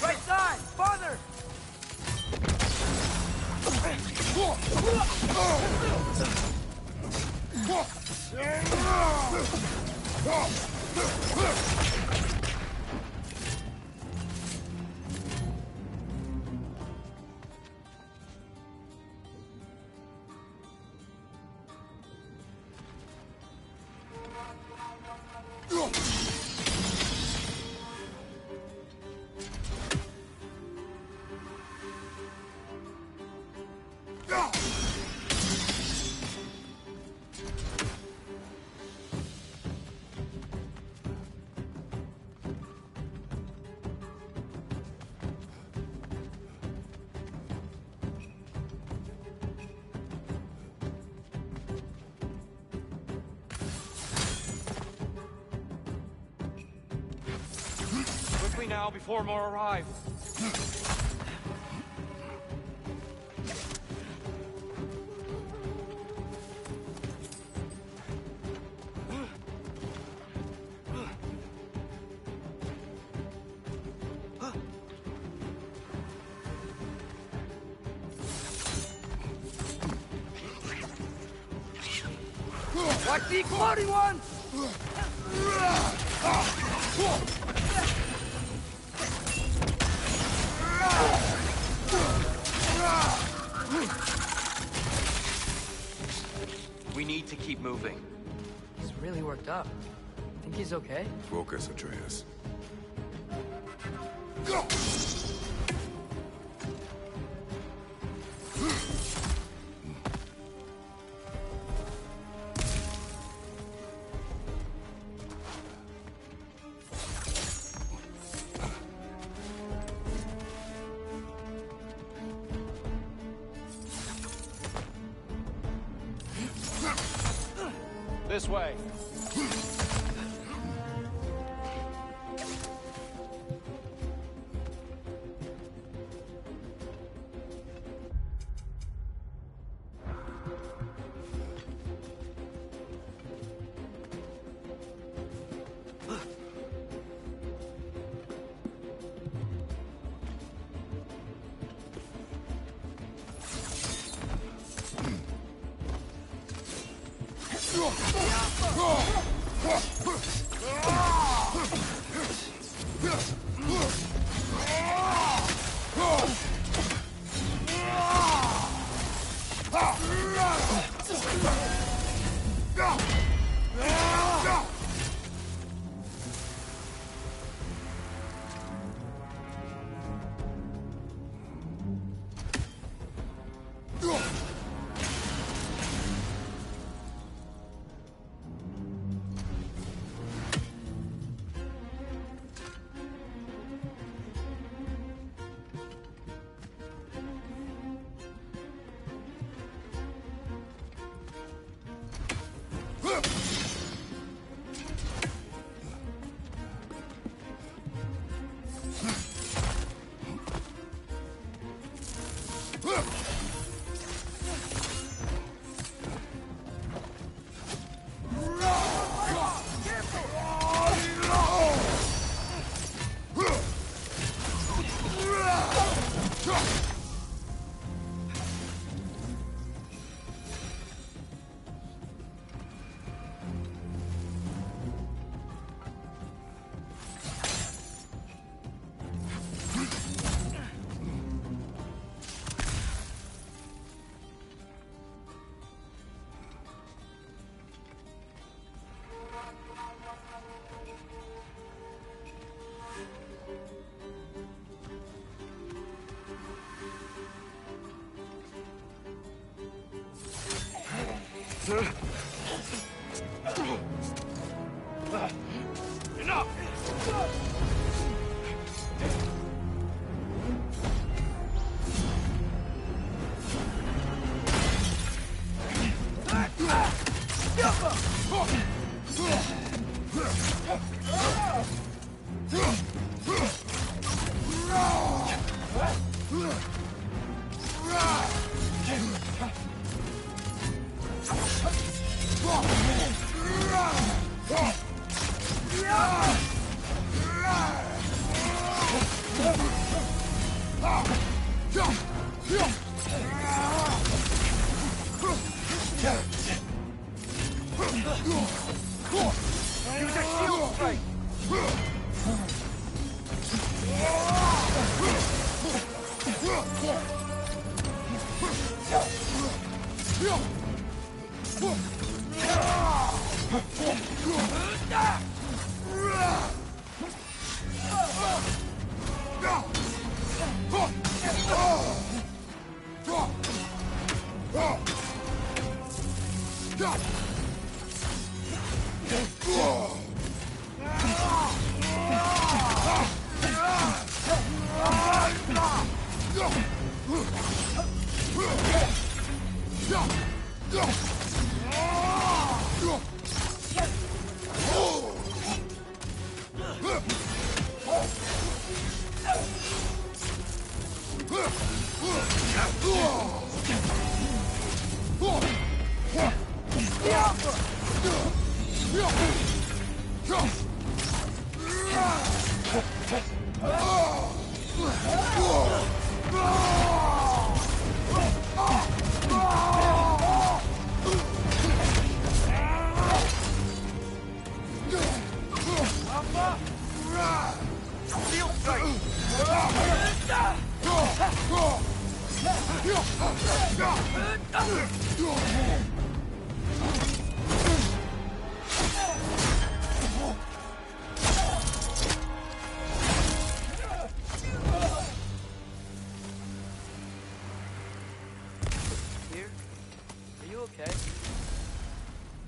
Right side! Father! Quickly now, before more arrive. Watch the exploding one! We need to keep moving. He's really worked up. Think he's okay? Focus, Atreus. This way.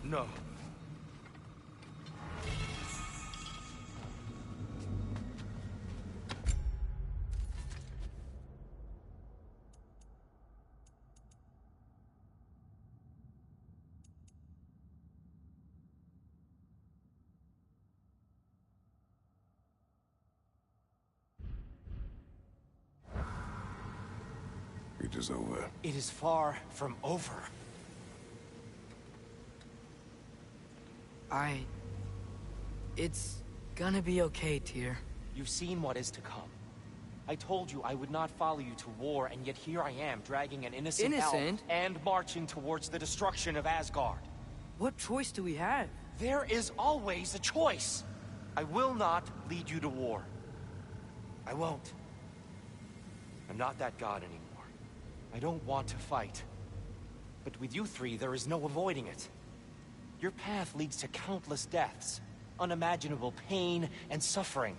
No. It is over. It is far from over. It's gonna be okay, Tyr. You've seen what is to come. I told you I would not follow you to war, and yet here I am, dragging an innocent elf and marching towards the destruction of Asgard. What choice do we have? There is always a choice. I will not lead you to war. I won't. I'm not that god anymore. I don't want to fight. But with you three, there is no avoiding it. Your path leads to countless deaths, unimaginable pain and suffering.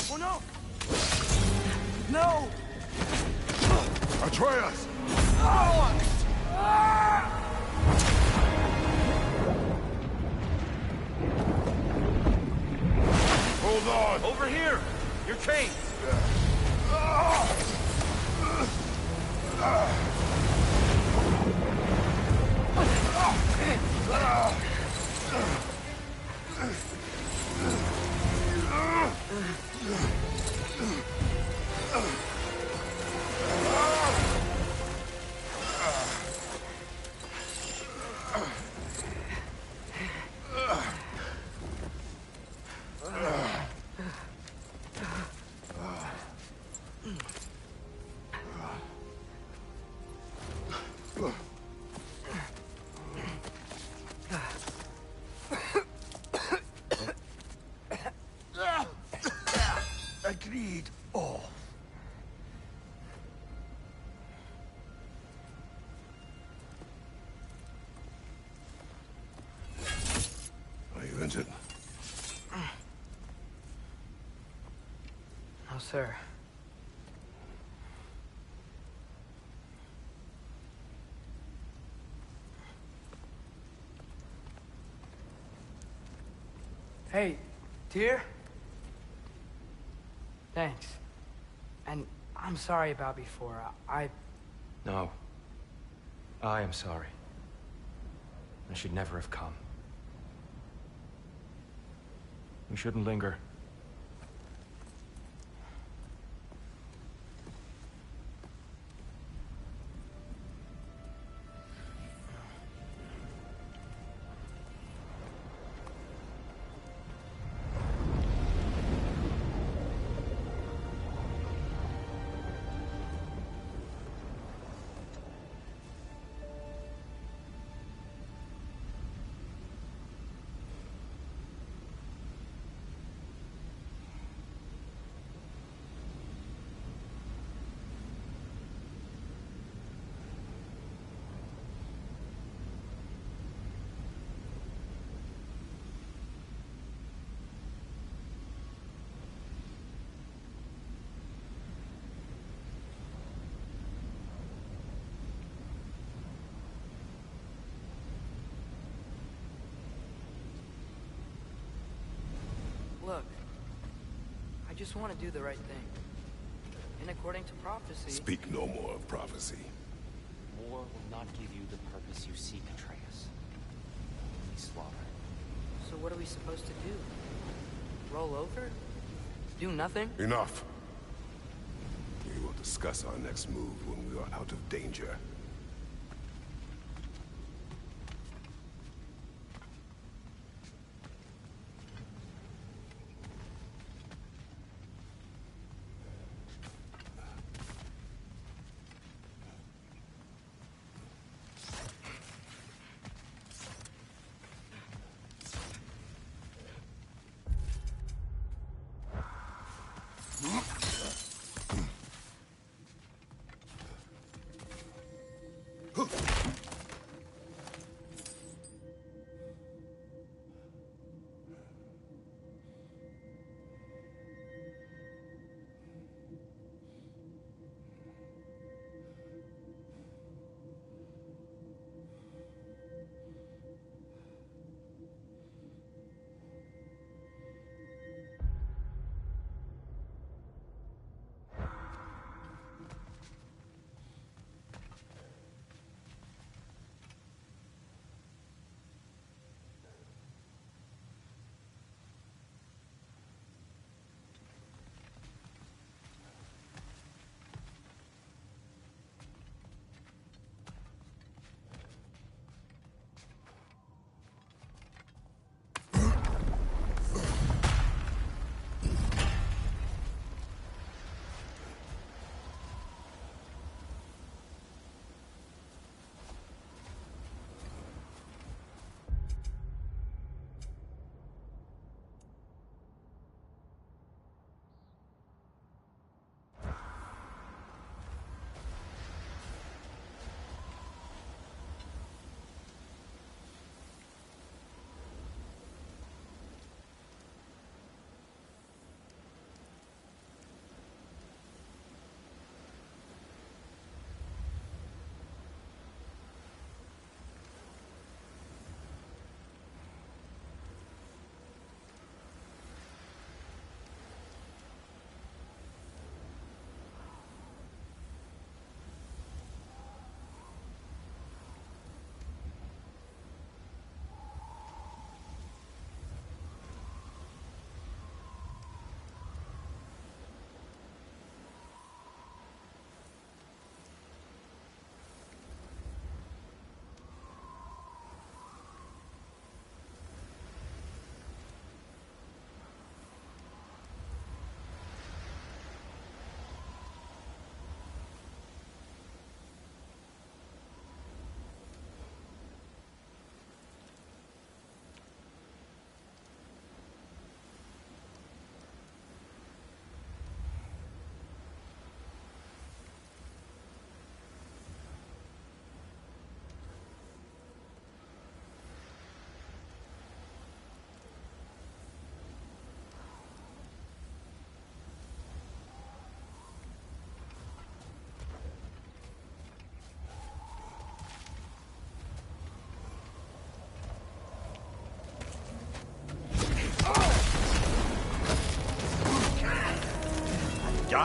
Oh no! No! Atreus! Hold on! Over here! Your chain! Agreed. Oh. Are you injured? No, sir. Hey, dear? Thanks. And I'm sorry about before. No. I am sorry. I should never have come. We shouldn't linger. Look, I just want to do the right thing. And according to prophecy... Speak no more of prophecy. War will not give you the purpose you seek, Atreus. Only slaughter. So what are we supposed to do? Roll over? Do nothing? Enough. We will discuss our next move when we are out of danger.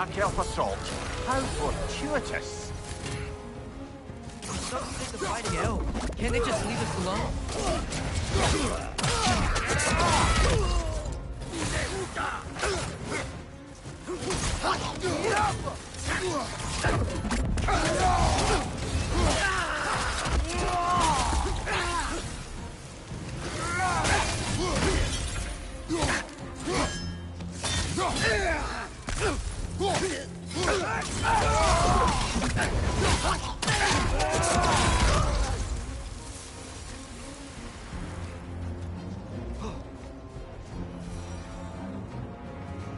Dark Elf assault. How fortuitous. So sick of fighting elves. Can't they just leave us alone?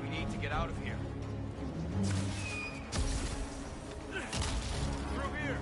We need to get out of here. Through here.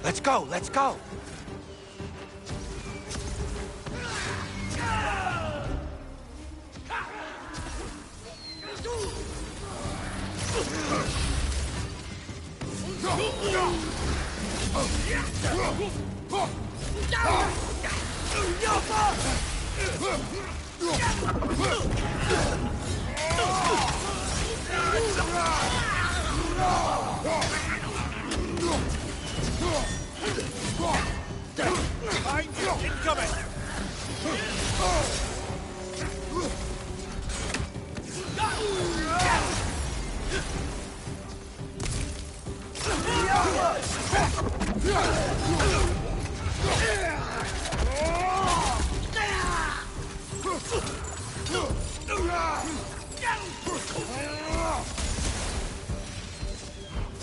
Let's go, let's go! Incoming!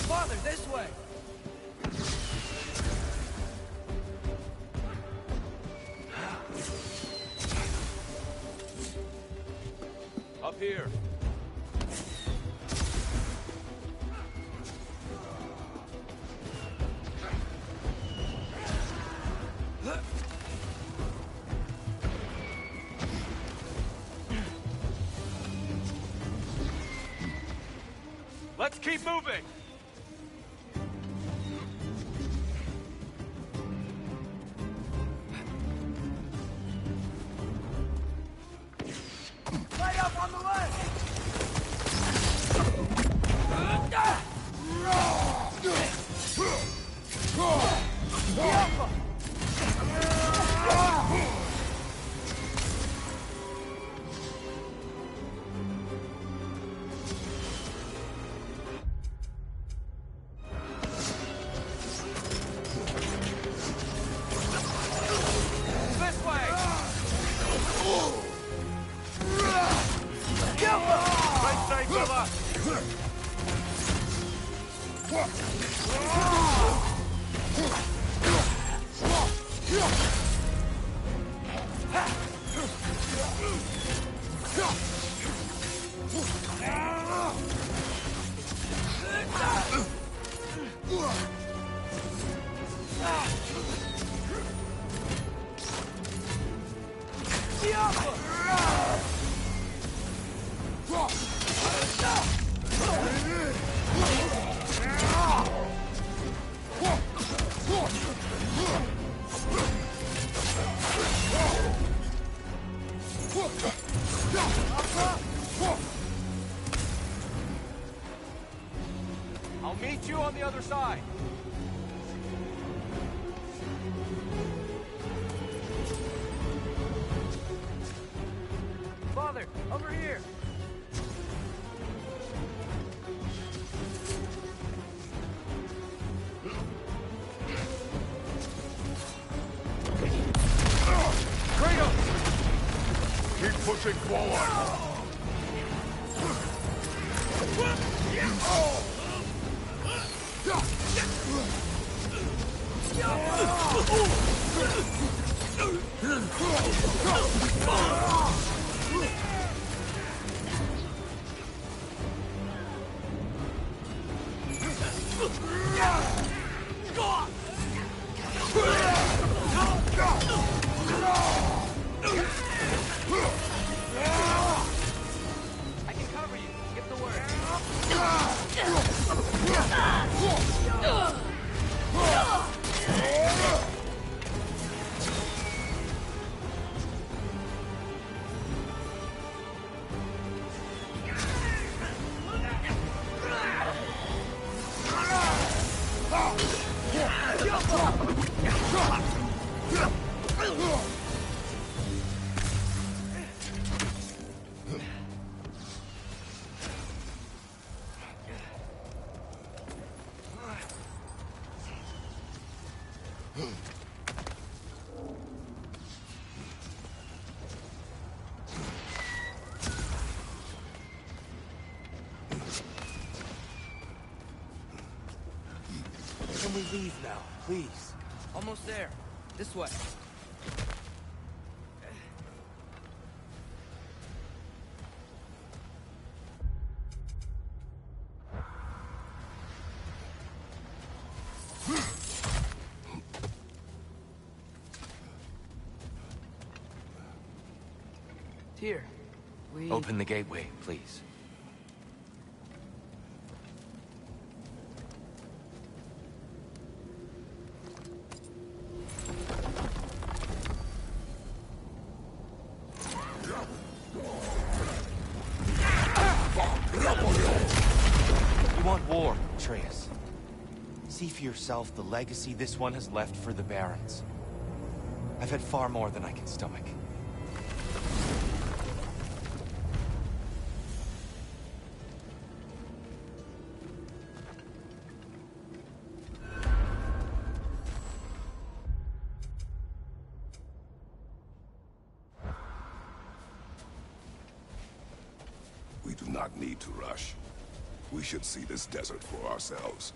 Father, this way! Up here. Let's keep moving! Light up on the left! This way! Right side, brother! the other side. Father, over here! Keep pushing forward! I can cover you. Get the word. Can we leave now, please? Almost there. This way. Here. We... Open the gateway, please. You want war, Atreus. See for yourself the legacy this one has left for the Barons. I've had far more than I can stomach. We do not need to rush. We should see this desert for ourselves.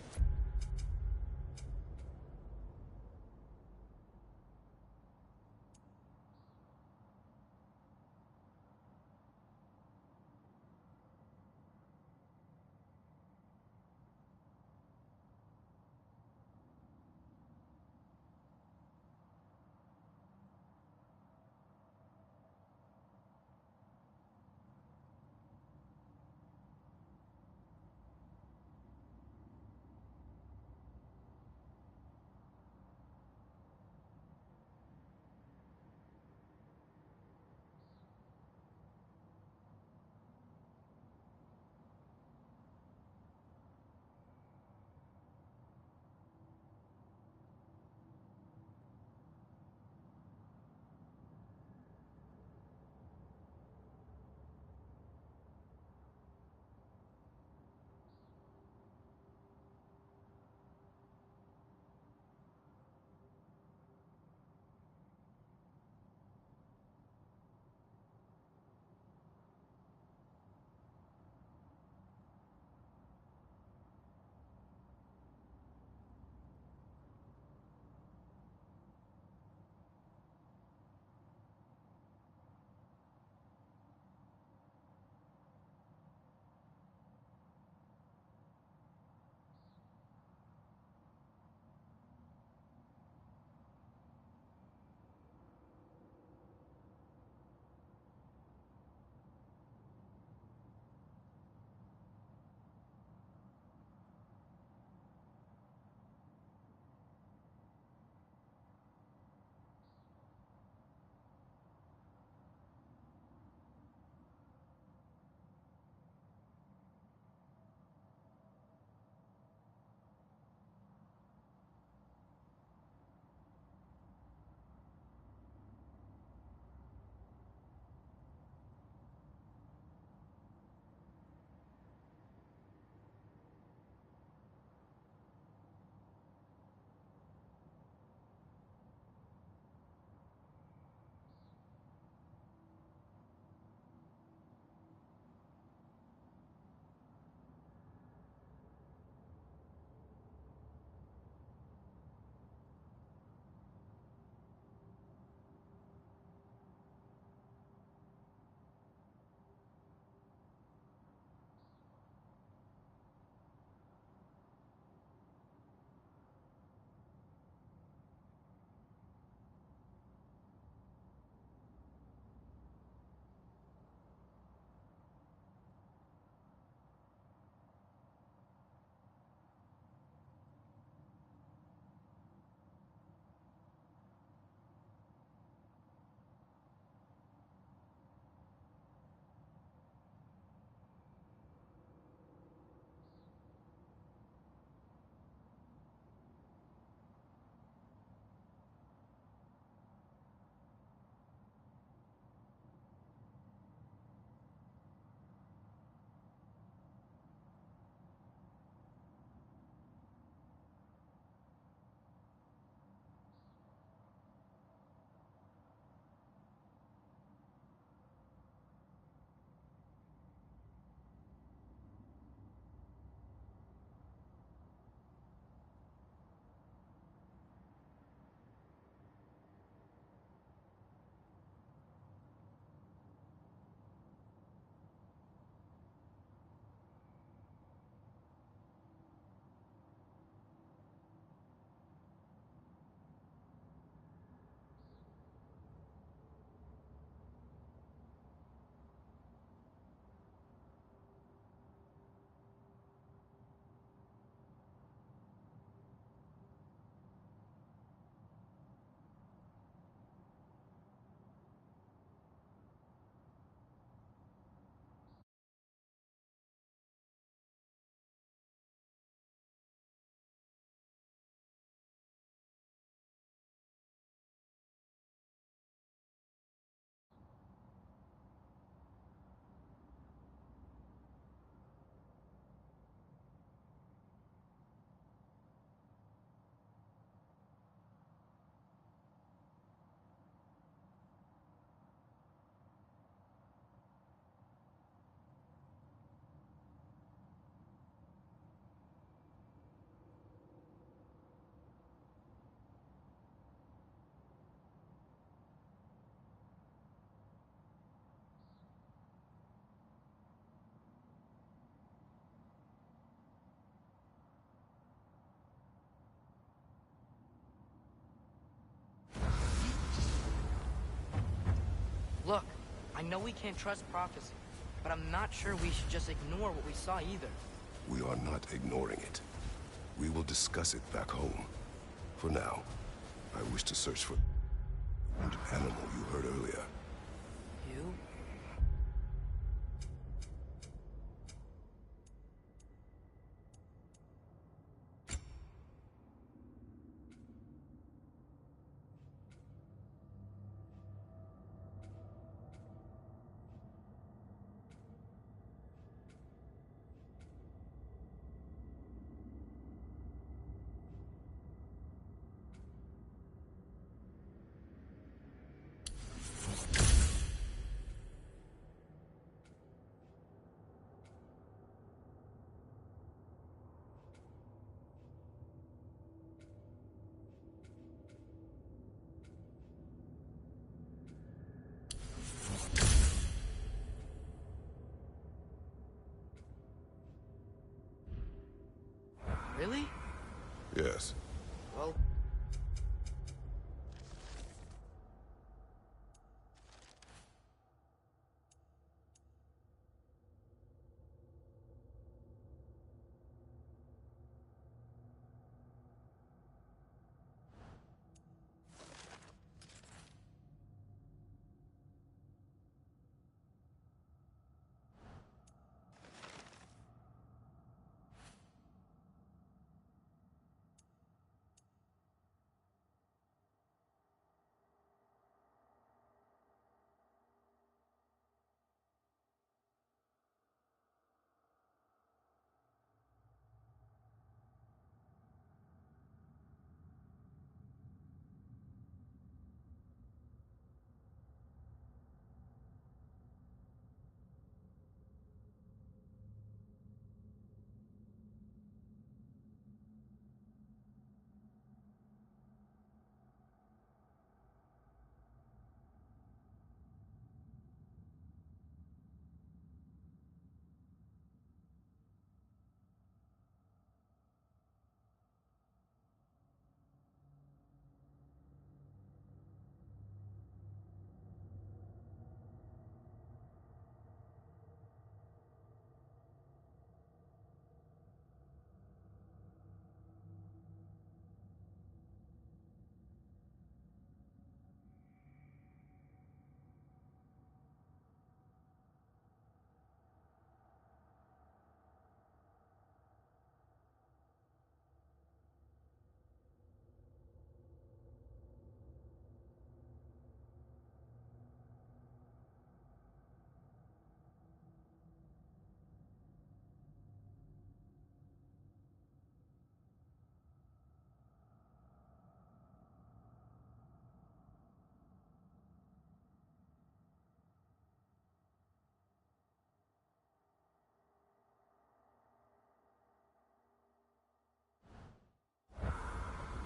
Look, I know we can't trust prophecy, but I'm not sure we should just ignore what we saw either. We are not ignoring it. We will discuss it back home. For now, I wish to search for the wounded animal you heard earlier. You? Really? Yes. Well...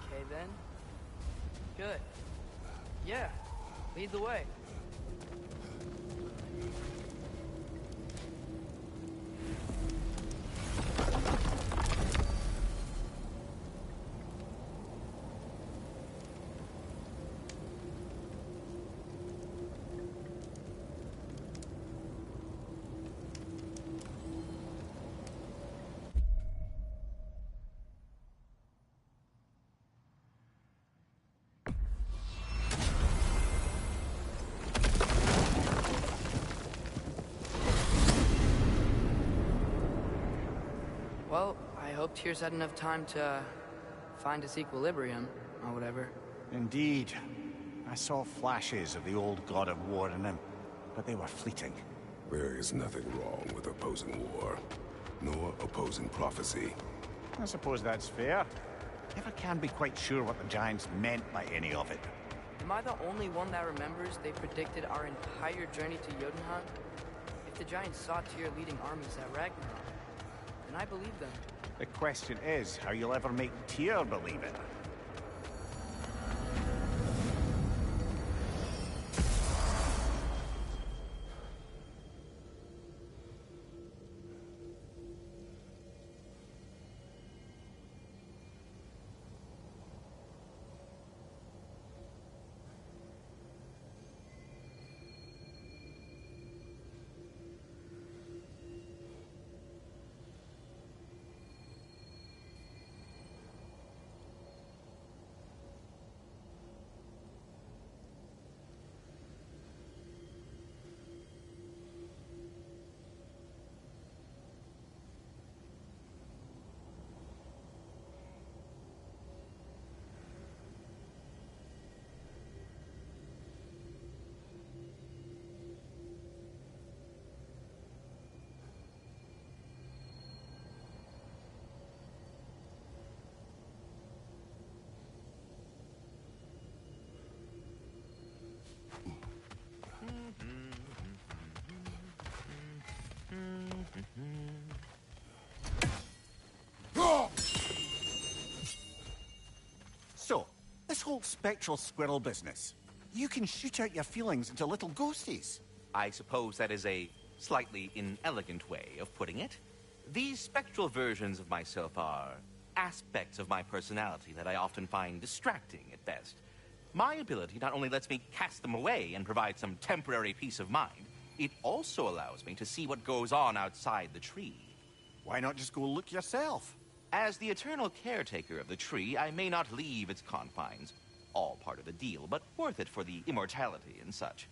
Okay then. Good. Yeah, lead the way. Well, I hope Tyr's had enough time to find his equilibrium, or whatever. Indeed. I saw flashes of the old god of war in him, but they were fleeting. There is nothing wrong with opposing war, nor opposing prophecy. I suppose that's fair. Never can be quite sure what the Giants meant by any of it. Am I the only one that remembers they predicted our entire journey to Jotunheim? If the Giants saw Tyr leading armies at Ragnarok, then I believe them. The question is how you'll ever make Tyr believe it. old spectral squirrel business. You can shoot out your feelings into little ghosties. I suppose that is a slightly inelegant way of putting it. These spectral versions of myself are aspects of my personality that I often find distracting at best. My ability not only lets me cast them away and provide some temporary peace of mind, it also allows me to see what goes on outside the tree. Why not just go look yourself? As the eternal caretaker of the tree, I may not leave its confines. All part of the deal, but worth it for the immortality and such.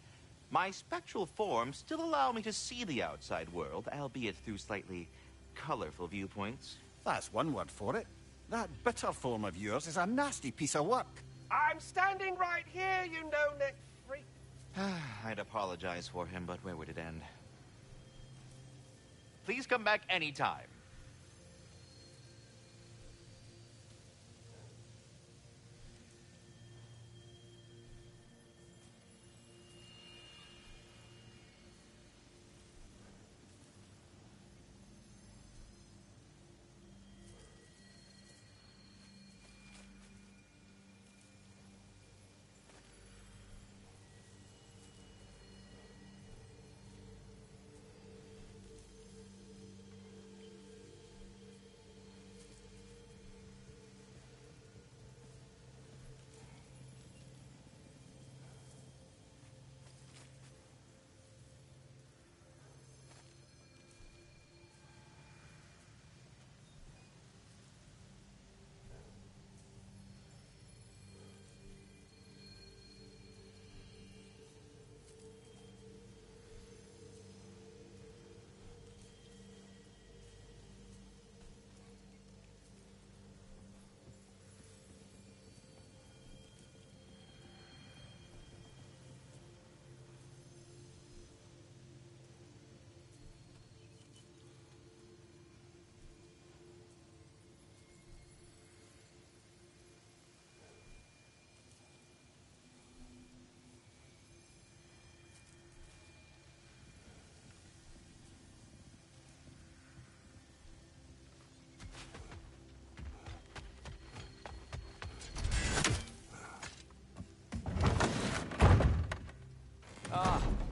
My spectral forms still allow me to see the outside world, albeit through slightly colorful viewpoints. That's one word for it. That bitter form of yours is a nasty piece of work. I'm standing right here, you no-neck freak. I'd apologize for him, but where would it end? Please come back anytime.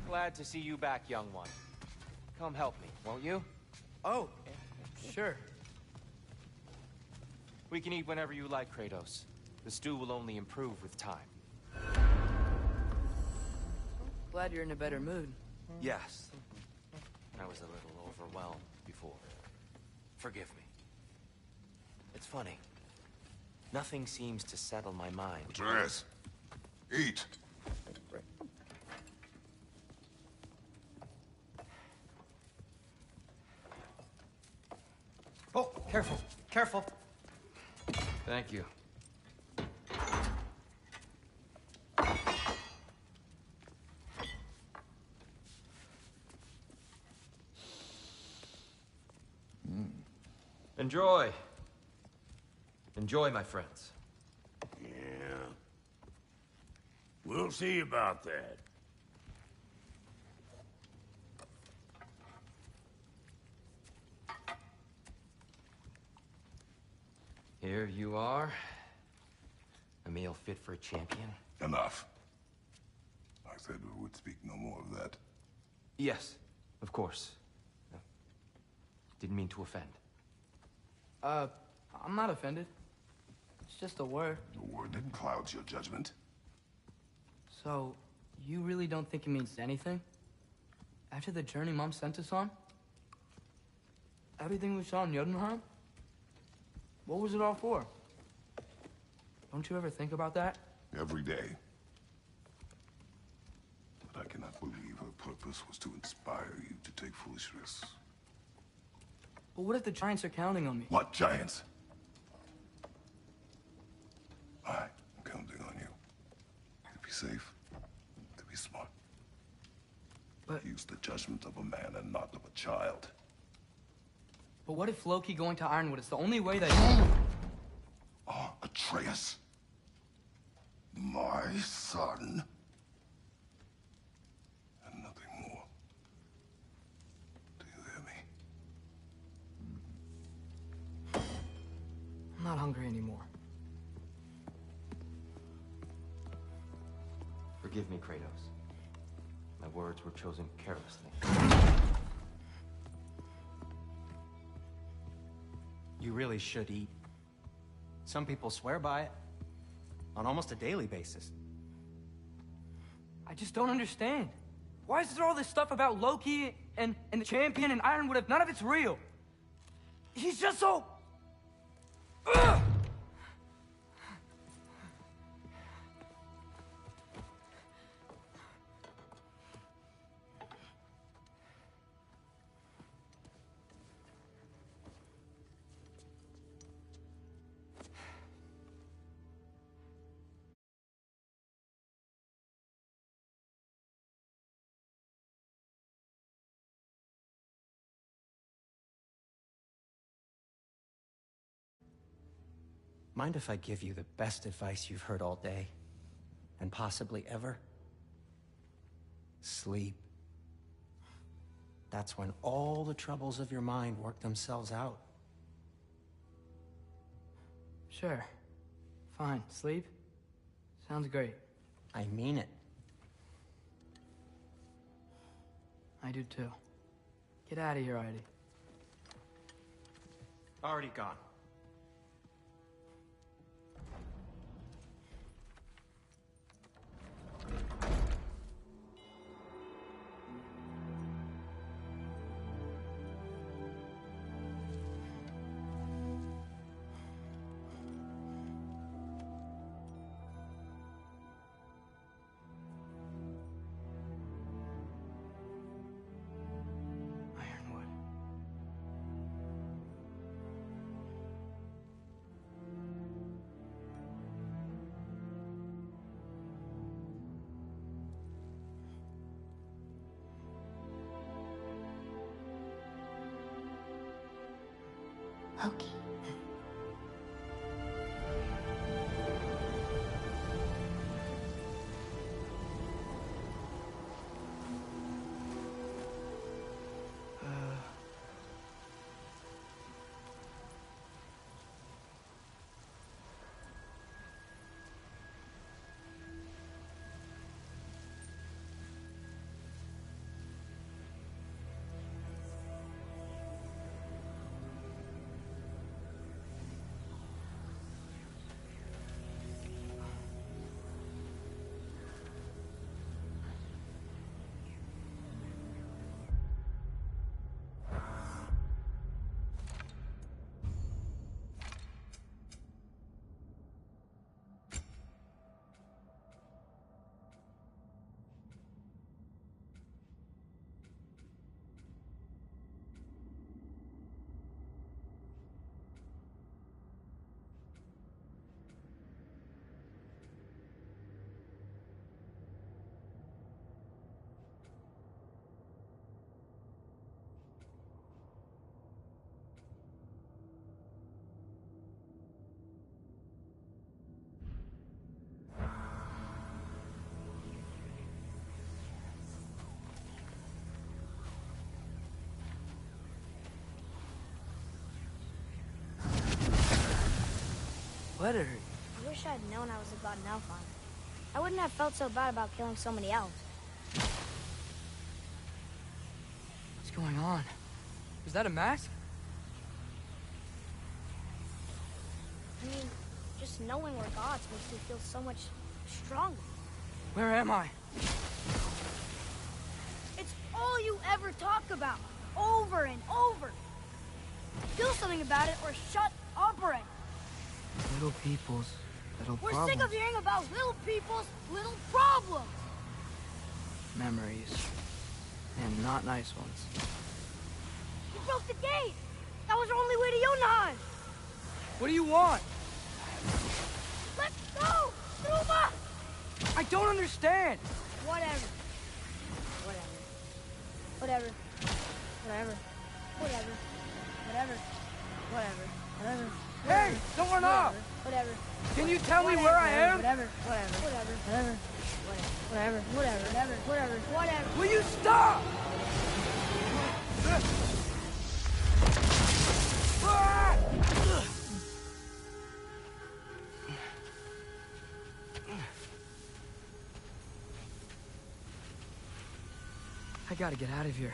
Glad to see you back, young one. Come help me, won't you? Oh, sure. We can eat whenever you like, Kratos. The stew will only improve with time. Glad you're in a better mood. Yes. I was a little overwhelmed before. Forgive me. It's funny. Nothing seems to settle my mind. Atreus, eat. Oh, careful, careful. Thank you. Enjoy. Enjoy, my friends. Yeah. We'll see about that. Here you are. A meal fit for a champion. Enough. I said we would speak no more of that. Yes, of course. No. Didn't mean to offend. I'm not offended. It's just a word. The word that clouds your judgment. So, you really don't think it means anything? After the journey Mom sent us on? Everything we saw in Jotunheim? What was it all for? Don't you ever think about that? Every day. But I cannot believe her purpose was to inspire you to take foolish risks. But what if the Giants are counting on me? What Giants? I'm counting on you. To be safe, to be smart. But... use the judgment of a man and not of a child. But what if Loki going to Ironwood is the only way that... Atreus? My son? And nothing more. Do you hear me? I'm not hungry anymore. Forgive me, Kratos. My words were chosen carelessly. You really should eat. Some people swear by it. On almost a daily basis. I just don't understand. Why is there all this stuff about Loki and the champion and Ironwood if none of it's real? He's just so... Ugh! Mind if I give you the best advice you've heard all day? And possibly ever? Sleep. That's when all the troubles of your mind work themselves out. Sure. Fine. Sleep? Sounds great. I mean it. I do too. Get out of here, Heidi. Already gone. Ironwood. Loki. What are you? I wish I'd known I was a god in Alfheim. I wouldn't have felt so bad about killing so many elves. What's going on? Was that a mask? I mean, just knowing we're gods makes me feel so much stronger. Where am I? It's all you ever talk about, over and over. Do something about it or shut up already. Little people's little We're problems. sick of hearing about little people's little problems. Memories. And not nice ones. You broke the gate. That was our only way to Jotunheim. What do you want? Let's go, Numa! I don't understand. Whatever. Whatever. Whatever. Whatever. Whatever. Whatever. Whatever. Hey, don't run off. Whatever. Can you tell me where I am? Whatever. Whatever. Whatever. Whatever. Whatever. Whatever. Whatever. Whatever. Whatever. Will you stop? I gotta get out of here.